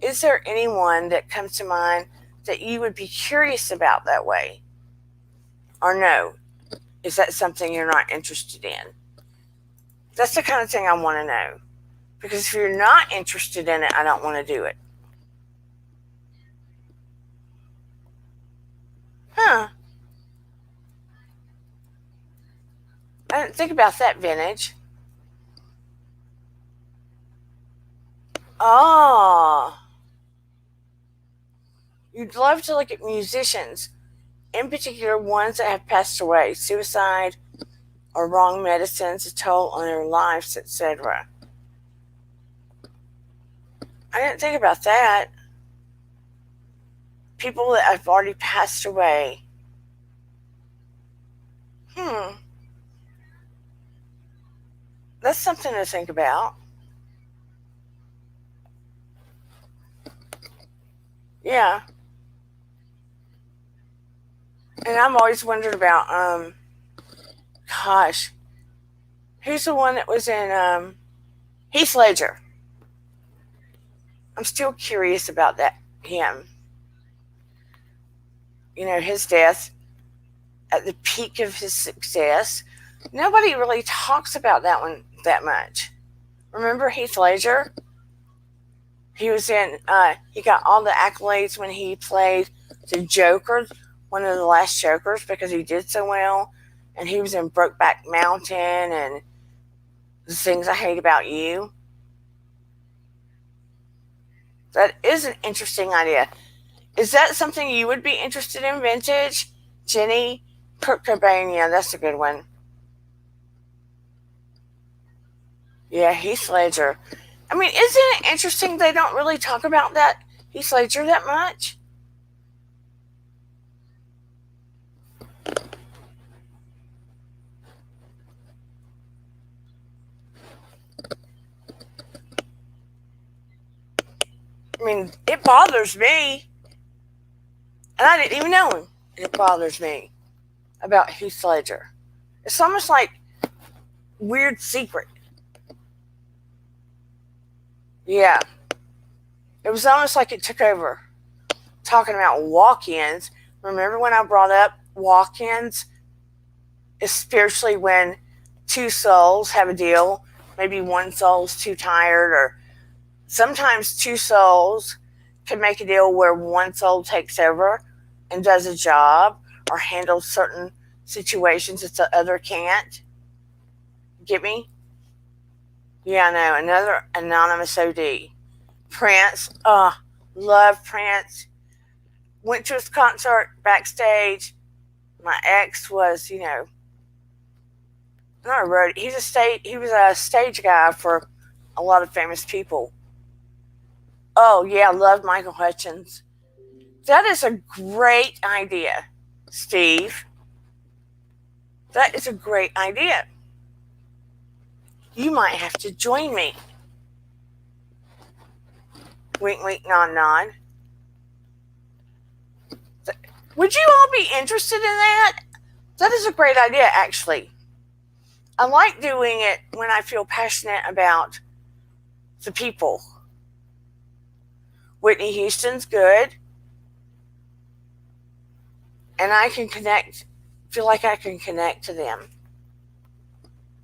Is there anyone that comes to mind that you would be curious about that way? Or no? Is that something you're not interested in? That's the kind of thing I want to know. Because if you're not interested in it, I don't want to do it. I didn't think about that, Vintage. Oh. You'd love to look at musicians, in particular ones that have passed away, suicide or wrong medicines, a toll on their lives, etc. I didn't think about that. People that have already passed away. That's something to think about. Yeah. And I've always wondered about, gosh, who's the one that was in Heath Ledger? I'm still curious about him. You know, his death at the peak of his success. Nobody really talks about that one that much. Remember Heath Ledger? He was he got all the accolades when he played the Joker, one of the last Jokers, because he did so well. And he was in Brokeback Mountain and The Things I Hate About You. That is an interesting idea. Is that something you would be interested in, vintage? Jenny? Kurt Cobain, yeah, that's a good one. Yeah, Heath Ledger. I mean, isn't it interesting they don't really talk about that Heath Ledger that much? I mean, it bothers me. And I didn't even know him. It bothers me about Heath Ledger. It's almost like weird secret. Yeah. It was almost like it took over. Talking about walk-ins. Remember when I brought up walk-ins? It's spiritually when two souls have a deal. Maybe one soul's too tired, or sometimes two souls can make a deal where one soul takes over and does a job or handles certain situations that the other can't. Get me? Yeah, I know. Another anonymous OD. Prince. Love Prince. Went to his concert backstage. My ex was, not a roadie. He was a stage guy for a lot of famous people. Oh, yeah, I love Michael Hutchins. That is a great idea, Steve. That is a great idea. You might have to join me. Wink, wink, nod, nod. Would you all be interested in that? That is a great idea, actually. I like doing it when I feel passionate about the people. Whitney Houston's good. And I can feel like I can connect to them.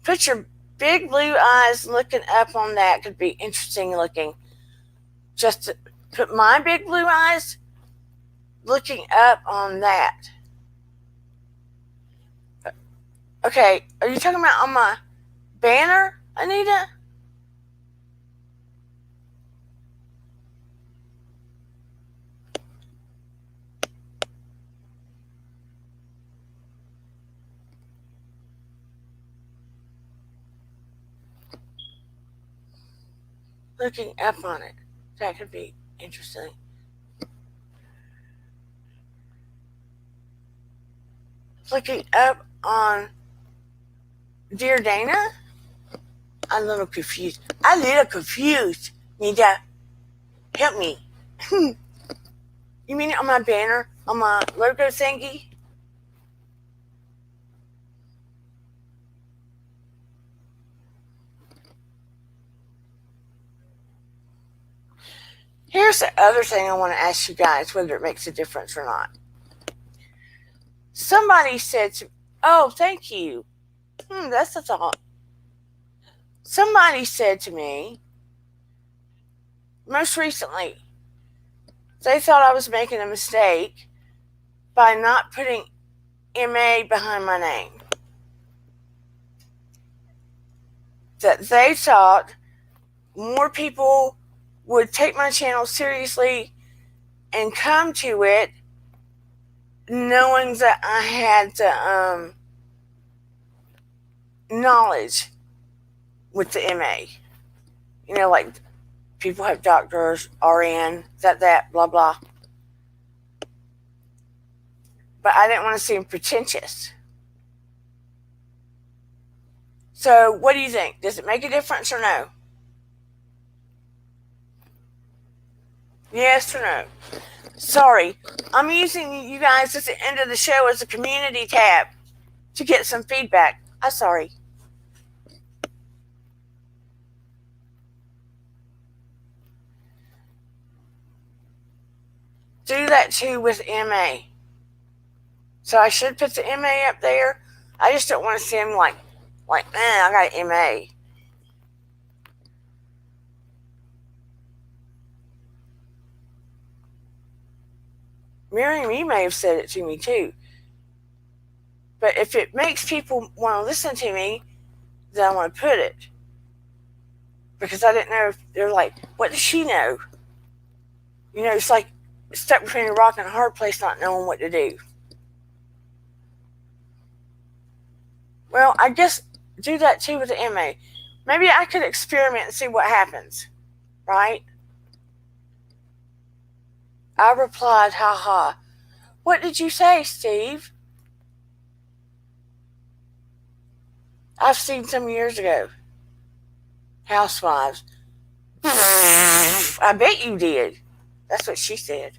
Put your big blue eyes looking up on that. Could be interesting looking. Just to put my big blue eyes looking up on that. Okay, are you talking about on my banner, Anita? Looking up on it. That could be interesting. Looking up on Dear Dana? I'm a little confused. Nita, help me. You mean on my banner? On my logo thingy? Here's the other thing I want to ask you guys, whether it makes a difference or not. Somebody said to, oh, thank you. That's a thought. Somebody said to me, most recently, they thought I was making a mistake by not putting MA behind my name. That they thought more people would take my channel seriously and come to it knowing that I had the knowledge with the MA. Like people have doctors, RN, that, blah, blah. But I didn't want to seem pretentious. So what do you think? Does it make a difference or no? Yes or no? Sorry, I'm using you guys at the end of the show as a community tab to get some feedback. I'm sorry. Do that too with MA. So I should put the MA up there. I just don't want to see him like, I got an MA. Miriam, you may have said it to me too. But if it makes people want to listen to me, then I want to put it. Because I didn't know if they're like, what does she know? You know, it's like stuck between a rock and a hard place, not knowing what to do. Well, I guess do that too with the MA. Maybe I could experiment and see what happens, right? I replied, haha. What did you say, Steve? I've seen some years ago. Housewives. I bet you did. That's what she said.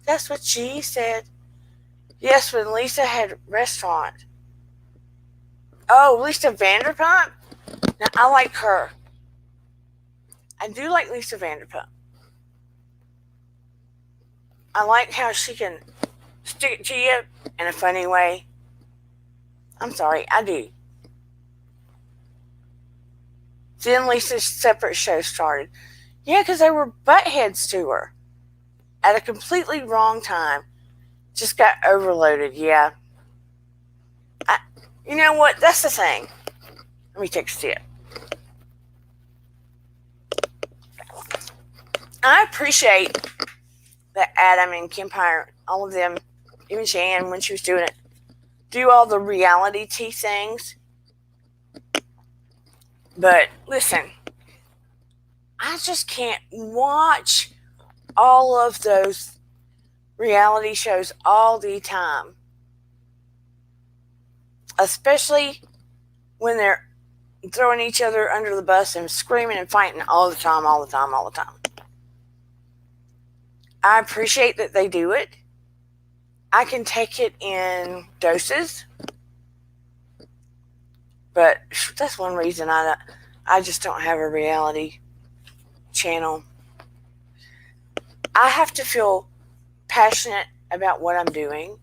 That's what she said. Yes, when Lisa had a restaurant. Oh, Lisa Vanderpump? Now, I like her. I do like Lisa Vanderpump. I like how she can stick it to you in a funny way. I'm sorry, I do. Then Lisa's separate show started. Yeah, because they were buttheads to her. At a completely wrong time. Just got overloaded, yeah. You know what? That's the thing. Let me take a sip. I appreciate that Adam and Kempire, all of them, even Shan when she was doing it, do all the reality T things. But listen, I just can't watch all of those reality shows all the time. Especially when they're throwing each other under the bus and screaming and fighting all the time. I appreciate that they do it. I can take it in doses. But that's one reason I just don't have a reality channel. I have to feel passionate about what I'm doing.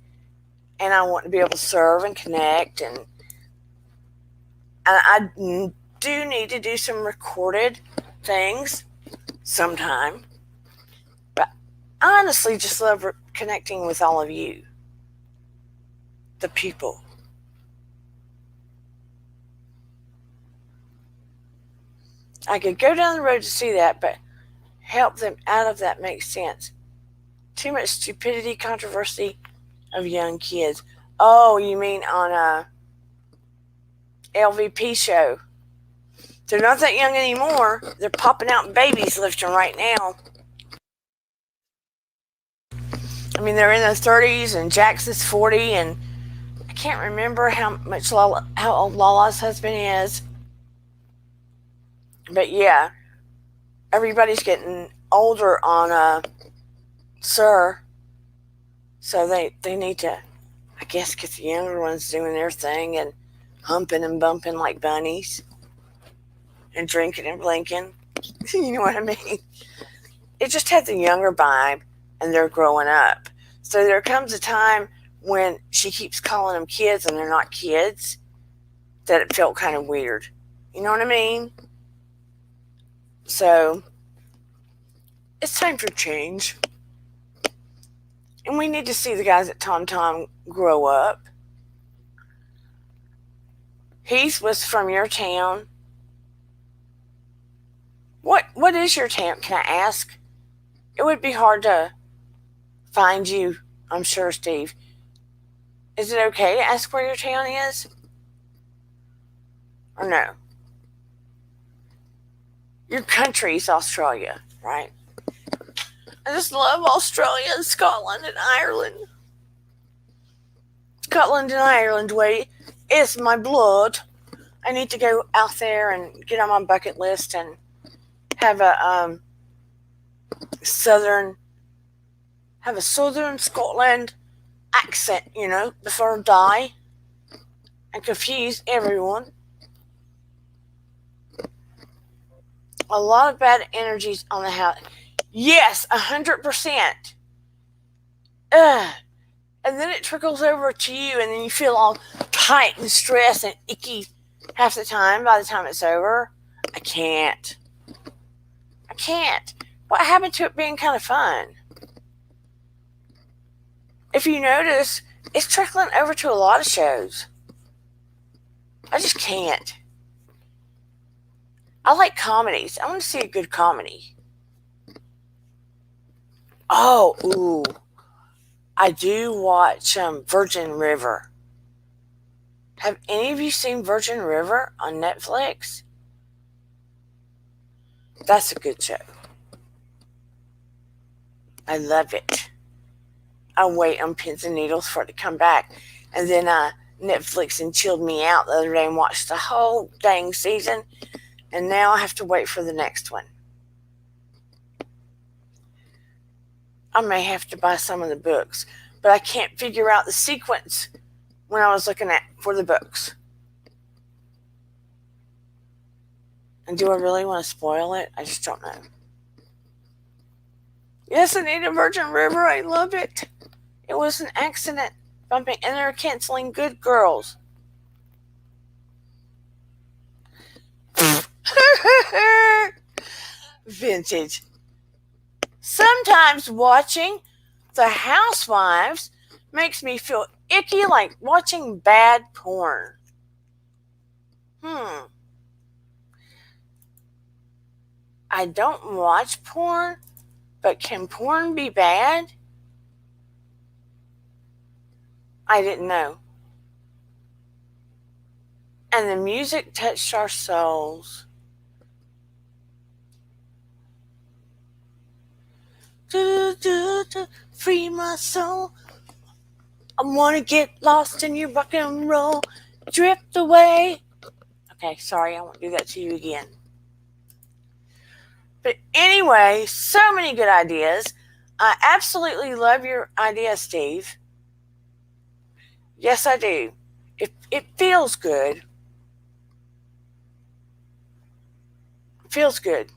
And I want to be able to serve and connect. And I do need to do some recorded things sometime. But I honestly just love connecting with all of you. The people. I could go down the road to see that, but help them out of that makes sense. Too much stupidity, controversy of young kids. Oh, you mean on a LVP show? They're not that young anymore. They're popping out babies left and right now. I mean, they're in their 30s, and Jax is 40, and I can't remember how old Lala's husband is. But yeah, everybody's getting older on Sir. So they need to, I guess, get the younger ones doing their thing and humping and bumping like bunnies and drinking and blinking. You know what I mean? It just has a younger vibe, and they're growing up. So there comes a time when she keeps calling them kids and they're not kids that it felt kind of weird. You know what I mean? So it's time for change. And we need to see the guys at Tom Tom grow up. He was from your town. What is your town? Can I ask? It would be hard to find you, I'm sure, Steve. Is it okay to ask where your town is? Or no? Your country's Australia, right? I just love Australia and Scotland and Ireland. Scotland and Ireland way is my blood. I need to go out there and get on my bucket list and have a southern Scotland accent, before I die and confuse everyone. A lot of bad energies on the house. Yes, 100%. And then it trickles over to you, and then you feel all tight and stressed and icky half the time by the time it's over. I can't. What happened to it being kind of fun? If you notice, it's trickling over to a lot of shows. I just can't. I like comedies. I want to see a good comedy. I do watch Virgin River. Have any of you seen Virgin River on Netflix? That's a good show. I love it. I wait on pins and needles for it to come back. And then Netflix and chilled me out the other day and watched the whole dang season. And now I have to wait for the next one. I may have to buy some of the books, but I can't figure out the sequence when I was looking for the books. And do I really want to spoil it? I just don't know. Yes, Anita, Virgin River, I love it. It was an accident bumping, and they're canceling Good Girls. Vintage. Sometimes watching The Housewives makes me feel icky like watching bad porn. I don't watch porn, but can porn be bad? I didn't know. And the music touched our souls. Free my soul. I want to get lost in your rock and roll. Drift away. Okay, sorry, I won't do that to you again. But anyway, so many good ideas. I absolutely love your idea, Steve. Yes, I do. It feels good. It feels good.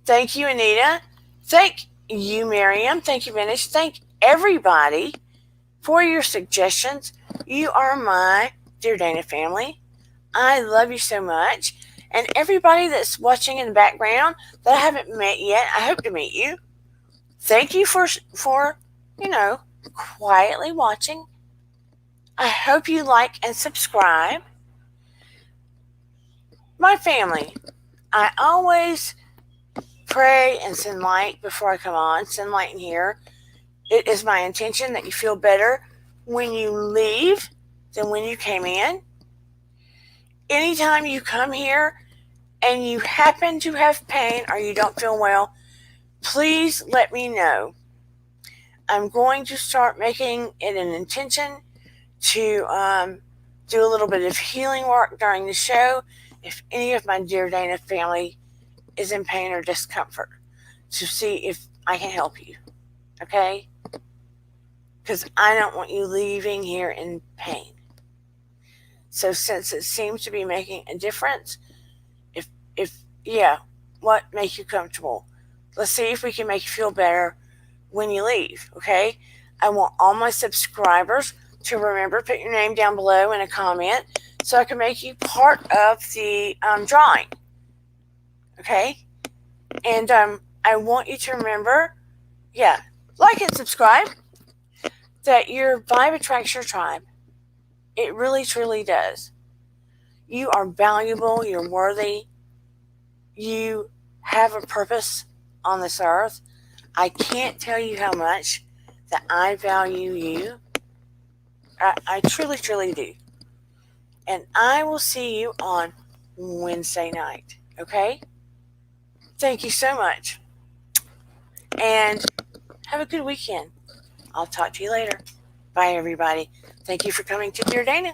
Thank you, Anita. Thank you, Miriam. Thank you, Venice. Thank everybody for your suggestions. You are my Dear Dana family. I love you so much. And everybody that's watching in the background that I haven't met yet, I hope to meet you. Thank you for quietly watching. I hope you like and subscribe. My family, I always pray and send light before I come on. Send light in here. It is my intention that you feel better when you leave than when you came in. Anytime you come here and you happen to have pain or you don't feel well, please let me know. I'm going to start making it an intention to do a little bit of healing work during the show if any of my Dear Dana family is in pain or discomfort, to see if I can help you. Okay? Because I don't want you leaving here in pain. So since it seems to be making a difference, what makes you comfortable? Let's see if we can make you feel better when you leave, okay? I want all my subscribers to remember, put your name down below in a comment so I can make you part of the drawing, okay? And I want you to remember, like and subscribe, that your vibe attracts your tribe. It really, truly does. You are valuable. You're worthy. You have a purpose on this earth. I can't tell you how much that I value you. I truly, truly do. And I will see you on Wednesday night. Okay? Thank you so much. And have a good weekend. I'll talk to you later. Bye, everybody. Thank you for coming to Dear Dana.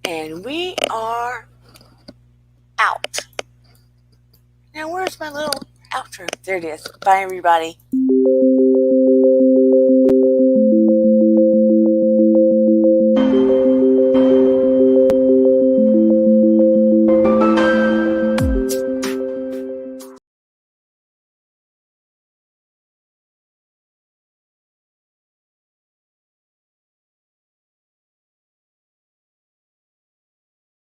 And we are out. Now, where's my little outro? There it is. Bye, everybody.